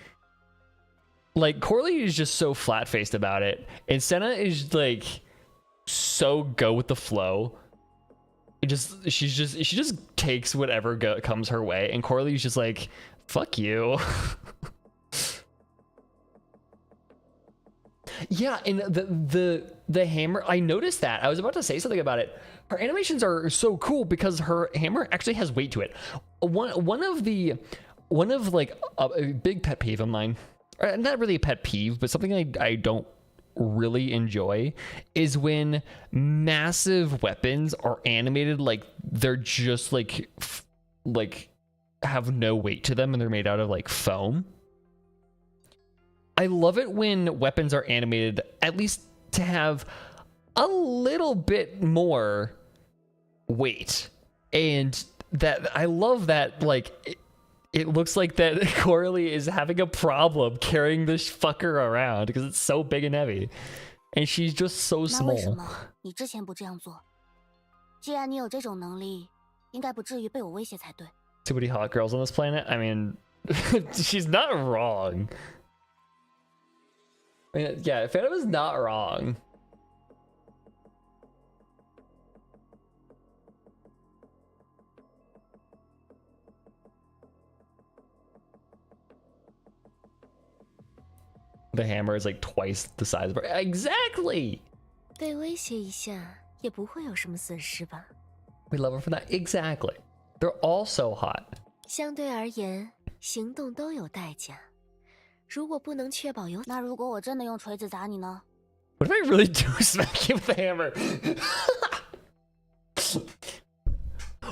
Speaker 1: Like Coralie is just so flat-faced about it, and Senna is like so go with the flow. She just takes whatever comes her way, and Coralie's just like, fuck you. Yeah, and the hammer, I noticed that. I was about to say something about it. Her animations are so cool because her hammer actually has weight to it. One of like a big pet peeve of mine, or not really a pet peeve, but something I don't really enjoy is when massive weapons are animated like they're just like have no weight to them and they're made out of like foam. I love it when weapons are animated at least to have a little bit more weight, and that I love that like it looks like that Coralie is having a problem carrying this fucker around because it's so big and heavy. And she's just so
Speaker 5: 那为什
Speaker 1: small.
Speaker 5: 么你之前不这样做？既然你有这种能力，应该不至于被我威胁才对。
Speaker 1: Too many hot girls on this planet? I mean, she's not wrong. I mean, yeah, Phantom is not wrong. The hammer is like twice the size of her. Exactly!
Speaker 7: 被威胁一下也不会有什么损失吧？
Speaker 1: We love her for that. Exactly. They're all so hot.
Speaker 7: 相对而言，行动都有代价。如果不能确保有，
Speaker 5: 那如果我真的用锤子砸你呢？
Speaker 1: What if I really do smack you with the hammer?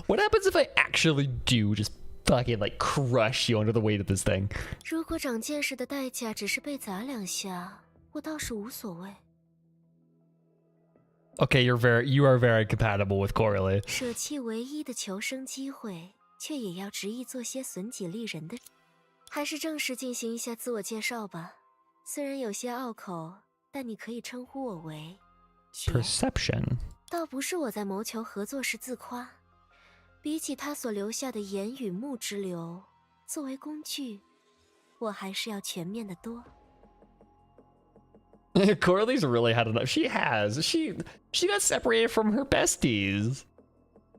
Speaker 1: What happens if I actually do just fucking like crush you under the weight of this thing?
Speaker 7: 如果长见识的代价只是被砸两下，我倒是无所谓。
Speaker 1: Okay, you are very compatible with Coralie.
Speaker 7: 舍弃唯一的求生机会，却也要执意做些损己利人的。还是正式进行一下自我介绍吧。虽然有些拗口，但你可以称呼我为雪。
Speaker 1: Perception.
Speaker 7: 倒不是我在谋求合作时自夸，比起他所留下的言与目之流，作为工具，我还是要全面的多。
Speaker 1: Coralie's really had enough. She got separated from her besties.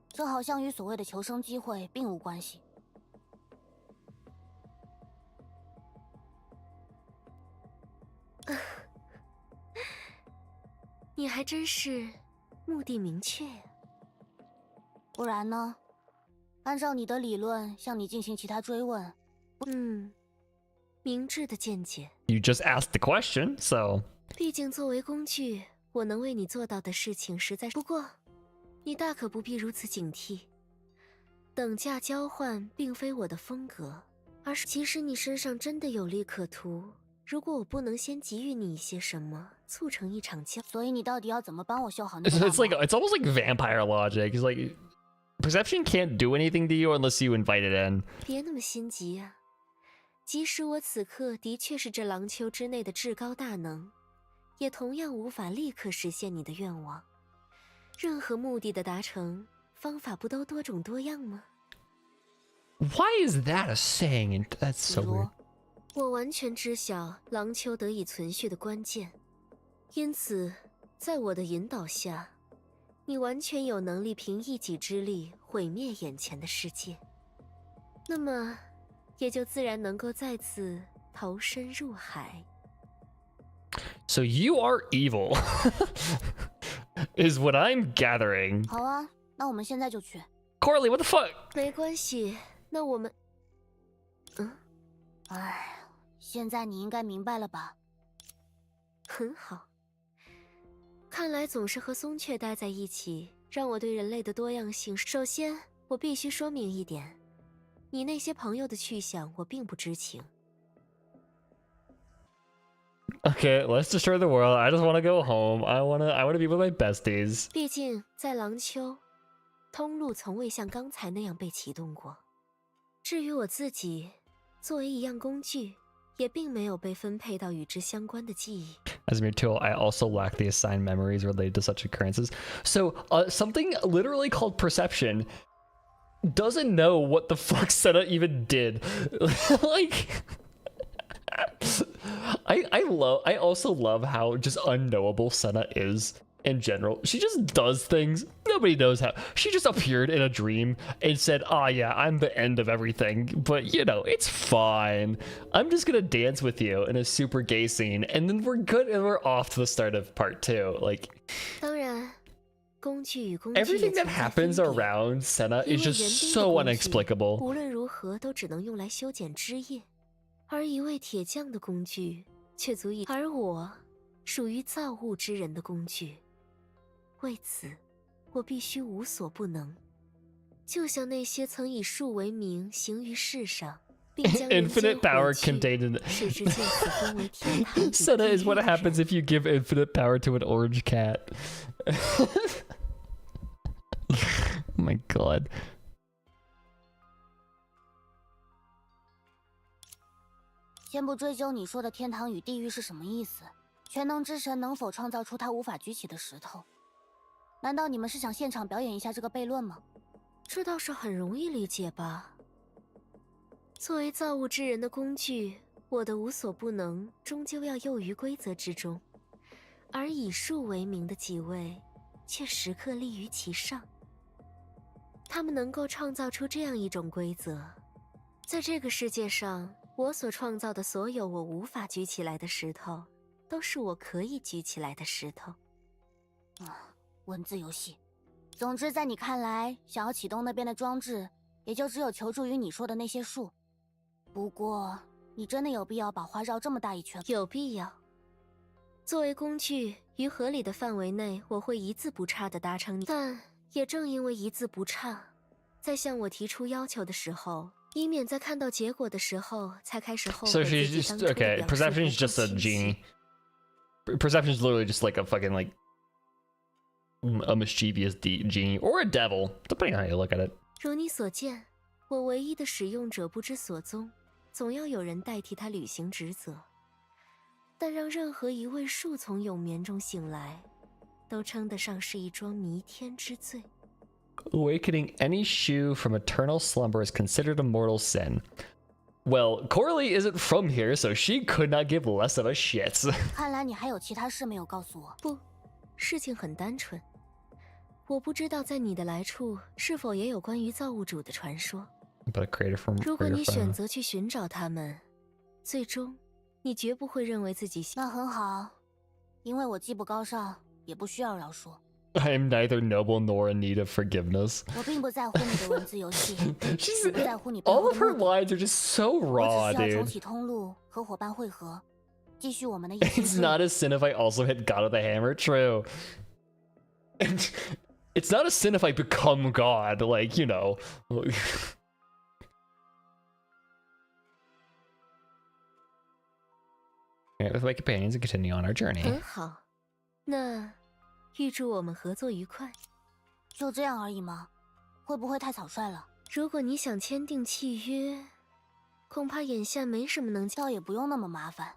Speaker 5: 这好像与所谓的求生机会并无关系。
Speaker 7: 你还真是目的明确呀。
Speaker 5: 不然呢？按照你的理论，向你进行其他追问。
Speaker 7: 明智的见解。
Speaker 1: You just asked the question, so.
Speaker 7: 毕竟作为工具，我能为你做到的事情实在……不过，你大可不必如此警惕。等价交换并非我的风格，而是其实你身上真的有利可图。如果我不能先给予你一些什么，促成一场交……
Speaker 5: 所以你到底要怎么帮我修好那个？
Speaker 1: It's almost like vampire logic. It's like perception can't do anything to you unless you invite it in.
Speaker 7: 别那么心急啊！即使我此刻的确是这廊丘之内的至高大能，也同样无法立刻实现你的愿望。任何目的的达成，方法不都多种多样吗？
Speaker 1: Why is that a saying? That's so
Speaker 2: 比如
Speaker 1: weird.
Speaker 7: 我完全知晓廊丘得以存续的关键，因此，在我的引导下，你完全有能力凭一己之力毁灭眼前的世界。那么，也就自然能够再次投身入海。
Speaker 1: So you are evil, is what I'm gathering.
Speaker 2: 好啊，那我们现在就去。
Speaker 1: Coralie, what the fuck?
Speaker 7: 没关系，那我们，
Speaker 2: 哎，现在你应该明白了吧？
Speaker 7: 很好。看来总是和松雀待在一起，让我对人类的多样性。首先，我必须说明一点，你那些朋友的去向我并不知情。
Speaker 1: Okay, let's destroy the world. I just want to go home. I wanna be with my besties.
Speaker 7: 毕竟在廊丘，通路从未像刚才那样被启动过。至于我自己，作为一样工具，也并没有被分配到与之相关的记忆。
Speaker 1: As a mere tool, I also lack the assigned memories related to such occurrences. So, something literally called perception doesn't know what the fuck Senna even did. Like, I also love how just unknowable Senna is in general. She just does things. Nobody knows how. She just appeared in a dream and said, "Ah, yeah, I'm the end of everything, but you know, it's fine. I'm just gonna dance with you in a super gay scene, and then we're good and we're off to the start of part 2." Like,
Speaker 7: 当然，工具与工具
Speaker 1: everything that happens around Senna is just so unexplicable.
Speaker 7: 无论如何都只能用来修剪枝叶，而一位铁匠的工具却足以。而我，属于造物之人的工具，为此，我必须无所不能。就像那些曾以树为名行于世上，并将人间
Speaker 1: Infinite power
Speaker 7: 毁去
Speaker 1: contained in
Speaker 7: 使之见此分为天堂与
Speaker 1: Senna
Speaker 7: 地
Speaker 1: is what
Speaker 7: 狱的
Speaker 1: happens
Speaker 7: 人
Speaker 1: if you give infinite power to an orange cat. Oh my god.
Speaker 2: 先不追究你说的天堂与地狱是什么意思，全能之神能否创造出他无法举起的石头？难道你们是想现场表演一下这个悖论吗？
Speaker 7: 这倒是很容易理解吧。作为造物之人的工具，我的无所不能终究要囿于规则之中，而以树为名的几位却时刻立于其上。他们能够创造出这样一种规则，在这个世界上，我所创造的所有我无法举起来的石头，都是我可以举起来的石头。
Speaker 2: 文字游戏。总之，在你看来，想要启动那边的装置，也就只有求助于你说的那些树。不过，你真的有必要把花绕这么大一圈？
Speaker 7: 有必要。作为工具，于合理的范围内，我会一字不差地达成你。但也正因为一字不差，在向我提出要求的时候，以免在看到结果的时候才开始后悔
Speaker 1: So
Speaker 7: 自
Speaker 1: she's
Speaker 7: 己
Speaker 1: just
Speaker 7: 当初的
Speaker 1: okay.
Speaker 7: 表述
Speaker 1: Perception is
Speaker 7: 不够
Speaker 1: just a
Speaker 7: 清晰
Speaker 1: genie. Perception is literally just like a fucking like a mischievous genie or a devil, depending on how you look at it.
Speaker 7: 如你所见，我唯一的使用者不知所踪，总要有人代替他履行职责。但让任何一位树从永眠中醒来，都称得上是一桩弥天之罪。
Speaker 1: Awakening any Shu from eternal slumber is considered a mortal sin. Well, Coralie isn't from here, so she could not give less of a shit.
Speaker 2: 看来你还有其他事没有告诉我。
Speaker 7: 不，事情很单纯。我不知道在你的来处是否也有关于造物主的传说。
Speaker 1: But a creator from
Speaker 7: 如果你
Speaker 1: creator
Speaker 7: 选
Speaker 1: from
Speaker 7: 择去寻找他们，最终，你绝不会认为自己
Speaker 2: 那很好，因为我既不高尚，也不需要饶恕。
Speaker 1: I am neither noble nor in need of forgiveness.
Speaker 2: 我并不在乎你的文字游戏，
Speaker 1: She's
Speaker 2: 不在乎你背
Speaker 1: all
Speaker 2: 后
Speaker 1: of
Speaker 2: 的
Speaker 1: her
Speaker 2: 目的。
Speaker 1: lines are just so
Speaker 2: 我
Speaker 1: raw,
Speaker 2: 只需要重
Speaker 1: dude.
Speaker 2: 启通路，和伙伴会合，继续我们的一
Speaker 1: It's
Speaker 2: 起。
Speaker 1: not a sin if I also hit God with a hammer. True. And it's not a sin if I become God. Like, you know. Alright, with my companions and continue on our journey.
Speaker 7: 很好。那预祝我们合作愉快。
Speaker 2: 就这样而已吗？会不会太草率了？
Speaker 7: 如果你想签订契约，恐怕眼下没什么能。
Speaker 2: 倒也不用那么麻烦。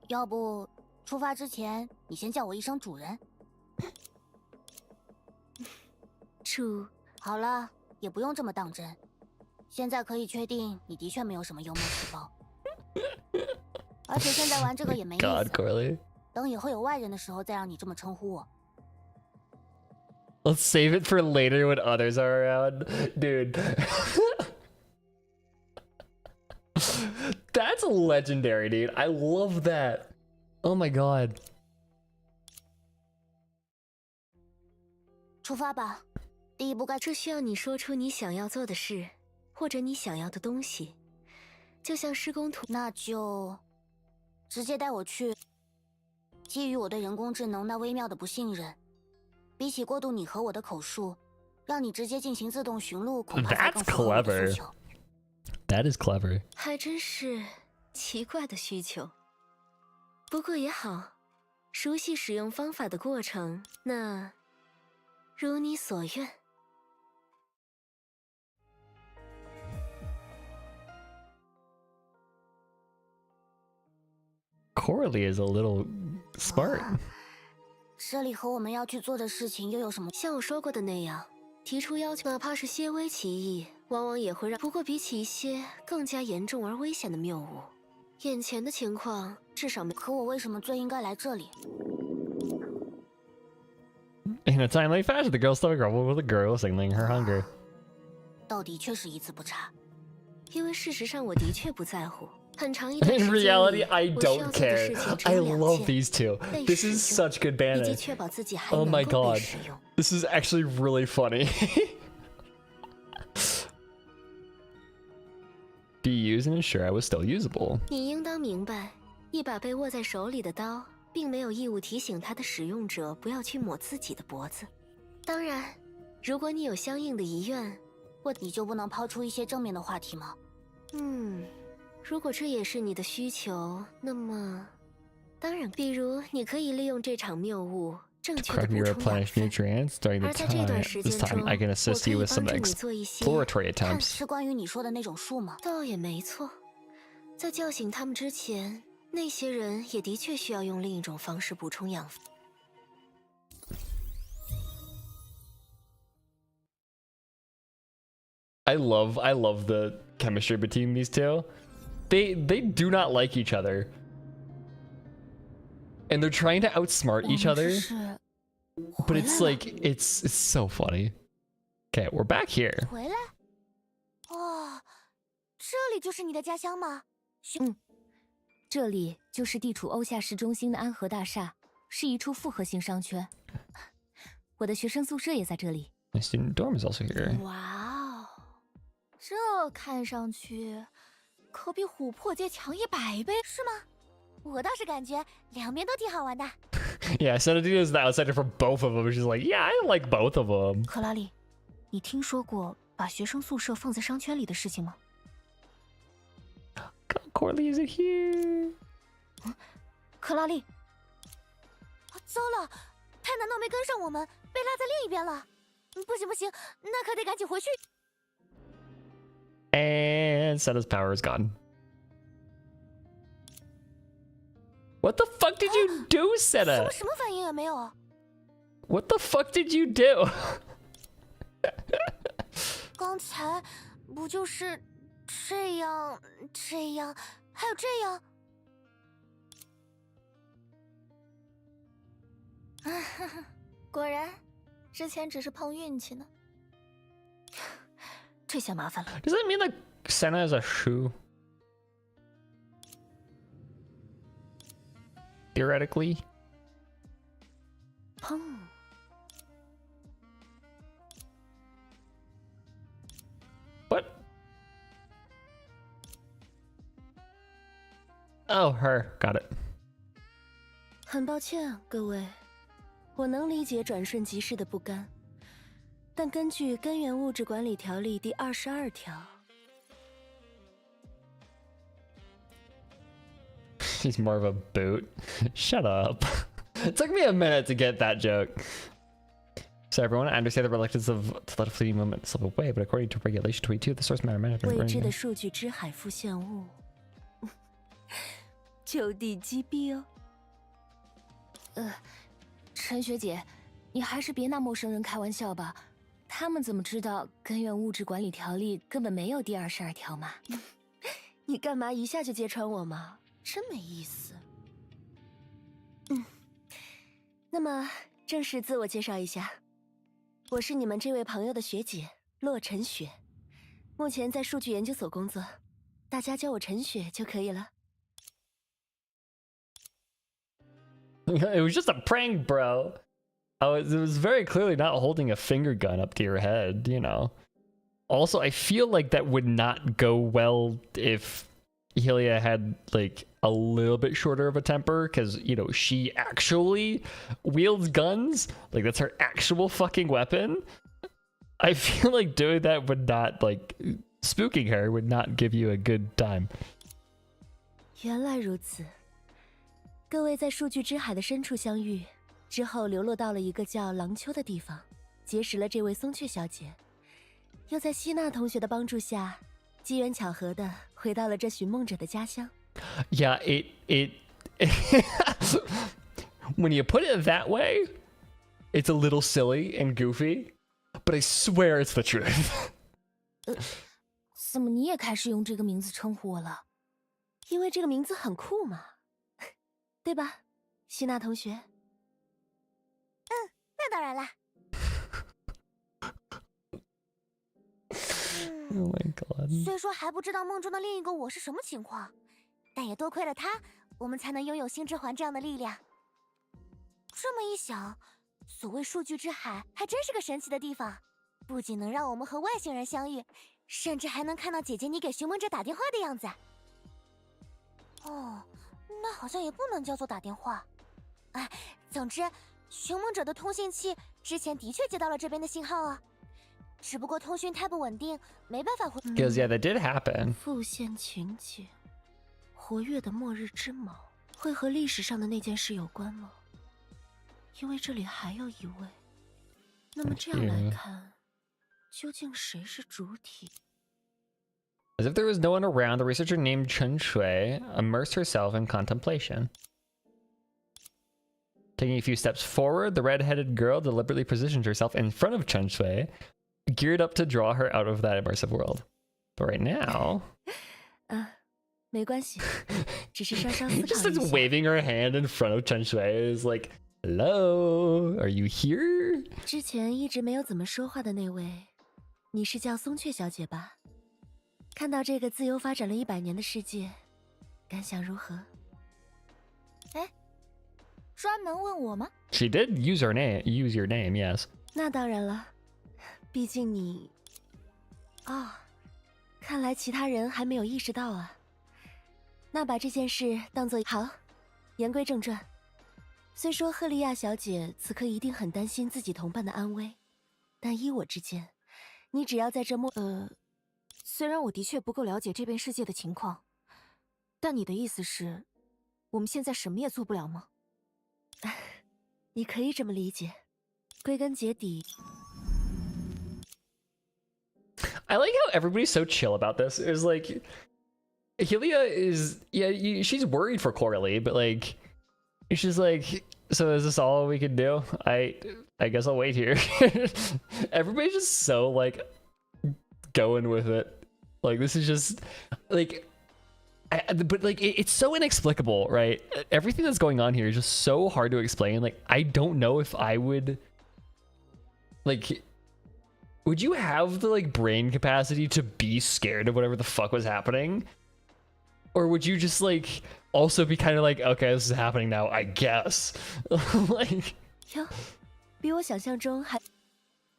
Speaker 2: 要不出发之前，你先叫我一声主人。
Speaker 7: 主，
Speaker 2: 好了，
Speaker 5: 也不用这么当真。现在可以确定，你的确没有什么幽默细胞。而且现在玩这个也没意思。
Speaker 1: God, Corley.
Speaker 5: 等以后有外人的时候再让你这么称呼我。
Speaker 1: Let's save it for later when others are around. Dude. That's legendary, dude. I love that. Oh my god.
Speaker 5: 出发吧，第一步该……
Speaker 7: 这需要你说出你想要做的事，或者你想要的东西，就像施工图。
Speaker 5: 那就直接带我去。基于我对人工智能那微妙的不信任，比起过渡你和我的口述，让你直接进行自动寻路，恐怕才更符合我的诉求。
Speaker 1: That is clever.
Speaker 7: 还真是奇怪的需求。不过也好，熟悉使用方法的过程，那如你所愿。
Speaker 1: Corley is a little smart.
Speaker 5: 这里和我们要去做的事情又有什么？
Speaker 7: 像我说过的那样，提出要求，哪怕是些微歧义，往往也会让。不过比起一些更加严重而危险的谬误，眼前的情况至少没。
Speaker 5: 可我为什么最应该来这里？
Speaker 1: In a timely fashion, the girl still grumbled with the girl signaling her hunger.
Speaker 5: 到底确实一字不差。
Speaker 7: 因为事实上我的确不在乎。很长一段时
Speaker 1: In
Speaker 7: 间里，
Speaker 1: reality, I
Speaker 7: 我需要
Speaker 1: don't
Speaker 7: 做的事
Speaker 1: care.
Speaker 7: 情只
Speaker 1: I
Speaker 7: 有两
Speaker 1: love
Speaker 7: 件
Speaker 1: these two.
Speaker 7: 被
Speaker 1: This
Speaker 7: 使
Speaker 1: is
Speaker 7: 用
Speaker 1: such good
Speaker 7: 以及
Speaker 1: banner.
Speaker 7: 确保自己还
Speaker 1: Oh
Speaker 7: 能
Speaker 1: my
Speaker 7: 够被
Speaker 1: god.
Speaker 7: 使用。
Speaker 1: This is actually really funny. Be used and ensure I was still usable.
Speaker 7: 你应当明白，一把被握在手里的刀，并没有义务提醒它的使用者不要去抹自己的脖子。当然，如果你有相应的遗愿，
Speaker 5: 你就不能抛出一些正面的话题吗？
Speaker 7: 如果这也是你的需求，那么，当然，比如你可以利用这场谬误，正确的
Speaker 1: Correct me
Speaker 7: 补充养
Speaker 1: replenish
Speaker 7: 分。
Speaker 1: nutrients during the
Speaker 7: 而在这段时
Speaker 1: time.
Speaker 7: 间
Speaker 1: This time
Speaker 7: 中，
Speaker 1: I can
Speaker 7: 我
Speaker 1: assist
Speaker 7: 可
Speaker 1: you
Speaker 7: 以
Speaker 1: with
Speaker 7: 帮
Speaker 1: some
Speaker 7: 助你做一些，
Speaker 1: exploratory attempts.
Speaker 5: 是关于你说的那种树吗？
Speaker 7: 倒也没错。在叫醒他们之前，那些人也的确需要用另一种方式补充养分。
Speaker 1: I love the chemistry between these two. They do not like each other. And they're trying to outsmart each other. But it's like it's so funny. Okay, we're back here.
Speaker 5: 回来？哦，这里就是你的家乡吗？
Speaker 3: 这里就是地处欧夏市中心的安和大厦，是一处复合型商圈。我的学生宿舍也在这里。
Speaker 1: My student dorm is also here.
Speaker 2: 哇哦，这看上去可比琥珀街强100倍，是吗？
Speaker 5: 我倒是感觉两边都挺好玩的。
Speaker 1: Yeah, Senadina is the outsider for both of them. She's like, yeah, I like both of them.
Speaker 7: 克拉丽，你听说过把学生宿舍放在商圈里的事情吗？
Speaker 1: Corley is here.
Speaker 7: 克拉丽，
Speaker 5: 糟了，泰南诺没跟上我们，被落在另一边了。不行不行，那可得赶紧回去。
Speaker 1: And Senna's power is gone. What the fuck did you do,
Speaker 5: 怎
Speaker 1: Senna?
Speaker 5: 么什么反应也没有？
Speaker 1: What the fuck did you do?
Speaker 5: 刚才不就是这样，还有这样？
Speaker 2: 果然，之前只是碰运气呢。
Speaker 7: 这下麻烦了。
Speaker 1: Does that mean that Senna is a shoe? Theoretically?
Speaker 7: 砰！
Speaker 1: What? Oh, her. Got it.
Speaker 3: 很抱歉，各位，我能理解转瞬即逝的不甘，但根据《根源物质管理条例》第22条，
Speaker 1: She's more of a boot. Shut up. It took me a minute to get that joke. So everyone, I understand the reluctance to let a fleeting moment slip away, but according to Regulation 22, the source matter management.
Speaker 3: 未知的数据之海复现物，就地击毙哦。陈学姐，你还是别拿陌生人开玩笑吧，他们怎么知道根源物质管理条例根本没有第22条嘛？
Speaker 9: 你干嘛一下就揭穿我嘛？真没意思。那么正式自我介绍一下，我是你们这位朋友的学姐洛晨雪，目前在数据研究所工作，大家叫我晨雪就可以了。
Speaker 1: It was just a prank, bro. It was very clearly not holding a finger gun up to your head, you know. Also, I feel like that would not go well if Helia had like a little bit shorter of a temper, because you know she actually wields guns. Like that's her actual fucking weapon. I feel like doing that would not, like, spooking her would not give you a good time.
Speaker 9: 原来如此，各位在数据之海的深处相遇之后，流落到了一个叫廊丘的地方，结识了这位松雀小姐，又在希娜同学的帮助下，机缘巧合的回到了这寻梦者的家乡。
Speaker 1: Yeah, it when you put it that way, it's a little silly and goofy, but I swear it's the truth.
Speaker 3: 怎么你也开始用这个名字称呼我了？
Speaker 9: 因为这个名字很酷嘛，对吧，希娜同学？
Speaker 5: 那当然啦。
Speaker 1: Oh my god.
Speaker 5: 虽说还不知道梦中的另一个我是什么情况，但也多亏了他，我们才能拥有星之环这样的力量。这么一想，所谓数据之海还真是个神奇的地方，不仅能让我们和外星人相遇，甚至还能看到姐姐你给寻梦者打电话的样子。哦，那好像也不能叫做打电话。哎，总之，寻梦者的通信器之前的确接到了这边的信号啊。只不过通讯太不稳定，没办法回。
Speaker 1: Because yeah, that did happen.
Speaker 9: 复现情节，活跃的末日之矛，会和历史上的那件事有关吗？因为这里还有一位。那么这样来看，究竟谁是主体？
Speaker 1: As if there was no one around, the researcher named Chen Shui immersed herself in contemplation. Taking a few steps forward, the red-headed girl deliberately positioned herself in front of Chen Shui, geared up to draw her out of that immersive world. But right now...
Speaker 9: 没关系，只是稍稍思考一下。
Speaker 1: Just like waving her hand in front of Chen Shui is like, hello, are you here?
Speaker 9: 之前一直没有怎么说话的那位，你是叫松雀小姐吧？看到这个自由发展了100年的世界，感想如何？
Speaker 2: 哎，专门问我吗？
Speaker 1: She did use your name, yes.
Speaker 9: 那当然了，毕竟你……哦，看来其他人还没有意识到啊。那把这件事当作好。言归正传，虽说赫利亚小姐此刻一定很担心自己同伴的安危，但依我之见，你只要在这
Speaker 7: 虽然我的确不够了解这边世界的情况，但你的意思是，我们现在什么也做不了吗？
Speaker 9: 你可以这么理解。归根结底
Speaker 1: I like how everybody's so chill about this. It's like, Helia is, yeah, she's worried for Coralie, but like, she's like, so is this all we can do? I guess I'll wait here. Everybody's just so like going with it. Like this is just like, but like it's so inexplicable, right? Everything that's going on here is just so hard to explain. Like I don't know if I would, like, would you have the like brain capacity to be scared of whatever the fuck was happening? Or would you just like also be kind of like, okay, this is happening now, I guess. Like
Speaker 9: 哟，比我想象中还……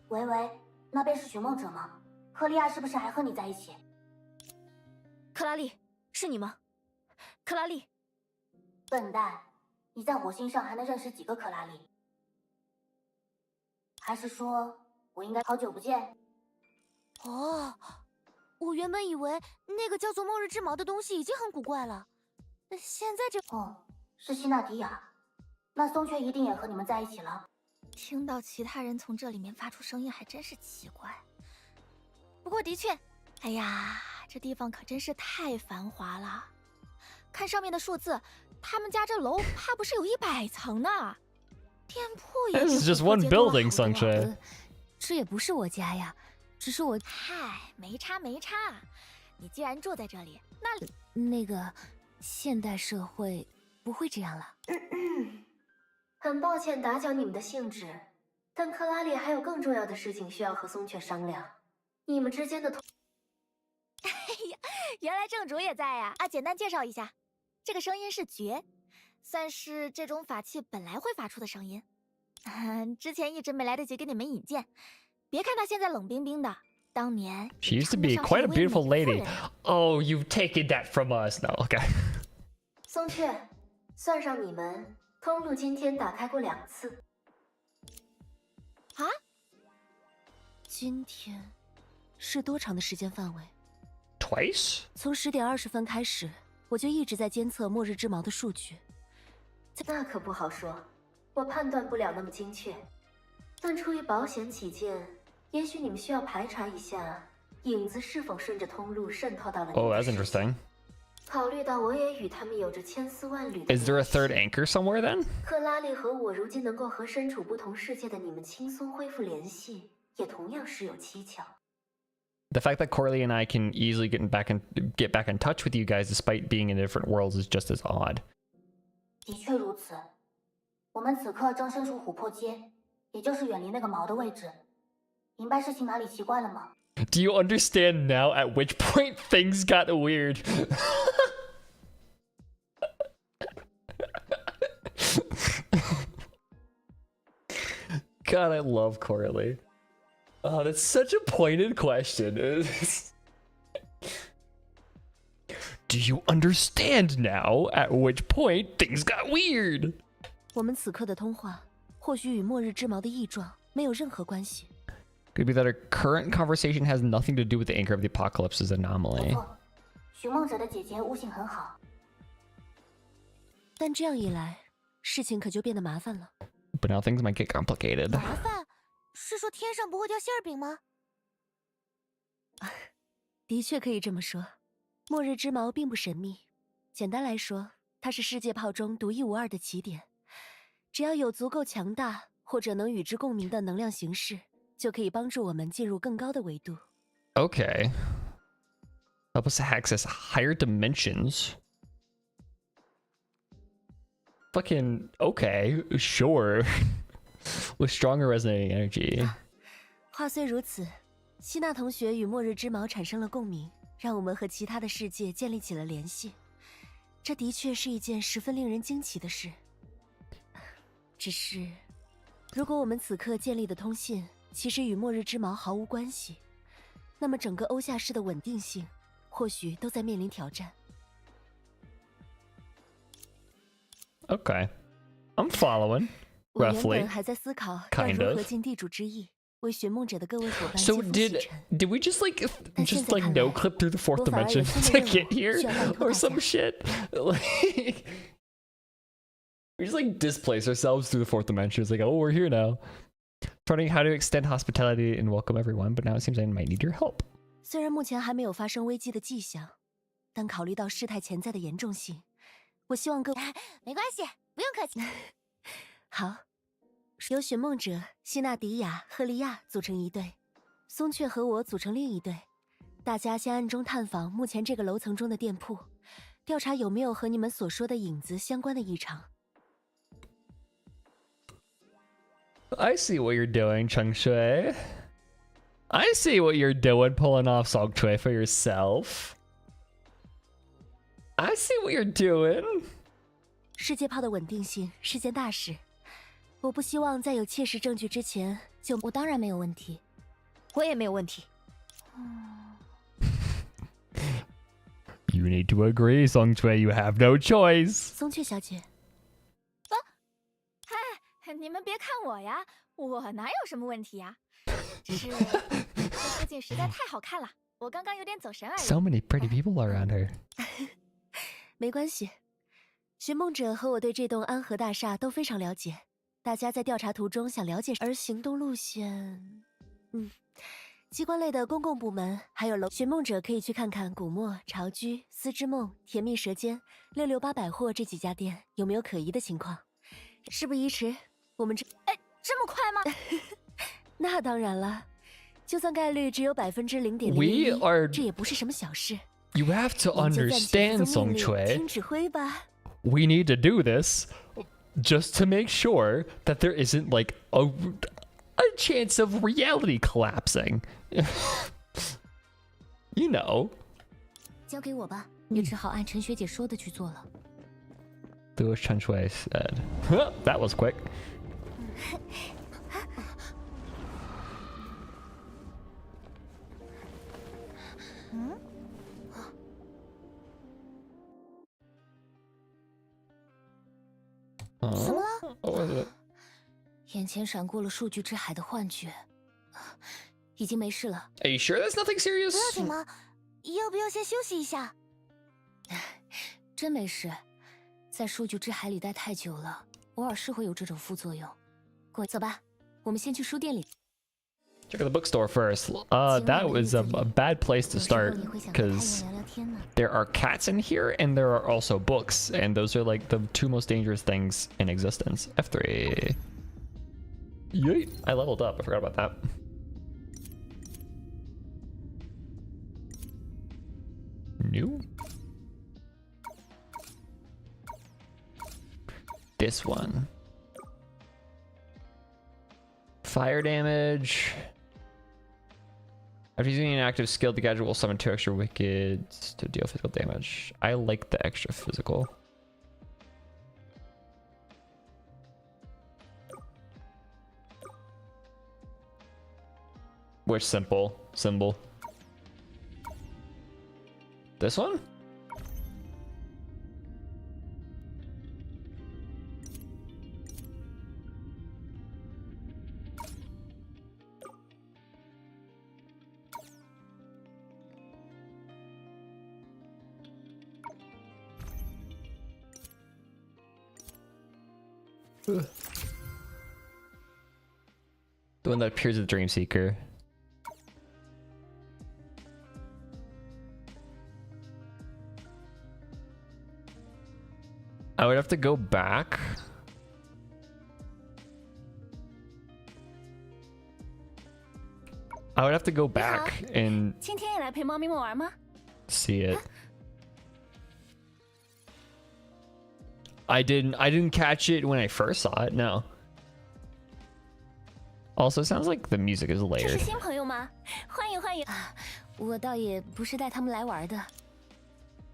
Speaker 2: 喂喂，那边是寻梦者吗？克利亚是不是还和你在一起？
Speaker 7: 克拉丽，是你吗？克拉丽，
Speaker 2: 笨蛋，你在火星上还能认识几个克拉丽？还是说我应该好久不见？
Speaker 5: 哦，我原本以为那个叫做末日之矛的东西已经很古怪了，现在这……
Speaker 2: 哦，是希纳迪亚，那松雀一定也和你们在一起了。听到其他人从这里面发出声音，还真是奇怪。不过的确，哎呀，这地方可真是太繁华了。看上面的数字，他们家这楼怕不是有100层呢。店铺也
Speaker 1: This is just one building, Sunshine.
Speaker 3: 这也不是我家呀，只是我……
Speaker 2: 嗨，没差没差。你既然住在这里，
Speaker 3: 那个，现代社会不会这样了。
Speaker 9: 很抱歉打搅你们的兴致，但克拉丽还有更重要的事情需要和松雀商量。你们之间的
Speaker 2: 原来正主也在呀！啊，简单介绍一下，这个声音是绝，算是这种法器本来会发出的声音。之前一直没来得及给你们引荐，别看她现在冷冰冰的，当年
Speaker 1: She used to be quite a beautiful lady. Oh, you've taken that from us now. Okay.
Speaker 9: 松雀，算上你们，通路今天打开过2次。
Speaker 2: 啊？
Speaker 9: 今天是多长的时间范围？
Speaker 1: Twice?
Speaker 9: 从10点20分开始，我就一直在监测末日之矛的数据。那可不好说，我判断不了那么精确。但出于保险起见，也许你们需要排查一下影子是否顺着通路渗透到了。
Speaker 1: Oh, that's interesting.
Speaker 9: 考虑到我也与他们有着千丝万缕的。
Speaker 1: Is there a third anchor somewhere then?
Speaker 9: 克拉丽和我如今能够和身处不同世界的你们轻松恢复联系，也同样实有蹊跷。
Speaker 1: The fact that Corley and I can easily get back in touch with you guys despite being in different worlds is just as odd.
Speaker 2: 的确如此。我们此刻正身处琥珀街，也就是远离那个矛的位置。明白事情哪里奇怪了吗？
Speaker 1: Do you understand now at which point things got weird? God, I love Corley. Oh, that's such a pointed question. Do you understand now at which point things got weird?
Speaker 9: 我们此刻的通话，或许与末日之矛的异状没有任何关系。
Speaker 1: Could be that our current conversation has nothing to do with the Anchor of the Apocalypse's anomaly.
Speaker 2: 没错，寻梦者的姐姐悟性很好。
Speaker 9: 但这样一来，事情可就变得麻烦了。
Speaker 1: But now things might get complicated.
Speaker 5: 麻烦？是说天上不会掉馅饼吗？
Speaker 9: 的确可以这么说，末日之矛并不神秘。简单来说，它是世界炮中独一无二的起点。只要有足够强大或者能与之共鸣的能量形式，就可以帮助我们进入更高的维度。
Speaker 1: Okay. Help us access higher dimensions. Fucking okay, sure. With stronger resonating energy.
Speaker 9: 话虽如此，希娜同学与末日之矛产生了共鸣，让我们和其他的世界建立起了联系。这的确是一件十分令人惊奇的事。只是，如果我们此刻建立的通信其实与末日之矛毫无关系，那么整个欧夏市的稳定性或许都在面临挑战。
Speaker 1: Okay. I'm following.
Speaker 9: 我原
Speaker 1: Roughly.
Speaker 9: 本还在思考要
Speaker 1: Kind
Speaker 9: 如
Speaker 1: of.
Speaker 9: 何尽地主之谊，为寻梦者的各位伙伴
Speaker 1: So
Speaker 9: 接风洗
Speaker 1: did
Speaker 9: 尘。
Speaker 1: we just like
Speaker 9: 但现在
Speaker 1: no
Speaker 9: 看来，
Speaker 1: clip through the fourth
Speaker 9: 我反而有
Speaker 1: dimension
Speaker 9: 新
Speaker 1: to
Speaker 9: 的任
Speaker 1: get
Speaker 9: 务
Speaker 1: here
Speaker 9: 需要拜托
Speaker 1: or
Speaker 9: 大
Speaker 1: some
Speaker 9: 家。
Speaker 1: shit? Like we just like displace ourselves through the fourth dimension. It's like, oh, we're here now. Learning how to extend hospitality and welcome everyone, but now it seems I might need your help.
Speaker 9: 虽然目前还没有发生危机的迹象，但考虑到事态潜在的严重性，我希望各位
Speaker 5: 没关系，不用客气。
Speaker 9: 好。由寻梦者希纳迪亚、赫利亚组成一队，松雀和我组成另一队。大家先暗中探访目前这个楼层中的店铺，调查有没有和你们所说的影子相关的异常。
Speaker 1: I see what you're doing, Cheng Shui. I see what you're doing, pulling off Song Chui for yourself. I see what you're doing.
Speaker 9: 世界炮的稳定性是件大事，我不希望在有切实证据之前就……
Speaker 3: 我当然没有问题，
Speaker 7: 我也没有问题。
Speaker 1: You need to agree, Song Chui. You have no choice.
Speaker 9: 松雀小姐，
Speaker 2: 你们别看我呀，我哪有什么问题呀？只是这附近实在太好看了，我刚刚有点走神而已。
Speaker 1: So many pretty people around her.
Speaker 9: 没关系。寻梦者和我对这栋安和大厦都非常了解，大家在调查途中想了解，而行动路线，机关类的公共部门还有楼，寻梦者可以去看看古墨、巢居、丝之梦、甜蜜舌尖、668百货这几家店有没有可疑的情况。事不宜迟，我们
Speaker 2: 这么快吗？
Speaker 9: 那当然了，就算概率只有0.01%，
Speaker 1: We are
Speaker 9: 这也不是什么小事。
Speaker 1: You have to
Speaker 9: 我们就暂且
Speaker 1: understand,
Speaker 9: 服从命
Speaker 1: Song
Speaker 9: 令，
Speaker 1: Chui.
Speaker 9: 听指挥吧。
Speaker 1: We need to do this just to make sure that there isn't like a chance of reality collapsing. You know.
Speaker 3: 交给我吧，也只好按陈学姐说的去做了。
Speaker 1: Do as Chen Shui said. That was quick. What was it?
Speaker 3: 眼前闪过了数据之海的幻觉，已经没事了。
Speaker 1: Are you sure that's nothing serious?
Speaker 5: 不要紧吗？要不要先休息一下？
Speaker 3: 真没事，在数据之海里待太久了，偶尔是会有这种副作用。走吧，我们先去书店里。
Speaker 1: Check out the bookstore first. That was a bad place to start because there are cats in here and there are also books, and those are like the two most dangerous things in existence. F3. Yay! I leveled up. I forgot about that. New? This one. Fire damage. After using an active skill, the gadget will summon 2 extra wickeds to deal physical damage. I like the extra physical. Which symbol? This one? The one that appears as Dream Seeker. I would have to go back. I would have to go back and
Speaker 2: 今天也来陪猫咪们玩吗？
Speaker 1: see it. I didn't catch it when I first saw it. No. Also, it sounds like the music is
Speaker 2: 这是
Speaker 1: layered.
Speaker 2: 新朋友吗？欢迎欢迎！
Speaker 3: 我倒也不是带他们来玩的。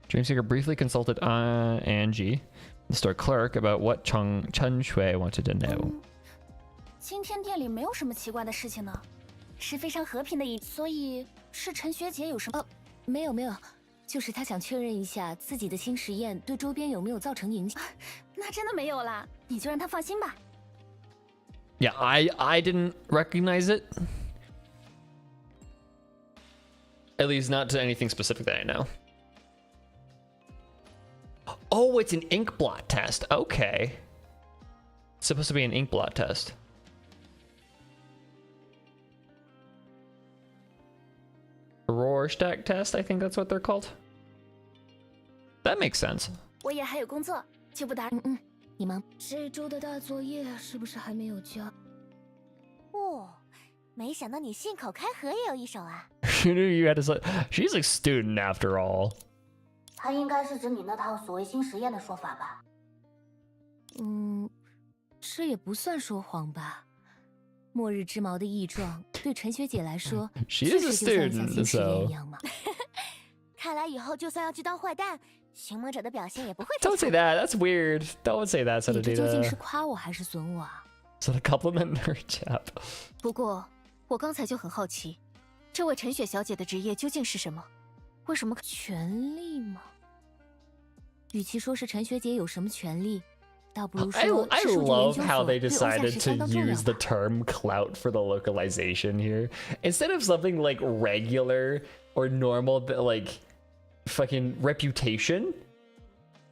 Speaker 1: Dreamseeker briefly consulted Angie, the store clerk, about what Chen Shui wanted to know.
Speaker 2: 今天店里没有什么奇怪的事情呢，是非常和平的所以是陈学姐有什么？
Speaker 3: 没有，就是他想确认一下自己的新实验对周边有没有造成影响。
Speaker 2: 那真的没有啦，你就让他放心吧。
Speaker 1: Yeah, I didn't recognize it. At least not to anything specific that I know. Oh, it's an ink blot test. Okay. It's supposed to be an ink blot test. Rorschach test, I think that's what they're called. That makes sense.
Speaker 2: 我也还有工作，就不打扰。
Speaker 3: 你忙。
Speaker 2: 这周的大作业是不是还没有交？
Speaker 5: 哦，没想到你信口开河也有一手啊！
Speaker 1: You knew you had to say, she's a student after all.
Speaker 2: 他应该是指你那套所谓新实验的说法吧？
Speaker 3: 这也不算说谎吧。末日之矛的异状对陈学姐来说，
Speaker 1: She
Speaker 3: 确
Speaker 1: is a
Speaker 3: 实就像一项
Speaker 1: student,
Speaker 3: 新实验
Speaker 1: so
Speaker 3: 一样嘛。
Speaker 5: 看来以后就算要去当坏蛋，寻梦者的表现也不会太
Speaker 1: don't say
Speaker 5: 差。
Speaker 1: that. That's weird. Don't say that,
Speaker 3: 你这究竟是
Speaker 1: Sadadita.
Speaker 3: 夸我还是损我啊？
Speaker 1: Is that a compliment or a jab?
Speaker 7: 不过我刚才就很好奇，这位陈雪小姐的职业究竟是什么？为什么
Speaker 3: 权利吗？与其说是陈学姐有什么权利，倒不如
Speaker 1: I
Speaker 3: 说
Speaker 1: I
Speaker 3: 是数据研
Speaker 1: love
Speaker 3: 究
Speaker 1: how
Speaker 3: 所
Speaker 1: they
Speaker 3: 对欧夏
Speaker 1: decided
Speaker 3: 是
Speaker 1: to
Speaker 3: 相当重要
Speaker 1: use the
Speaker 3: 的。
Speaker 1: term clout for the localization here. Instead of something like regular or normal, like fucking reputation.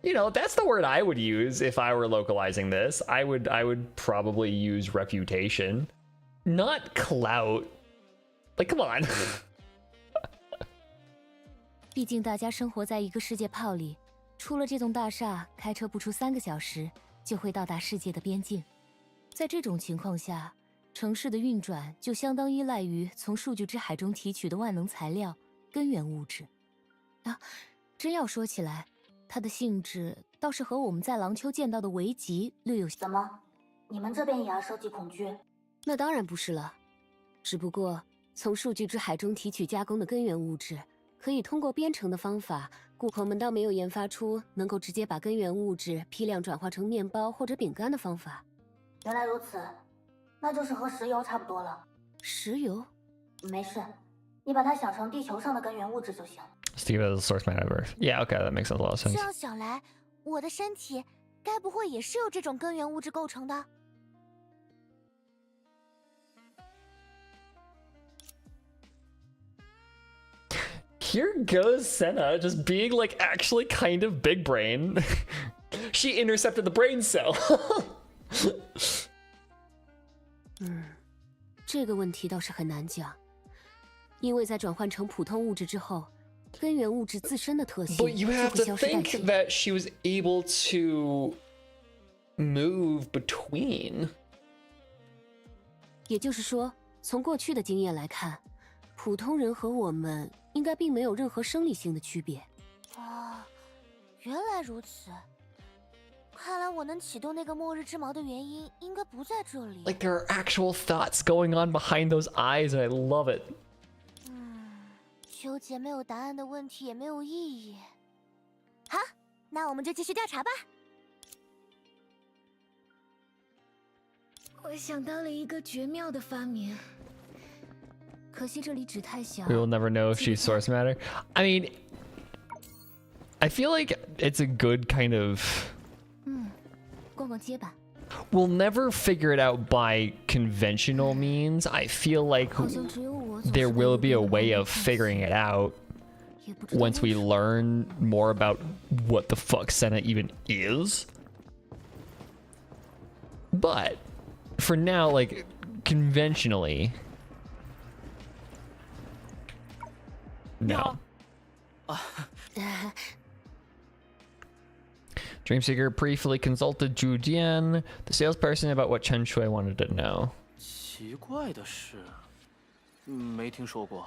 Speaker 1: You know, that's the word I would use if I were localizing this. I would probably use reputation, not clout. Like, come on.
Speaker 3: 毕竟大家生活在一个世界炮里，出了这栋大厦，开车不出3个小时就会到达世界的边境。在这种情况下，城市的运转就相当依赖于从数据之海中提取的万能材料根源物质。啊，真要说起来，它的性质倒是和我们在廊丘见到的维吉略有……
Speaker 2: 怎么，你们这边也要收集恐惧？
Speaker 3: 那当然不是了，只不过从数据之海中提取加工的根源物质，可以通过编程的方法，我们倒没有研发出能够直接把根源物质批量转化成面包或者饼干的方法。
Speaker 2: 原来如此，那就是和石油差不多了。
Speaker 3: 石油？
Speaker 2: 没事，你把它想成地球上的根源物质就行。
Speaker 1: Steve as a source matter of Earth. Yeah, okay, that makes a lot of
Speaker 5: 这
Speaker 1: sense.
Speaker 5: 样想来，我的身体该不会也是由这种根源物质构成的？
Speaker 1: Here goes Senna just being like actually kind of big brain. She intercepted the brain cell.
Speaker 3: 这个问题倒是很难讲，因为在转换成普通物质之后，根源物质自身的特性
Speaker 1: But you
Speaker 3: 就
Speaker 1: have
Speaker 3: 会
Speaker 1: to
Speaker 3: 消失殆
Speaker 1: think
Speaker 3: 尽。
Speaker 1: that she was able to move between.
Speaker 3: 也就是说，从过去的经验来看，普通人和我们应该并没有任何生理性的区别。
Speaker 5: 哦，原来如此。看来我能启动那个末日之矛的原因应该不在这里。
Speaker 1: Like there are actual thoughts going on behind those eyes, and I love it.
Speaker 5: 纠结没有答案的问题也没有意义。好，那我们就继续调查吧。
Speaker 3: 我想到了一个绝妙的发明，可惜这里纸太小。
Speaker 1: We will never know if she's source matter. I mean, I feel like it's a good kind of.
Speaker 3: 逛逛街吧。
Speaker 1: We'll never figure it out by conventional means. I feel like
Speaker 3: 好像只有我总是
Speaker 1: there
Speaker 3: 被
Speaker 1: will
Speaker 3: 有
Speaker 1: be
Speaker 3: 别
Speaker 1: a
Speaker 3: 的
Speaker 1: way
Speaker 3: 方面
Speaker 1: of
Speaker 3: 看起
Speaker 1: figuring it out
Speaker 3: 也不知道
Speaker 1: once
Speaker 3: 为
Speaker 1: we
Speaker 3: 什么
Speaker 1: learn more about what the fuck Senna even is. But for now, like conventionally, no. Dreamseeker briefly consulted Zhu Jian, the salesperson, about what Chen Shui wanted to know.
Speaker 6: 奇怪的是，没听说过。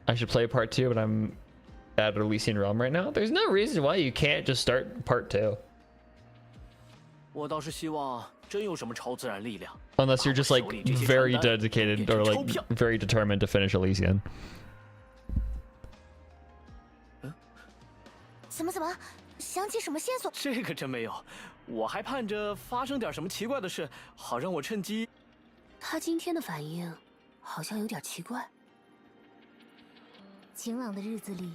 Speaker 1: I should play part 2, but I'm at Elysian Realm right now. There's no reason why you can't just start part 2.
Speaker 6: 我倒是希望真有什么超自然力量。
Speaker 1: Unless you're just like very dedicated or like very determined to finish Elysian.
Speaker 5: 怎么？想起什么线索？
Speaker 6: 这个真没有，我还盼着发生点什么奇怪的事，好让我趁机。
Speaker 3: 他今天的反应好像有点奇怪。
Speaker 7: 晴朗的日子里，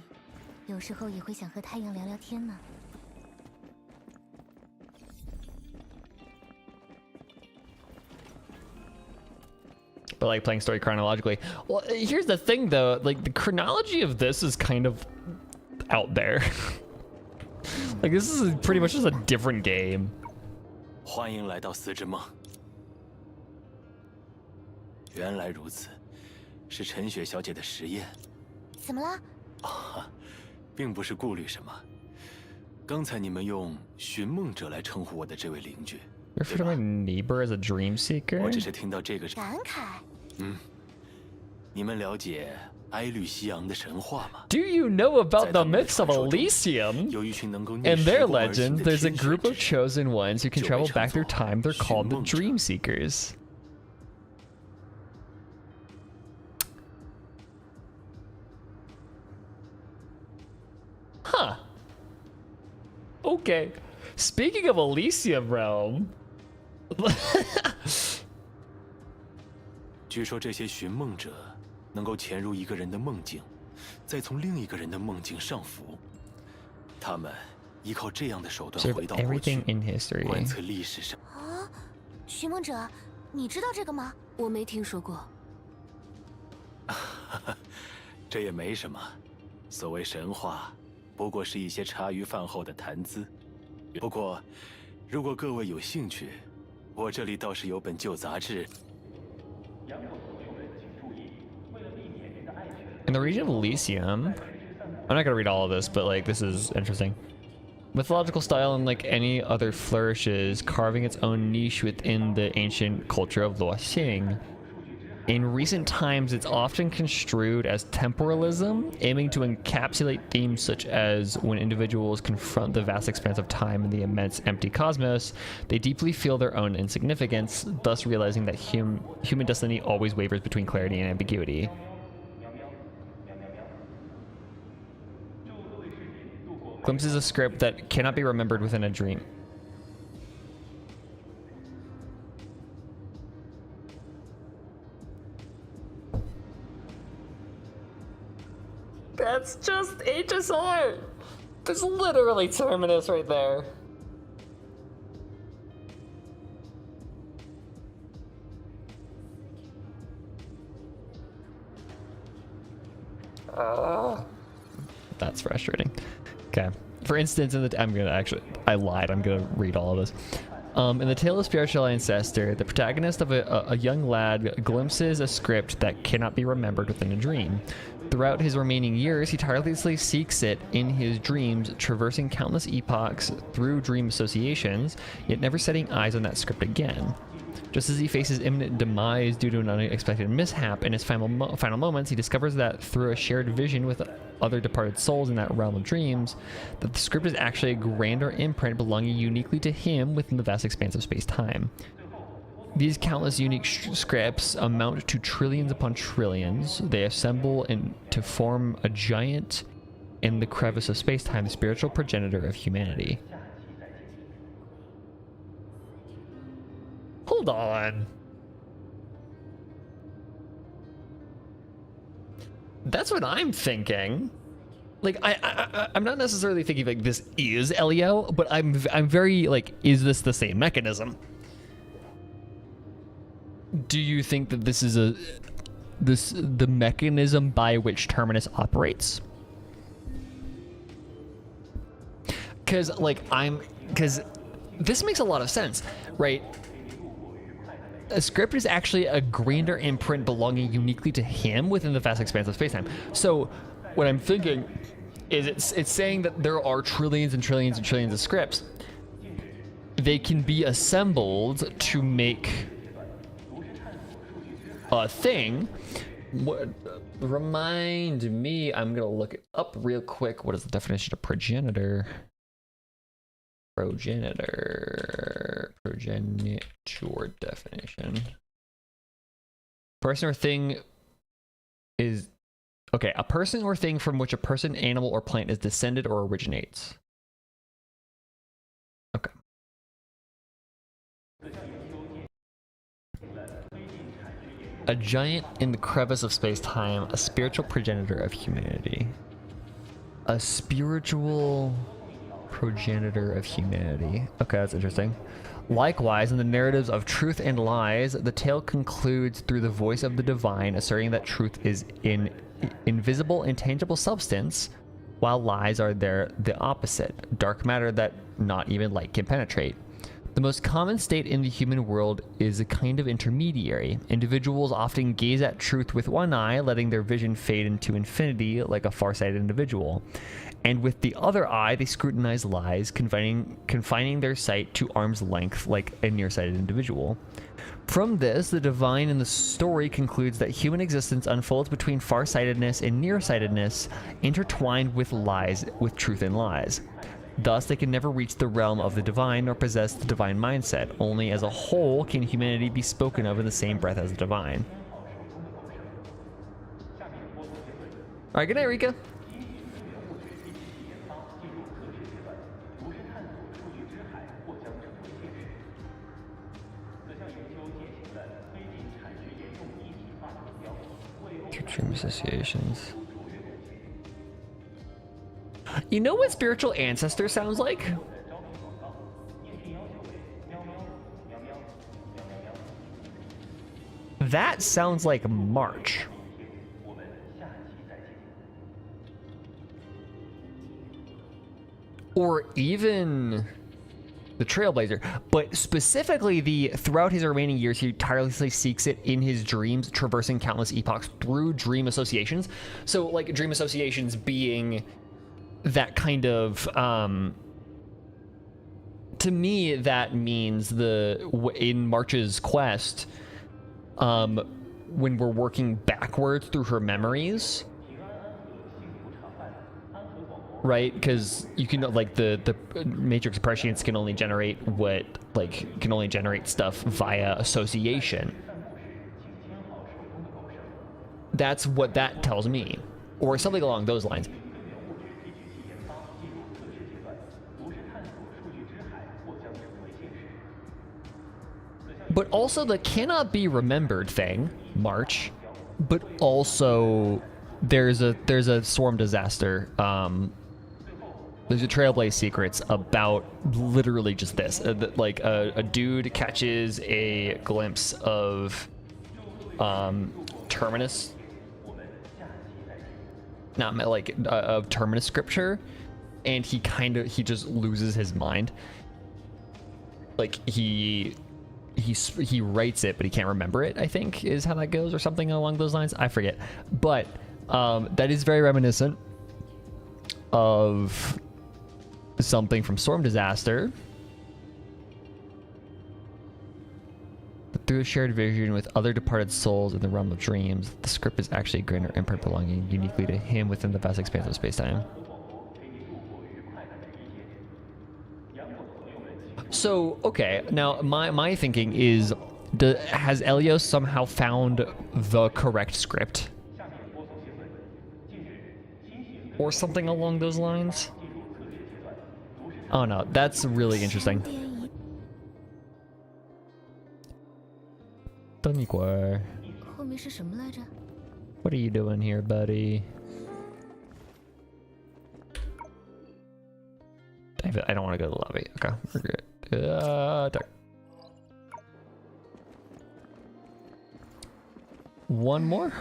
Speaker 7: 有时候也会想和太阳聊聊天呢。
Speaker 1: But like playing story chronologically. Well, here's the thing though, like the chronology of this is kind of out there. Like this is pretty much just a different game.
Speaker 8: 欢迎来到四之梦。原来如此，是陈雪小姐的实验。
Speaker 5: 怎么了？
Speaker 8: 并不是顾虑什么。刚才你们用寻梦者来称呼我的这位邻居，
Speaker 1: You're referring to my neighbor as a dream
Speaker 8: 我
Speaker 1: seeker?
Speaker 8: 只是听到这个。
Speaker 5: 感慨。
Speaker 8: 你们了解埃律西昂的神话吗？
Speaker 1: Do you know about the myths of Elysium?
Speaker 8: 有一群能够逆
Speaker 1: In
Speaker 8: 时
Speaker 1: their
Speaker 8: 光而行
Speaker 1: legend,
Speaker 8: 的
Speaker 1: there's a
Speaker 8: 天
Speaker 1: group
Speaker 8: 选
Speaker 1: of
Speaker 8: 之
Speaker 1: chosen ones who can
Speaker 8: 就被
Speaker 1: travel
Speaker 8: 称
Speaker 1: back through
Speaker 8: 作
Speaker 1: time. They're
Speaker 8: 寻
Speaker 1: called the
Speaker 8: 梦者。
Speaker 1: Dream Seekers. Huh. Okay. Speaking of Elysium Realm.
Speaker 8: 据说这些寻梦者能够潜入一个人的梦境，再从另一个人的梦境上浮。他们依靠这样的手段
Speaker 1: Observe
Speaker 8: 回到过去
Speaker 1: everything，in history.
Speaker 8: 观测历史上。
Speaker 5: 啊，寻梦者，你知道这个吗？
Speaker 3: 我没听说过。
Speaker 8: 这也没什么，所谓神话，不过是一些茶余饭后的谈资。不过，如果各位有兴趣，我这里倒是有本旧杂志。
Speaker 1: In the region of Elysium, I'm not gonna read all of this, but like this is interesting. Mythological style, unlike any other, flourishes, carving its own niche within the ancient culture of Luoxing. In recent times, it's often construed as temporalism, aiming to encapsulate themes such as when individuals confront the vast expanse of time and the immense empty cosmos, they deeply feel their own insignificance, thus realizing that human destiny always wavers between clarity and ambiguity. Glimpses a script that cannot be remembered within a dream. That's just HSR. There's literally Terminus right there. That's frustrating. Okay. For instance, I lied. I'm gonna read all of this. In the tale of Spiritual Ancestor, the protagonist of a young lad glimpses a script that cannot be remembered within a dream. Throughout his remaining years, he tirelessly seeks it in his dreams, traversing countless epochs through dream associations, yet never setting eyes on that script again. Just as he faces imminent demise due to an unexpected mishap in his final moments, he discovers that through a shared vision with other departed souls in that realm of dreams, that the script is actually a grander imprint belonging uniquely to him within the vast expanse of space-time. These countless unique scripts amount to trillions upon trillions. They assemble to form a giant in the crevice of space-time, the spiritual progenitor of humanity. Hold on. That's what I'm thinking. Like, I'm not necessarily thinking like this is Elio, but I'm very like, is this the same mechanism? Do you think that this is the mechanism by which Terminus operates? Because this makes a lot of sense, right? A script is actually a grander imprint belonging uniquely to him within the vast expanse of spacetime. So what I'm thinking is it's saying that there are trillions and trillions and trillions of scripts. They can be assembled to make a thing. Remind me, I'm gonna look it up real quick. What is the definition of progenitor? Progenitor definition. Person or thing is okay. A person or thing from which a person, animal, or plant is descended or originates. Okay. A giant in the crevice of space-time, a spiritual progenitor of humanity. A spiritual progenitor of humanity. Okay, that's interesting. Likewise, in the narratives of Truth and Lies, the tale concludes through the voice of the divine, asserting that truth is in invisible, intangible substance, while lies are the opposite, dark matter that not even light can penetrate. The most common state in the human world is a kind of intermediary. Individuals often gaze at truth with one eye, letting their vision fade into infinity like a far-sighted individual. And with the other eye, they scrutinize lies, confining their sight to arm's length like a nearsighted individual. From this, the divine in the story concludes that human existence unfolds between farsightedness and nearsightedness, intertwined with lies, with truth and lies. Thus, they can never reach the realm of the divine nor possess the divine mindset. Only as a whole can humanity be spoken of in the same breath as the divine. Alright, good night, Rika. Dream associations. You know what spiritual ancestor sounds like? That sounds like March. Or even the Trailblazer, but specifically the throughout his remaining years, he tirelessly seeks it in his dreams, traversing countless epochs through dream associations. So like dream associations being that kind of to me, that means in March's quest, when we're working backwards through her memories, right? Because you can like the matrix prescience can only generate stuff via association. That's what that tells me, or something along those lines. But also the cannot be remembered thing, March, but also there's a swarm disaster. There's a Trailblaze Secrets about literally just this. Like a dude catches a glimpse of Terminus, not like of Terminus scripture, and he just loses his mind. Like he writes it, but he can't remember it, I think, is how that goes, or something along those lines. I forget. But that is very reminiscent of something from Storm Disaster. But through a shared vision with other departed souls in the realm of dreams, the script is actually a grander imprint belonging uniquely to him within the vast expanse of space-time. So, okay, now my thinking is, has Elios somehow found the correct script? Or something along those lines? Oh no, that's really interesting. What are you doing here, buddy? I don't want to go to the lobby. Okay, we're good. One more.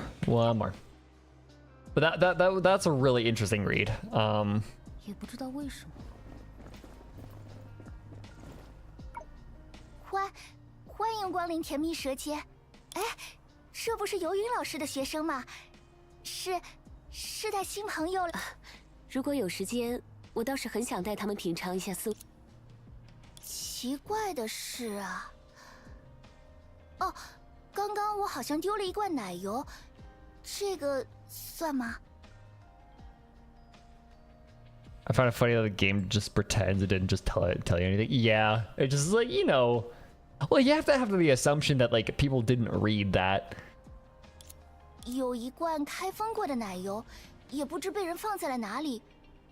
Speaker 1: But that's a really interesting read.
Speaker 3: 也不知道为什么。
Speaker 2: 欢迎光临甜蜜蛇街。哎，这不是游云老师的学生吗？是带新朋友了。
Speaker 3: 如果有时间，我倒是很想带他们品尝一下丝。
Speaker 2: 奇怪的是啊，哦，刚刚我好像丢了一罐奶油，这个算吗？
Speaker 1: I find it funny that the game just pretends it didn't just tell you anything. Yeah, it just like, you know, well, you have to have the assumption that like people didn't read that.
Speaker 2: 有一罐开封过的奶油，也不知被人放在了哪里，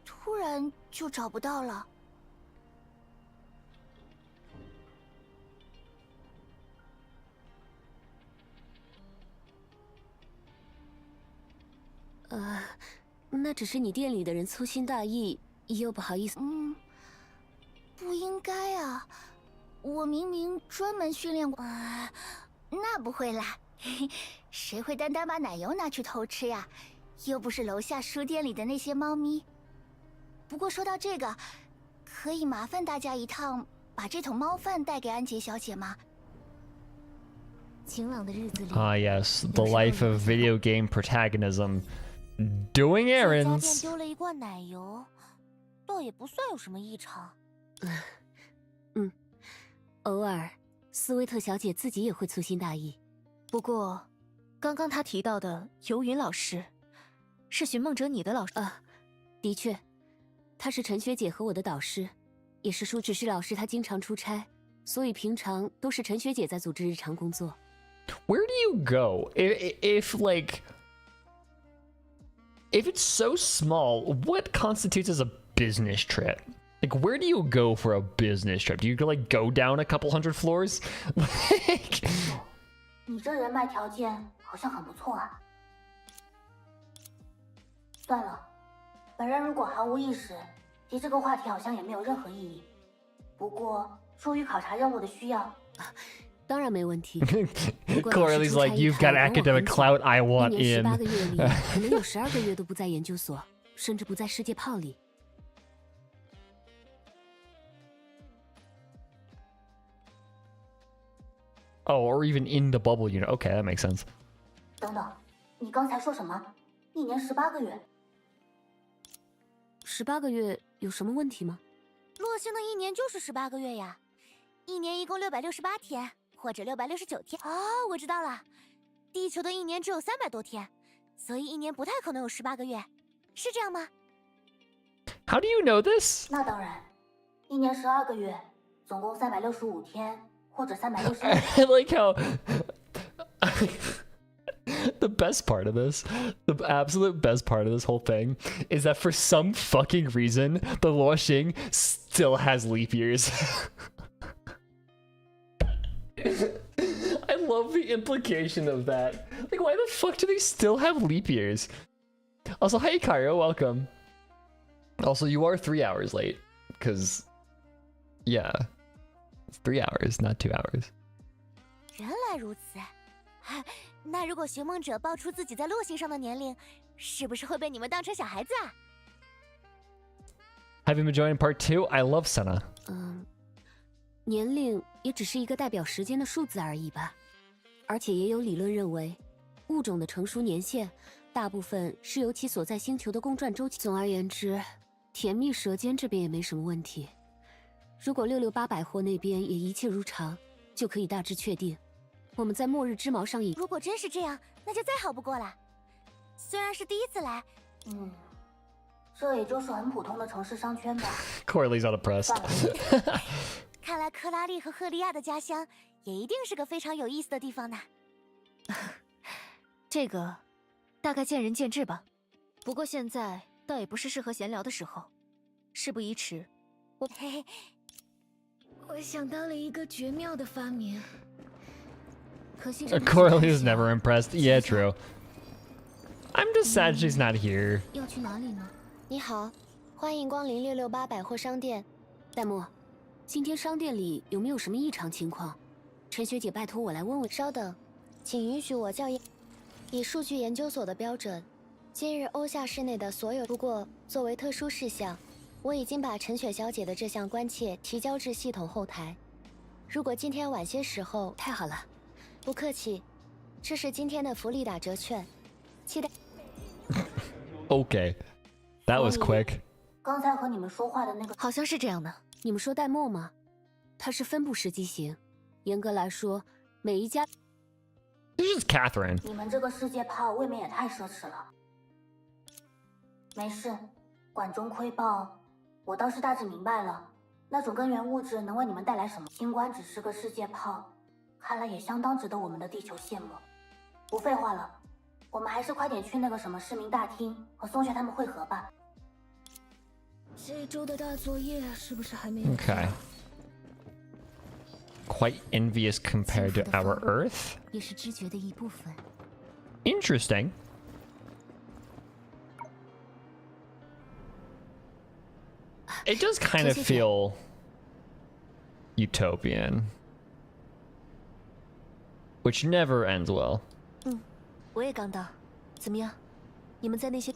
Speaker 2: 突然就找不到了。
Speaker 3: 那只是你店里的人粗心大意，又不好意思。
Speaker 2: 不应该啊，我明明专门训练过。那不会啦，谁会单单把奶油拿去偷吃呀？又不是楼下书店里的那些猫咪。不过说到这个，可以麻烦大家一趟，把这桶猫饭带给安杰小姐吗？
Speaker 3: 晴朗的日子里。
Speaker 1: Ah, yes, the life of video game protagonism. Doing errands.
Speaker 5: 这家店丢了一罐奶油，倒也不算有什么异常。
Speaker 3: 偶尔，斯威特小姐自己也会粗心大意。
Speaker 7: 不过，刚刚她提到的游云老师，是寻梦者你的老师
Speaker 3: 啊？的确，她是陈学姐和我的导师，也是书。只是老师她经常出差，所以平常都是陈学姐在组织日常工作。
Speaker 1: Where do you go if like? If it's so small, what constitutes as a business trip? Like, where do you go for a business trip? Do you like go down a couple hundred floors? Like,
Speaker 2: 你这人脉条件好像很不错啊。算了，本人如果毫无意识，提这个话题好像也没有任何意义。不过，出于考察任务的需要，
Speaker 3: 当然没问题。
Speaker 1: Corley's like, you've got academic clout I want in.
Speaker 3: 18个月里，可能有12个月都不在研究所，甚至不在世界炮里。
Speaker 1: Oh, or even in the bubble unit. Okay, that makes sense.
Speaker 2: 等等，你刚才说什么？1年18个月？
Speaker 3: 18个月有什么问题吗？
Speaker 5: 洛火星的一年就是18个月呀，一年一共668天，或者669天。哦，我知道了，地球的一年只有300多天，所以一年不太可能有18个月，是这样吗？
Speaker 1: How do you know this?
Speaker 2: 那当然，一年12个月，总共365天，或者365
Speaker 1: I like how the best part of this, the absolute best part of this whole thing, is that for some fucking reason, the Luoxing still has leap years. I love the implication of that. Like, why the fuck do they still have leap years? Also, hi Cairo, welcome. Also, you are 3 hours late, because, yeah, it's 3 hours, not 2 hours.
Speaker 5: 原来如此，那如果寻梦者爆出自己在洛星上的年龄，是不是会被你们当成小孩子啊？
Speaker 1: Have you been enjoying part 2? I love Senna.
Speaker 3: 年龄也只是一个代表时间的数字而已吧。而且也有理论认为，物种的成熟年限大部分是由其所在星球的公转周期。总而言之，甜蜜舌尖这边也没什么问题。如果6688百货那边也一切如常，就可以大致确定，我们在末日之矛上已……
Speaker 5: 如果真是这样，那就再好不过了。虽然是第一次来，
Speaker 2: 这也就是很普通的城市商圈吧。
Speaker 1: Corley's not impressed.
Speaker 5: 看来克拉丽和赫利亚的家乡也一定是个非常有意思的地方呢。
Speaker 7: 这个大概见仁见智吧。不过现在倒也不是适合闲聊的时候。事不宜迟，
Speaker 3: 我想到了一个绝妙的发明。可惜
Speaker 1: Corley's never impressed. Yeah, true. I'm just sad she's not here.
Speaker 3: 要去哪里呢？
Speaker 9: 你好，欢迎光临668百货商店。
Speaker 3: 戴墨，今天商店里有没有什么异常情况？陈学姐拜托我来问问。
Speaker 9: 稍等，请允许我校验。以数据研究所的标准，今日欧夏市内的所有。不过，作为特殊事项，我已经把陈雪小姐的这项关切提交至系统后台。如果今天晚些时候，
Speaker 3: 太好了，
Speaker 9: 不客气。这是今天的福利打折券，期待。
Speaker 1: Okay, that was quick.
Speaker 2: 刚才和你们说话的那个，
Speaker 7: 好像是这样的。
Speaker 3: 你们说戴墨吗？它是分布式机型，严格来说，每一家。
Speaker 1: This is Catherine.
Speaker 2: 你们这个世界炮未免也太奢侈了。没事，管中窥豹，我倒是大致明白了，那种根源物质能为你们带来什么。尽管只是个世界炮，看来也相当值得我们的地球羡慕。不废话了，我们还是快点去那个什么市民大厅和松雪他们会合吧。
Speaker 3: 这周的大作业是不是还没有？
Speaker 1: Okay. Quite envious compared to our Earth.
Speaker 3: 也是知觉的一部分。
Speaker 1: Interesting. It does kind of feel utopian, which never ends well.
Speaker 3: 我也刚到，怎么样？你们在那些……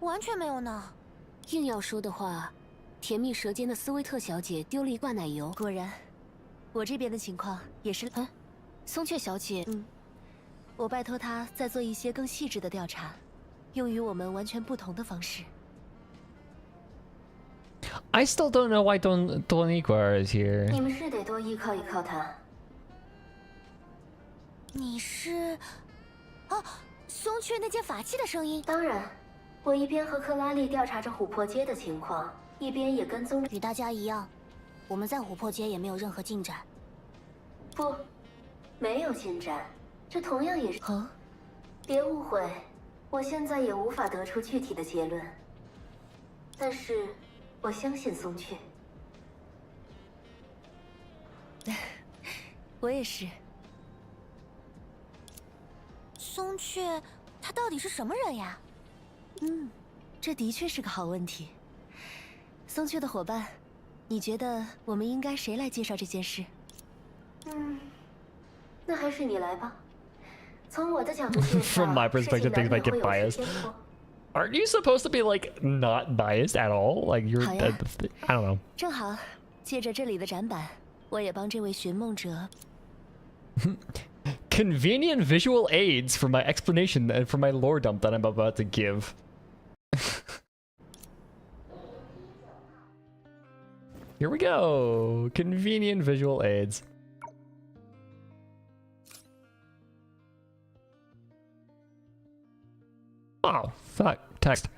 Speaker 5: 完全没有呢。
Speaker 3: 硬要说的话，甜蜜舌尖的斯威特小姐丢了一罐奶油。
Speaker 7: 果然，我这边的情况也是。松雀小姐，
Speaker 3: 我拜托她再做一些更细致的调查，用于我们完全不同的方式。
Speaker 1: I still don't know why Doniqua is here.
Speaker 3: 你们是得多依靠依靠她。
Speaker 5: 你是……哦，松雀那件法器的声音。
Speaker 3: 当然，我一边和克拉丽调查着琥珀街的情况，一边也跟踪。
Speaker 2: 与大家一样，我们在琥珀街也没有任何进展。
Speaker 3: 不，没有进展，这同样也是。别误会，我现在也无法得出具体的结论，但是我相信松雀。
Speaker 7: 我也是。
Speaker 5: 松雀，他到底是什么人呀？
Speaker 3: 这的确是个好问题。松雀的伙伴，你觉得我们应该谁来介绍这件事？那还是你来吧。从我的角度介绍
Speaker 1: From my perspective, things might get biased. Aren't you supposed to be like not biased at all? Like you're, I don't know.
Speaker 3: 正好，借着这里的展板，我也帮这位寻梦者。
Speaker 1: Convenient visual aids for my explanation and for my lore dump that I'm about to give. Here we go. Convenient visual aids. Oh, fuck. Text.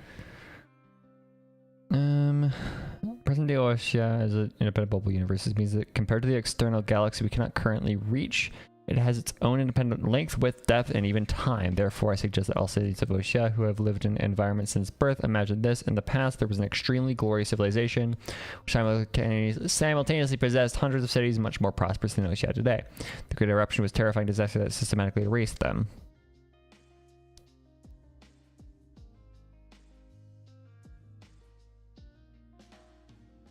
Speaker 1: Present day Oshia is an independent bubble universe. This means that compared to the external galaxy we cannot currently reach, it has its own independent length, width, depth, and even time. Therefore, I suggest that all cities of Oshia who have lived in an environment since birth imagine this. In the past, there was an extremely glorious civilization which simultaneously possessed hundreds of cities much more prosperous than Oshia today. The Great Eruption was a terrifying disaster that systematically erased them.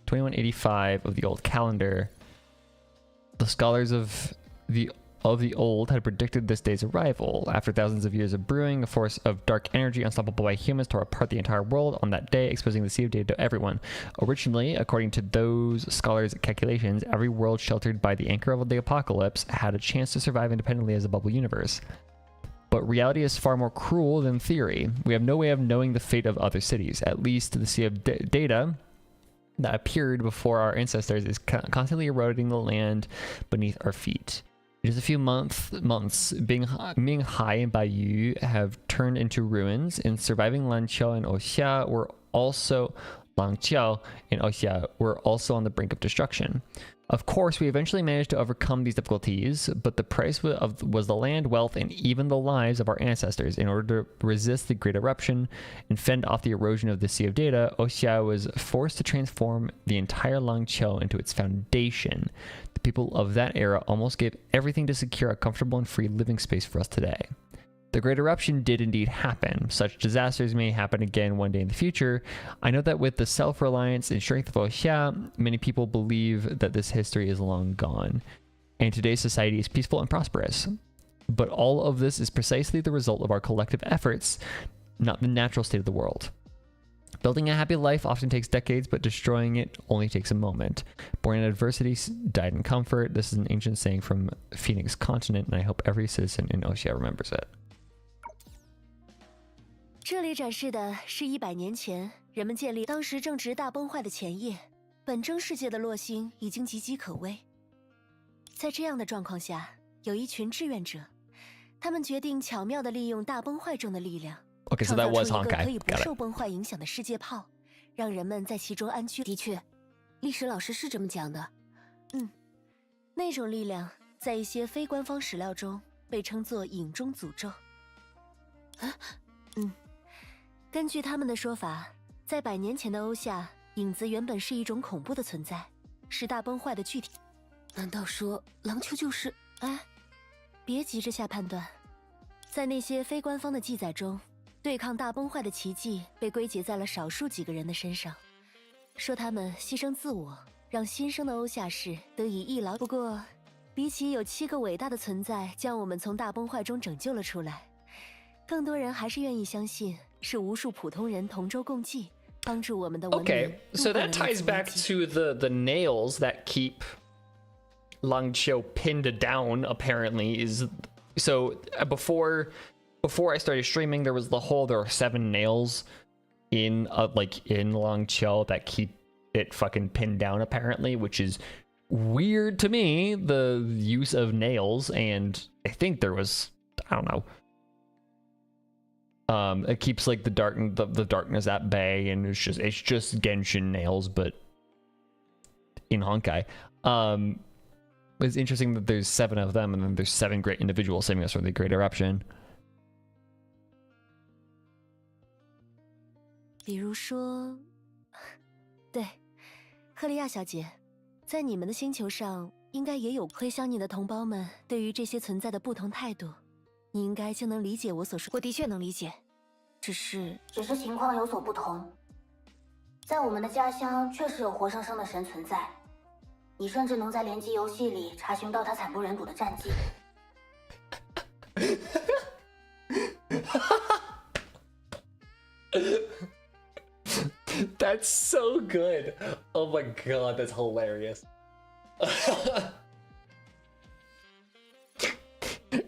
Speaker 1: (2185) of the old calendar. The scholars of the old had predicted this day's arrival. After thousands of years of brewing, a force of dark energy unstoppable by humans tore apart the entire world on that day, exposing the sea of data to everyone. Originally, according to those scholars' calculations, every world sheltered by the anchor of the apocalypse had a chance to survive independently as a bubble universe. But reality is far more cruel than theory. We have no way of knowing the fate of other cities. At least the sea of data that appeared before our ancestors is constantly eroding the land beneath our feet. Just a few months, Minghai and Baiyu have turned into ruins, and surviving Long Cho and Oxia were also on the brink of destruction. Of course, we eventually managed to overcome these difficulties, but the price was the land, wealth, and even the lives of our ancestors. In order to resist the Great Eruption and fend off the erosion of the Sea of Data, Oxia was forced to transform the entire Long Cho into its foundation. The people of that era almost gave everything to secure a comfortable and free living space for us today. The Great Eruption did indeed happen. Such disasters may happen again one day in the future. I know that with the self-reliance and strength of Oxia, many people believe that this history is long gone, and today's society is peaceful and prosperous. But all of this is precisely the result of our collective efforts, not the natural state of the world. Building a happy life often takes decades, but destroying it only takes a moment. Born in adversity, died in comfort. This is an ancient saying from Phoenix Continent, and I hope every citizen in Oxia remembers it.
Speaker 9: 这里展示的是100年前人们建立，当时正值大崩坏的前夜，本征世界的落星已经岌岌可危。在这样的状况下，有一群志愿者，他们决定巧妙地利用大崩坏中的力量，
Speaker 1: Okay, so that was
Speaker 9: 创造出一个
Speaker 1: Honkai.
Speaker 9: 可以不
Speaker 1: Got
Speaker 9: 受
Speaker 1: it.
Speaker 9: 崩坏影响的世界炮，让人们在其中安居。
Speaker 3: 的确，历史老师是这么讲的。
Speaker 9: 那种力量在一些非官方史料中被称作影中诅咒。根据他们的说法，在100年前的欧夏，影子原本是一种恐怖的存在，是大崩坏的具体。
Speaker 3: 难道说狼丘就是？
Speaker 9: 别急着下判断。在那些非官方的记载中，对抗大崩坏的奇迹被归结在了少数几个人的身上，说他们牺牲自我，让新生的欧夏市得以一劳。不过，比起有7个伟大的存在将我们从大崩坏中拯救了出来，更多人还是愿意相信。是无数普通人同舟共济，帮助我们的文明。
Speaker 1: Okay, so that ties back to the nails that keep Long Cho pinned down. Apparently, is so before I started streaming, there were 7 nails in in Long Cho that keep it fucking pinned down. Apparently, which is weird to me. The use of nails, and I think there was, I don't know. It keeps like the darkness at bay, and it's just Genshin nails, but in Honkai. It's interesting that there's 7 of them, and then there's 7 great individuals saving us from the Great Eruption.
Speaker 9: 比如说，对，克利亚小姐，在你们的星球上，应该也有回想你的同胞们对于这些存在的不同态度。 你应该就能理解我所说。
Speaker 7: 我的确能理解，只是
Speaker 2: 情况有所不同。在我们的家乡，确实有活生生的神存在，你甚至能在联机游戏里查询到他惨不忍睹的战绩。
Speaker 1: That's so good. Oh my god, that's hilarious.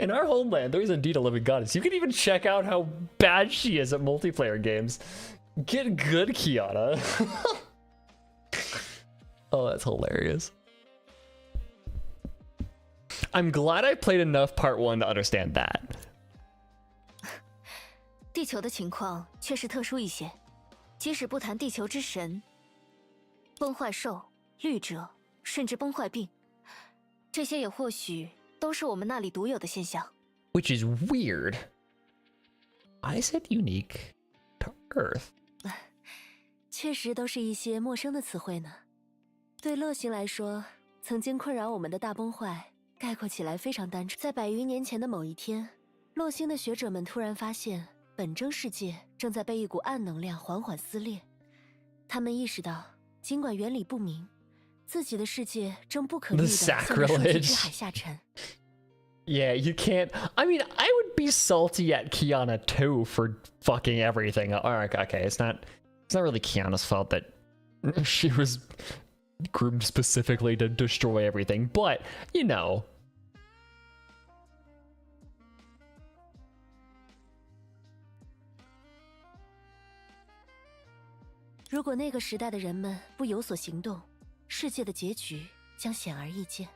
Speaker 1: In our homeland, there is indeed a living goddess. You can even check out how bad she is at multiplayer games. Get good, Kiana. Oh, that's hilarious. I'm glad I played enough part 1 to understand that.
Speaker 7: 地球的情况确实特殊一些，即使不谈地球之神、崩坏兽、律者，甚至崩坏病，这些也或许都是我们那里独有的现象。
Speaker 1: Which is weird. I said unique to Earth.
Speaker 9: 确实都是一些陌生的词汇呢。对乐星来说，曾经困扰我们的大崩坏，概括起来非常单纯。在100余年前的某一天，洛星的学者们突然发现，本征世界正在被一股暗能量缓缓撕裂。他们意识到，尽管原理不明，自己的世界正不可逆地向着数据之海下沉。
Speaker 1: Yeah, you can't. I mean, I would be salty at Kiana too for fucking everything. Alright, okay, it's not really Kiana's fault that she was groomed specifically to destroy everything, but you know.
Speaker 9: 如果那个时代的人们不有所行动，世界的结局将显而易见。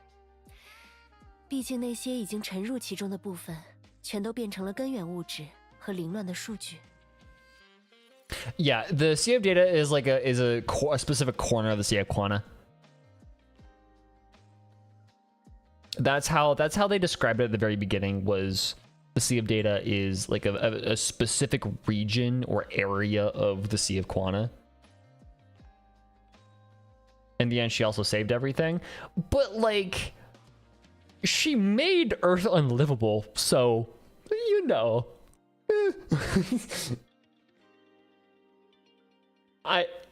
Speaker 9: 毕竟那些已经沉入其中的部分，全都变成了根源物质和凌乱的数据。
Speaker 1: Yeah, the Sea of Data is like a specific corner of the Sea of Quana. That's how they described it at the very beginning. Was the Sea of Data is like a specific region or area of the Sea of Quana. In the end, she also saved everything, but like, she made Earth unlivable, so you know.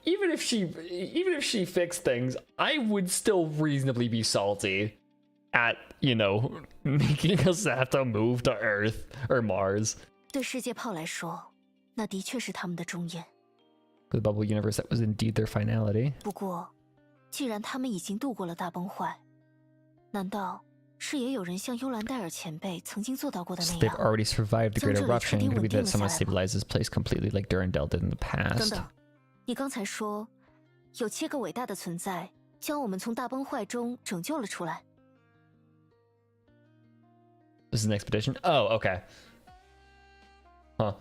Speaker 1: Even if she fixed things, I would still reasonably be salty at, you know, making us have to move to Earth or Mars.
Speaker 7: 对世界炮来说，那的确是他们的终焉。
Speaker 1: The bubble universe, that was indeed their finality.
Speaker 7: 不过，既然他们已经度过了大崩坏，难道是也有人像幽兰戴尔前辈曾经做到过的那
Speaker 1: They've
Speaker 7: 样？
Speaker 1: already survived the Great
Speaker 7: 将这里彻
Speaker 1: Eruption.
Speaker 7: 底
Speaker 1: Could it
Speaker 7: 稳
Speaker 1: be
Speaker 7: 定
Speaker 1: that
Speaker 7: 了下
Speaker 1: someone
Speaker 7: 来吗？
Speaker 1: stabilized this place completely like Durandal did in the
Speaker 7: 等
Speaker 1: past?
Speaker 7: 等，你刚才说有7个伟大的存在将我们从大崩坏中拯救了出来。
Speaker 1: This is an expedition? Oh, okay. Huh.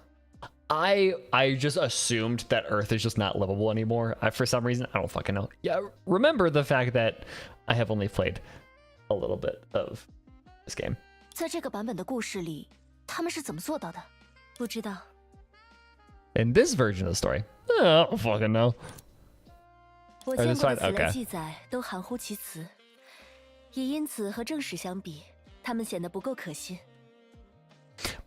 Speaker 1: I just assumed that Earth is just not livable anymore. For some reason, I don't fucking know. Yeah, remember the fact that I have only played a little bit of this game.
Speaker 7: 在这个版本的故事里，他们是怎么做到的？
Speaker 9: 不知道。
Speaker 1: In this version of the story, I don't fucking know.
Speaker 9: 我见过的此
Speaker 1: Okay.
Speaker 9: 类记载都含糊其辞，也因此和正史相比，他们显得不够可信。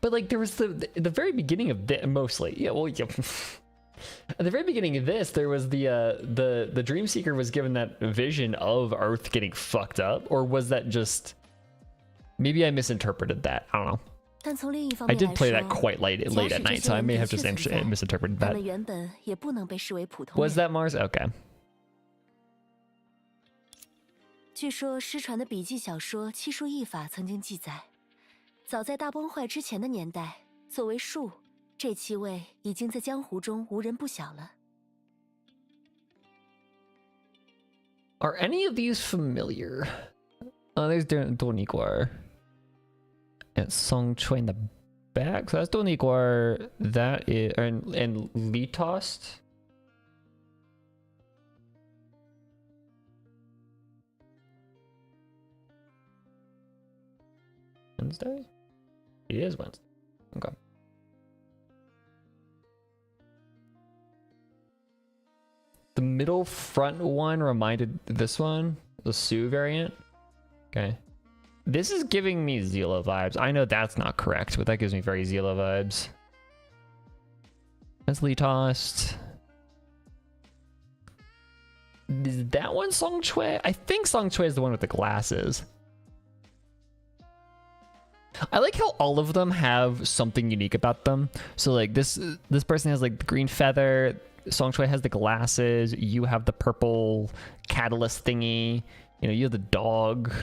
Speaker 1: But like there was the very beginning of this, mostly, yeah. Well, yeah. At the very beginning of this, there was the Dream Seeker was given that vision of Earth getting fucked up, or was that just maybe I misinterpreted that? I don't know.
Speaker 9: 但从另一方
Speaker 1: I
Speaker 9: 面
Speaker 1: did
Speaker 9: 来
Speaker 1: play
Speaker 9: 说，
Speaker 1: that quite late at
Speaker 9: 假使
Speaker 1: night,
Speaker 9: 这
Speaker 1: so
Speaker 9: 些
Speaker 1: I
Speaker 9: 人
Speaker 1: may
Speaker 9: 的
Speaker 1: have
Speaker 9: 确
Speaker 1: just
Speaker 9: 存在，
Speaker 1: misinterpreted
Speaker 9: 他
Speaker 1: that.
Speaker 9: 们原本也不能被视为普通人。
Speaker 1: Was that Mars? Okay.
Speaker 9: 据说失传的笔记小说《七术异法》曾经记载，早在大崩坏之前的年代，作为术，这7位已经在江湖中无人不晓了。
Speaker 1: Are any of these familiar? Oh, there's Doniguar. And Song Choi in the back. So that's Doniguar. That is and Litost. Wednesday? It is Wednesday. Okay. The middle front one reminded this one, the Sue variant. Okay. This is giving me Zila vibes. I know that's not correct, but that gives me very Zila vibes. That's Litost. Is that one Song Chue? I think Song Chue is the one with the glasses. I like how all of them have something unique about them. So like this person has like the green feather, Song Chue has the glasses, you have the purple catalyst thingy, you know, you have the dog.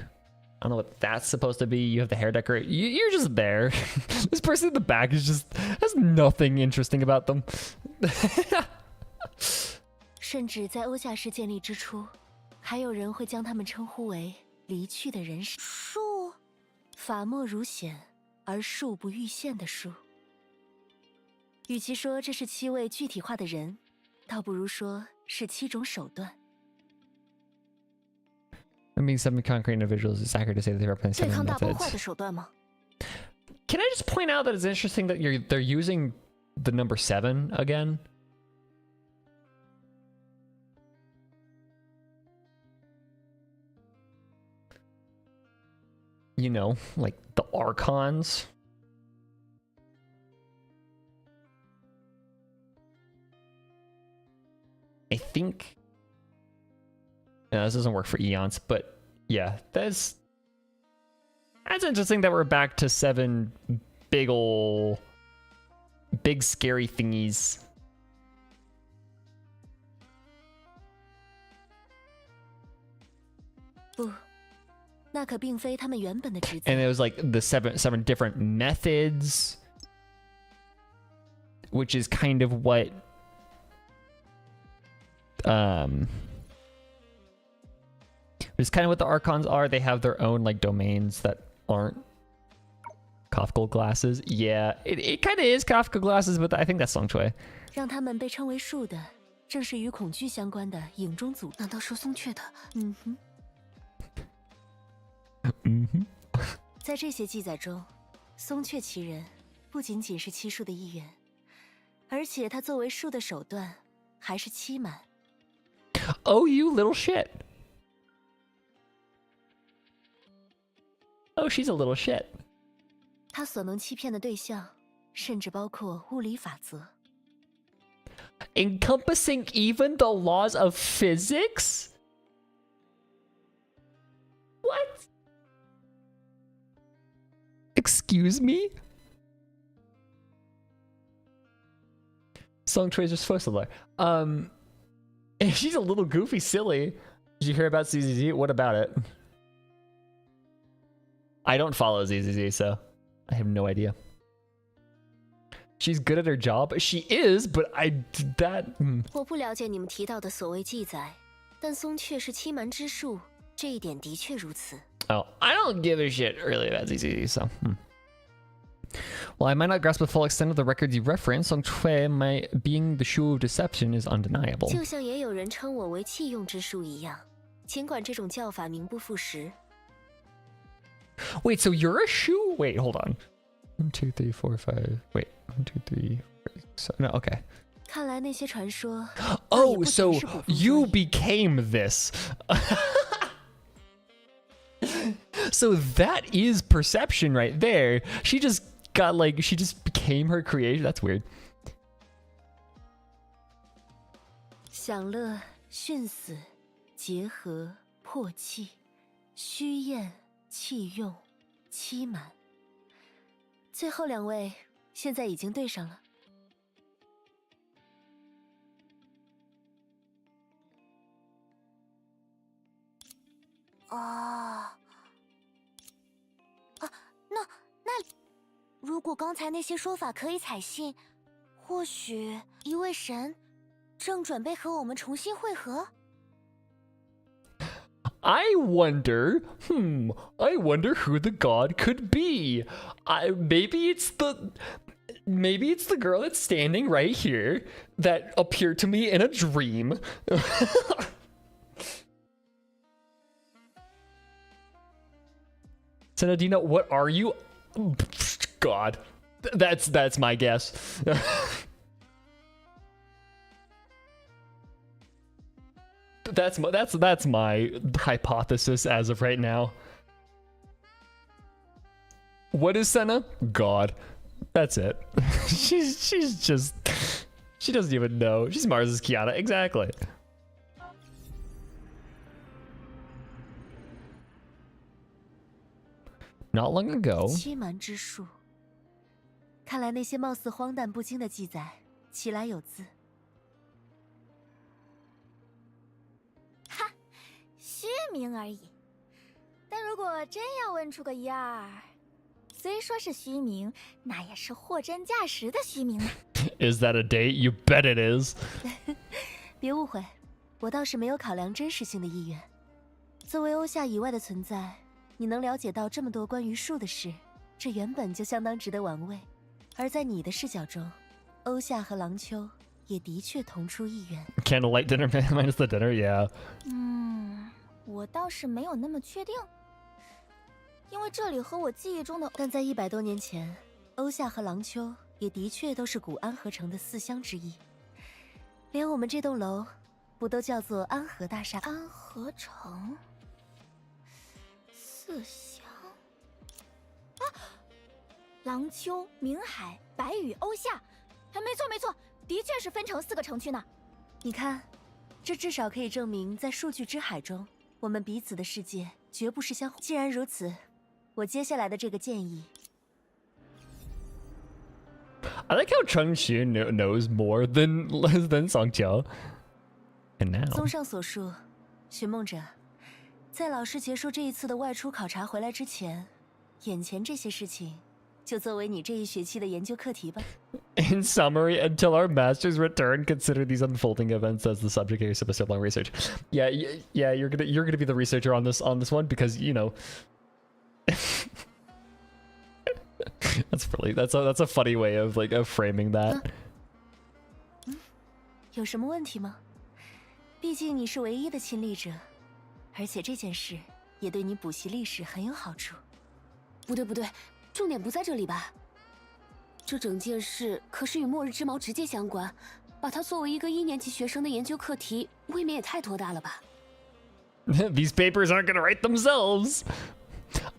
Speaker 1: I don't know what that's supposed to be. You have the hair decor. You're just there. This person in the back is just has nothing interesting about them.
Speaker 9: 甚至在欧夏市建立之初，还有人会将它们称呼为离去的人世。
Speaker 5: 树，
Speaker 9: 法莫如显，而树不欲现的树。与其说这是7位具体化的人，倒不如说是7种手段。
Speaker 1: I mean, 7 concrete individuals. It's accurate to say that they represent
Speaker 7: 对
Speaker 1: 7
Speaker 7: 抗大崩坏
Speaker 1: methods.
Speaker 7: 的手段吗？
Speaker 1: Can I just point out that it's interesting that they're using the number 7 again? You know, like the Archons. I think. No, this doesn't work for Eons, but yeah, that's interesting that we're back to 7 big scary thingies. And it was like the seven different methods, which is kind of what it's kind of what the Archons are. They have their own like domains that aren't Kafka glasses. Yeah, it kind of is Kafka glasses, but I think that's Long Cho.
Speaker 9: 让他们被称为树的，正是与恐惧相关的影中组。
Speaker 7: 难道说松雀的？
Speaker 9: 在这些记载中，松雀其人不仅仅是七树的一员，而且他作为树的手段还是欺瞒。
Speaker 1: Oh, you little shit. Oh, she's a little shit.
Speaker 9: 他所能欺骗的对象，甚至包括物理法则。
Speaker 1: Encompassing even the laws of physics? What? Excuse me? Song Tracer supposed to lie. She's a little goofy silly. Did you hear about ZZZ? What about it? I don't follow ZZZ, so I have no idea. She's good at her job. She is, but that.
Speaker 3: 我不了解你们提到的所谓记载，但松雀是欺瞒之术，这一点的确如此。
Speaker 1: Oh, I don't give a shit really about ZZZ, so. While I might not grasp the full extent of the records you reference, Song Chui being the shoe of deception is undeniable.
Speaker 3: 就像也有人称我为弃用之术一样，尽管这种叫法名不副实。
Speaker 1: Wait, so you're a shoe? Wait, hold on. 1, 2, 3, 4, 5. Wait, 1, 2, 3, 4, 5. No, okay.
Speaker 9: 看来那些传说。
Speaker 1: Oh, so you became this. So that is perception right there. She just became her creation. That's weird.
Speaker 9: 享乐、殉死、结合、破气、虚验、弃用、欺瞒。最后2位现在已经对上了。
Speaker 5: 那如果刚才那些说法可以采信，或许一位神正准备和我们重新会合。
Speaker 1: I wonder who the god could be. Maybe it's the girl that's standing right here that appeared to me in a dream. Senadina, what are you? God, that's my guess. That's my hypothesis as of right now. What is Senna? God. That's it. She doesn't even know. She's Mars's Kiana. Exactly. Not long ago.
Speaker 9: 欺瞒之术。看来那些貌似荒诞不经的记载，其来有自。
Speaker 2: 哈，虚名而已。但如果真要问出个1、2，虽说是虚名，那也是货真价实的虚名呢。
Speaker 1: Is that a date? You bet it is.
Speaker 9: 别误会，我倒是没有考量真实性的意愿。作为欧夏以外的存在，你能了解到这么多关于树的事，这原本就相当值得玩味。而在你的视角中，欧夏和郎秋也的确同出一源。
Speaker 1: Candlelight dinner minus the dinner, yeah.
Speaker 2: 我倒是没有那么确定，因为这里和我记忆中的……
Speaker 9: 但在100多年前，欧夏和郎秋也的确都是古安河城的4乡之一，连我们这栋楼不都叫做安河大厦？
Speaker 2: 安河城4乡啊，郎秋、明海、白羽、欧夏，没错没错，的确是分成4个城区呢。
Speaker 9: 你看，这至少可以证明，在数据之海中，我们彼此的世界绝不是相互。既然如此，我接下来的这个建议。
Speaker 1: I like how Chengxu knows more than Long Cho. And now.
Speaker 9: 综上所述，寻梦者，在老师结束这一次的外出考察回来之前，眼前这些事情就作为你这一学期的研究课题吧。
Speaker 1: In summary, until our masters return, consider these unfolding events as the subject of your semester-long research. Yeah, you're gonna be the researcher on this one because you know. that's a funny way of framing that.
Speaker 9: 有什么问题吗？毕竟你是唯一的亲历者，而且这件事也对你补习历史很有好处。
Speaker 3: 不对，重点不在这里吧？这整件事可是与末日之矛直接相关，把它作为一个1年级学生的研究课题，未免也太拖大了吧？
Speaker 1: These papers aren't gonna write themselves.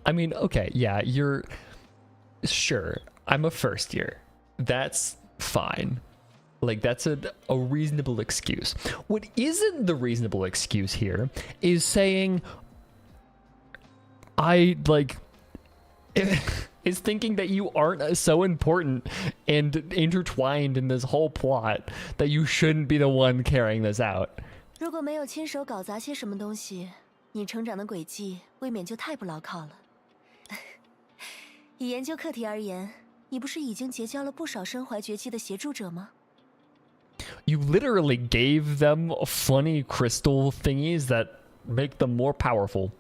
Speaker 1: I mean, okay, yeah, you're sure. I'm a first year. That's fine. Like, that's a reasonable excuse. What isn't the reasonable excuse here is saying is thinking that you aren't so important and intertwined in this whole plot that you shouldn't be the one carrying this out.
Speaker 9: 如果没有亲手搞砸些什么东西，你成长的轨迹未免就太不牢靠了。以研究课题而言，你不是已经结交了不少身怀绝技的协助者吗？
Speaker 1: You literally gave them funny crystal thingies that make them more powerful.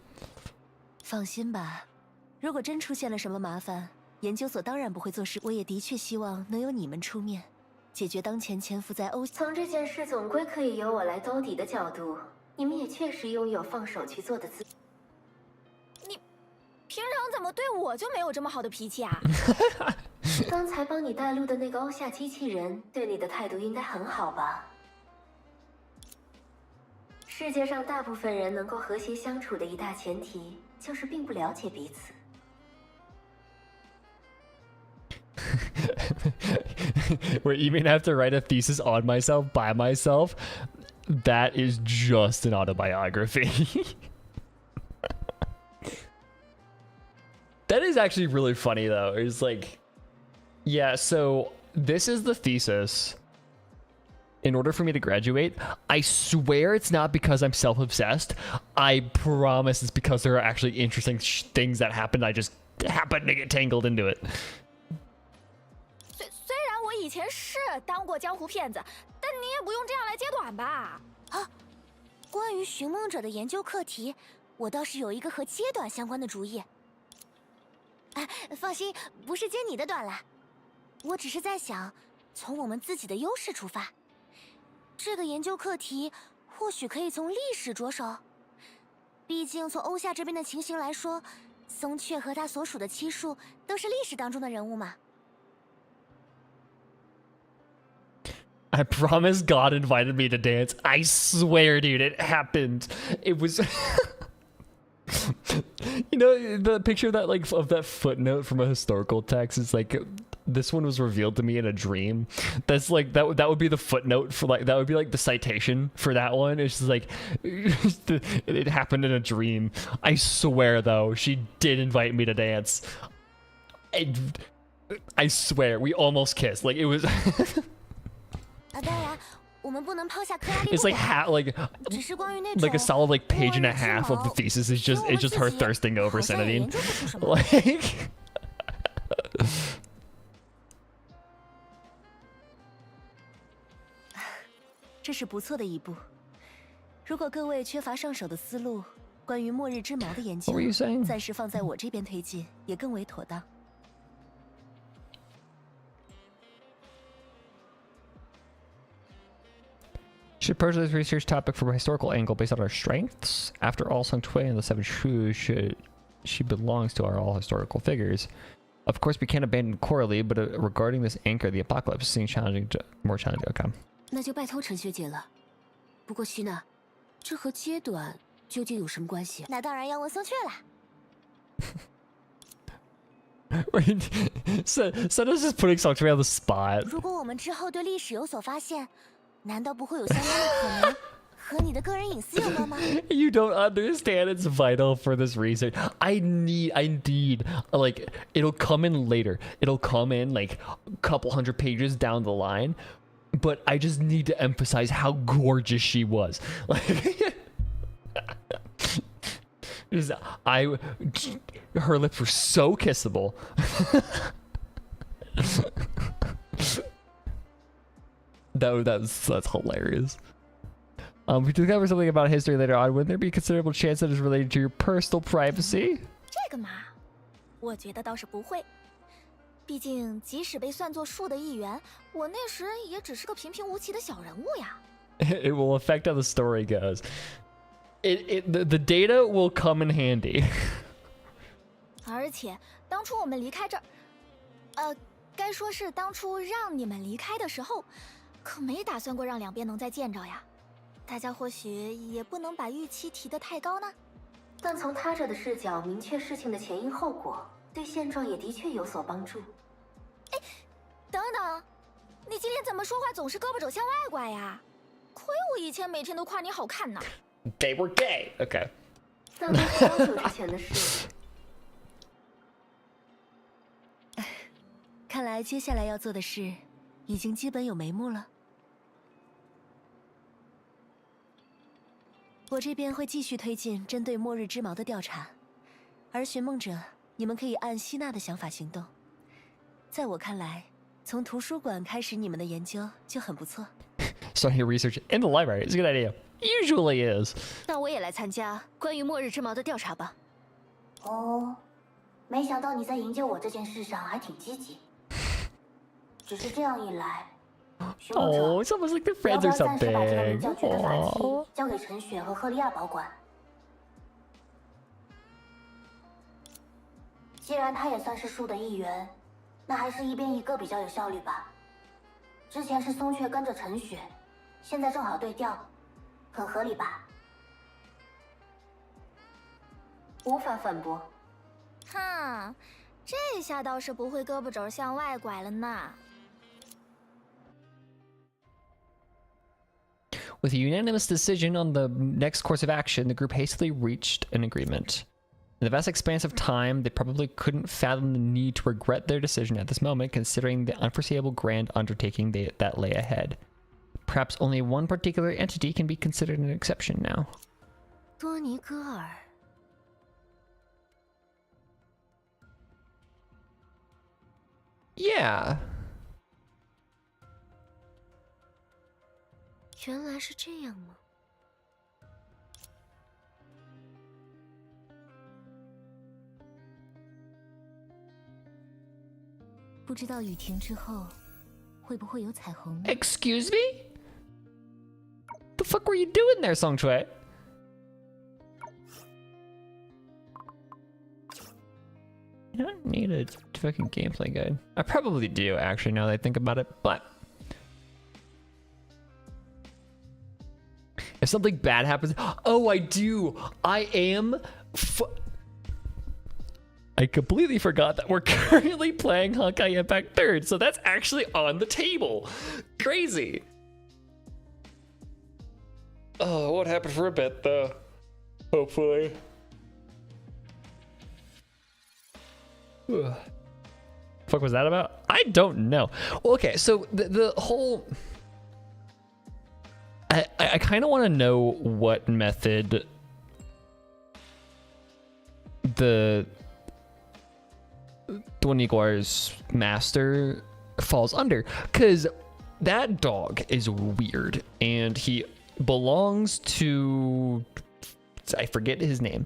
Speaker 9: 放心吧，如果真出现了什么麻烦，研究所当然不会做事。我也的确希望能由你们出面，解决当前潜伏在欧。
Speaker 3: 从这件事总归可以由我来兜底的角度，你们也确实拥有放手去做的资。
Speaker 2: 你平常怎么对我就没有这么好的脾气啊？
Speaker 3: 刚才帮你带路的那个欧夏机器人对你的态度应该很好吧？世界上大部分人能够和谐相处的一大前提，就是并不了解彼此。
Speaker 1: Where even have to write a thesis on myself by myself, that is just an autobiography. That is actually really funny though. It's like, yeah, so this is the thesis. In order for me to graduate, I swear it's not because I'm self-obsessed. I promise it's because there are actually interesting things that happened. I just happened to get tangled into it.
Speaker 2: 虽然我以前是当过江湖骗子，但你也不用这样来揭短吧？
Speaker 5: 啊，关于寻梦者的研究课题，我倒是有一个和揭短相关的主意。放心，不是揭你的短了，我只是在想，从我们自己的优势出发。这个研究课题或许可以从历史着手，毕竟从欧夏这边的情形来说，松雀和他所属的七树都是历史当中的人物嘛。
Speaker 1: I promise God invited me to dance. I swear, dude, it happened. It was... You know, the picture that of that footnote from a historical text is like, this one was revealed to me in a dream. That's like that would be the footnote for that would be like the citation for that one. It's just like it happened in a dream. I swear though, she did invite me to dance. I swear, we almost kissed. Like it was
Speaker 5: 当然，我们不能抛下克拉丽。
Speaker 1: It's like a solid page and a half of the thesis is just her thirsting over Senadine. Like
Speaker 9: 这是不错的一步。如果各位缺乏上手的思路，关于末日之矛的研究
Speaker 1: What were you saying?
Speaker 9: 暂时放在我这边推进，也更为妥当。
Speaker 1: Should approach this research topic from a historical angle based on our strengths. After all, Sung Tui and the Seven Shu she belongs to our all historical figures. Of course, we can't abandon Coralie, but regarding this anchor, the apocalypse seems more challenging. Okay.
Speaker 3: 那就拜托陈学姐了。不过希娜，这和阶段究竟有什么关系？
Speaker 5: 那当然要问松雀啦。
Speaker 1: Wait, Senna's just putting Sung Tui on the spot.
Speaker 5: 如果我们之后对历史有所发现，难道不会有相关的可能和你的个人隐私有关吗？
Speaker 1: You don't understand. It's vital for this research. I need, like, it'll come in later. It'll come in like a couple hundred pages down the line. But I just need to emphasize how gorgeous she was. Like, her lips were so kissable. That's hilarious. We discover something about history later on. Wouldn't there be a considerable chance that it's related to your personal privacy?
Speaker 2: 这个嘛，我觉得倒是不会。毕竟，即使被算作树的一员，我那时也只是个平平无奇的小人物呀。
Speaker 1: It will affect how the story goes. The data will come in handy.
Speaker 2: 而且，当初我们离开这儿，该说是当初让你们离开的时候，可没打算过让两边能再见着呀。大家或许也不能把预期提得太高呢。
Speaker 3: 但从他者的视角明确事情的前因后果，对现状也的确有所帮助。
Speaker 2: 哎，等等，你今天怎么说话总是胳膊肘向外拐呀？亏我以前每天都夸你好看呢。
Speaker 1: They were gay. Okay.
Speaker 3: 那都是多久之前的事？
Speaker 9: 看来接下来要做的事，已经基本有眉目了。我这边会继续推进针对末日之矛的调查，而寻梦者，你们可以按希娜的想法行动。在我看来，从图书馆开始你们的研究就很不错。
Speaker 1: Starting your research in the library is a good idea. Usually is.
Speaker 7: 那我也来参加关于末日之矛的调查吧。
Speaker 5: 哦，没想到你在营救我这件事上还挺积极。只是这样一来，寻梦者
Speaker 1: Oh, it's almost like they're
Speaker 5: 要
Speaker 1: friends
Speaker 5: 不
Speaker 1: or
Speaker 5: 要暂时把这个名
Speaker 1: something.
Speaker 5: 叫缺的法器
Speaker 1: Aww.
Speaker 5: 交给陈雪和赫利亚保管？既然他也算是树的一员，那还是一边一个比较有效率吧。之前是松雀跟着陈雪，现在正好对调，很合理吧？
Speaker 3: 无法反驳。
Speaker 2: 哼，这下倒是不会胳膊肘向外拐了呢。
Speaker 1: With a unanimous decision on the next course of action, the group hastily reached an agreement. In the vast expanse of time, they probably couldn't fathom the need to regret their decision at this moment, considering the unforeseeable grand undertaking that lay ahead. Perhaps only one particular entity can be considered an exception now.
Speaker 3: 多尼戈尔。
Speaker 1: Yeah.
Speaker 3: 原来是这样吗？不知道雨停之后，会不会有彩虹呢？
Speaker 1: Excuse me? The fuck were you doing there, Song Chui? You don't need a fucking gameplay guide. I probably do, actually, now that I think about it, but if something bad happens, oh, I do. I completely forgot that we're currently playing Honkai Impact 3rd, so that's actually on the table. Crazy. Oh, what happened for a bit, though? Hopefully. Fuck was that about? I don't know. Well, okay, so the whole... I kind of want to know what method the Duaniguar's master falls under, because that dog is weird and he belongs to I forget his name.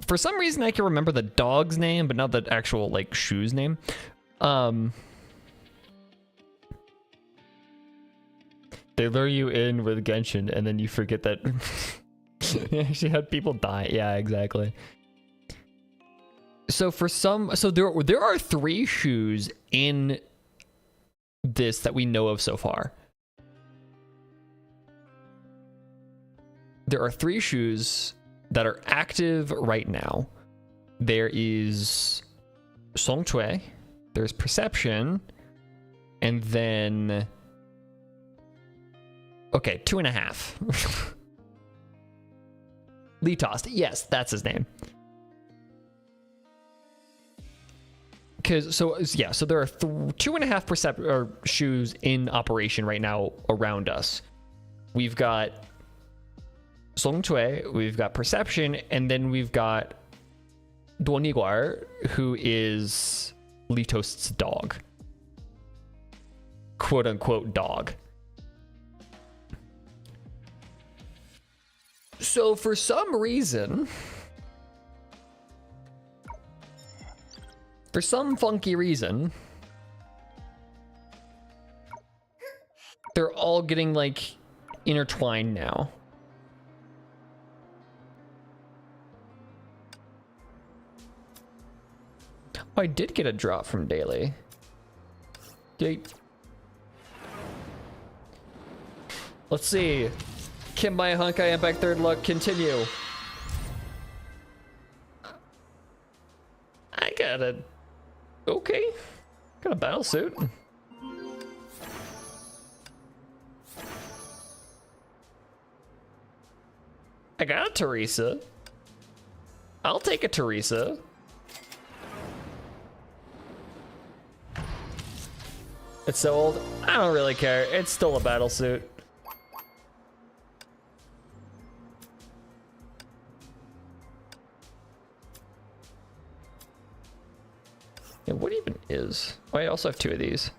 Speaker 1: For some reason, I can remember the dog's name, but not the actual like shoe's name. They lure you in with Genshin, and then you forget that you actually had people die. Yeah, exactly. So there are 3 shoes in this that we know of so far. There are 3 shoes that are active right now. There is Long Cho, there's Perception, and then... Okay, 2.5. Lee Tost, yes, that's his name. So there are 2.5 shoes in operation right now around us. We've got Long Cho, we've got Perception, and then we've got Duoniguar, who is Lee Toast's dog. Quote unquote dog. So for some reason, for some funky reason, they're all getting like intertwined now. Oh, I did get a drop from Daily. Date. Let's see. Can my Honkai Impact 3rd luck continue? I got a... Okay. Got a battle suit. I got a Teresa. I'll take a Teresa. It's so old. I don't really care. It's still a battle suit. Yeah, what even is? Oh, I also have 2 of these.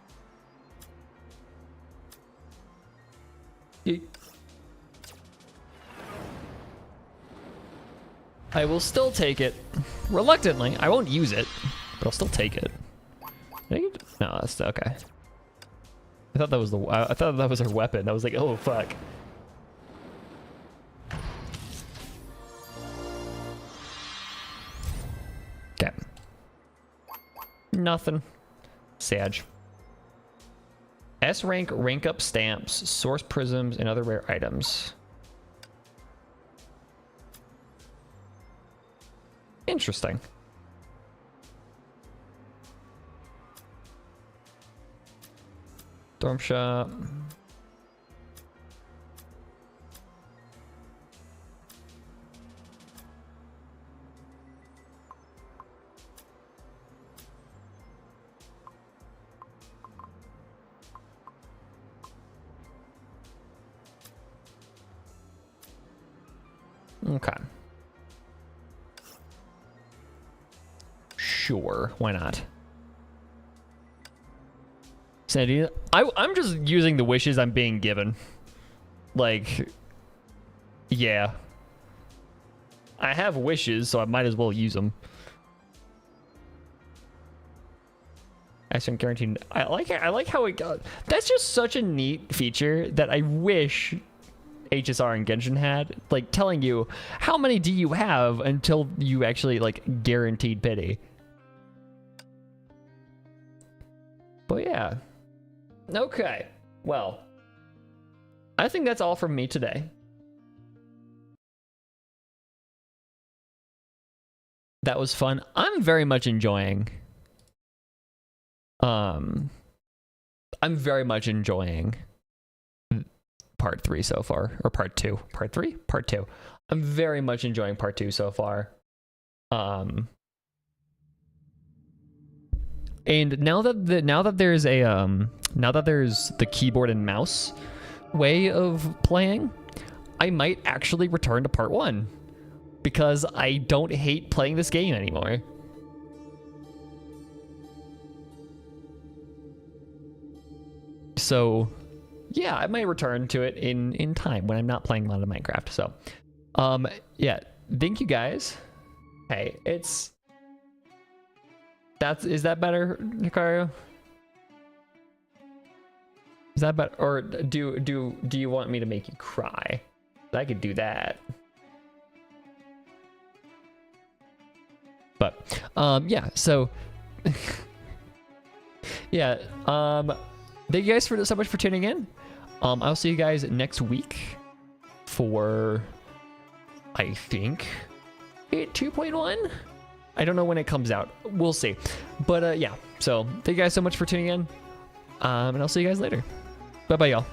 Speaker 1: I will still take it. Reluctantly. I won't use it, but I'll still take it. No, that's okay. I thought that was I thought that was her weapon. I was like, oh fuck. Okay. Nothing. Sag. S rank, rank up stamps, source prisms, and other rare items. Interesting. Storm shop. Okay. Sure, why not? Sandy, I'm just using the wishes I'm being given. Like, yeah. I have wishes, so I might as well use them. Accident guaranteed. I like how it got. That's just such a neat feature that I wish HSR and Genshin had. Like, telling you, how many do you have until you actually, like, guaranteed pity. But yeah. Okay, well, I think that's all from me today. That was fun. I'm very much enjoying. I'm very much enjoying part 3 so far, or part 2. Part 3? Part 2. I'm very much enjoying part 2 so far. And now that there's the keyboard and mouse way of playing, I might actually return to part 1 because I don't hate playing this game anymore. So, yeah, I might return to it in time when I'm not playing a lot of Minecraft. So, yeah, thank you guys. Hey, is that better, Hikaru? Is that better? Or do you want me to make you cry? I could do that. But yeah, so yeah, thank you guys so much for tuning in. I'll see you guys next week for, I think, 2.1. I don't know when it comes out. We'll see. But yeah, so thank you guys so much for tuning in. And I'll see you guys later. Bye bye, y'all.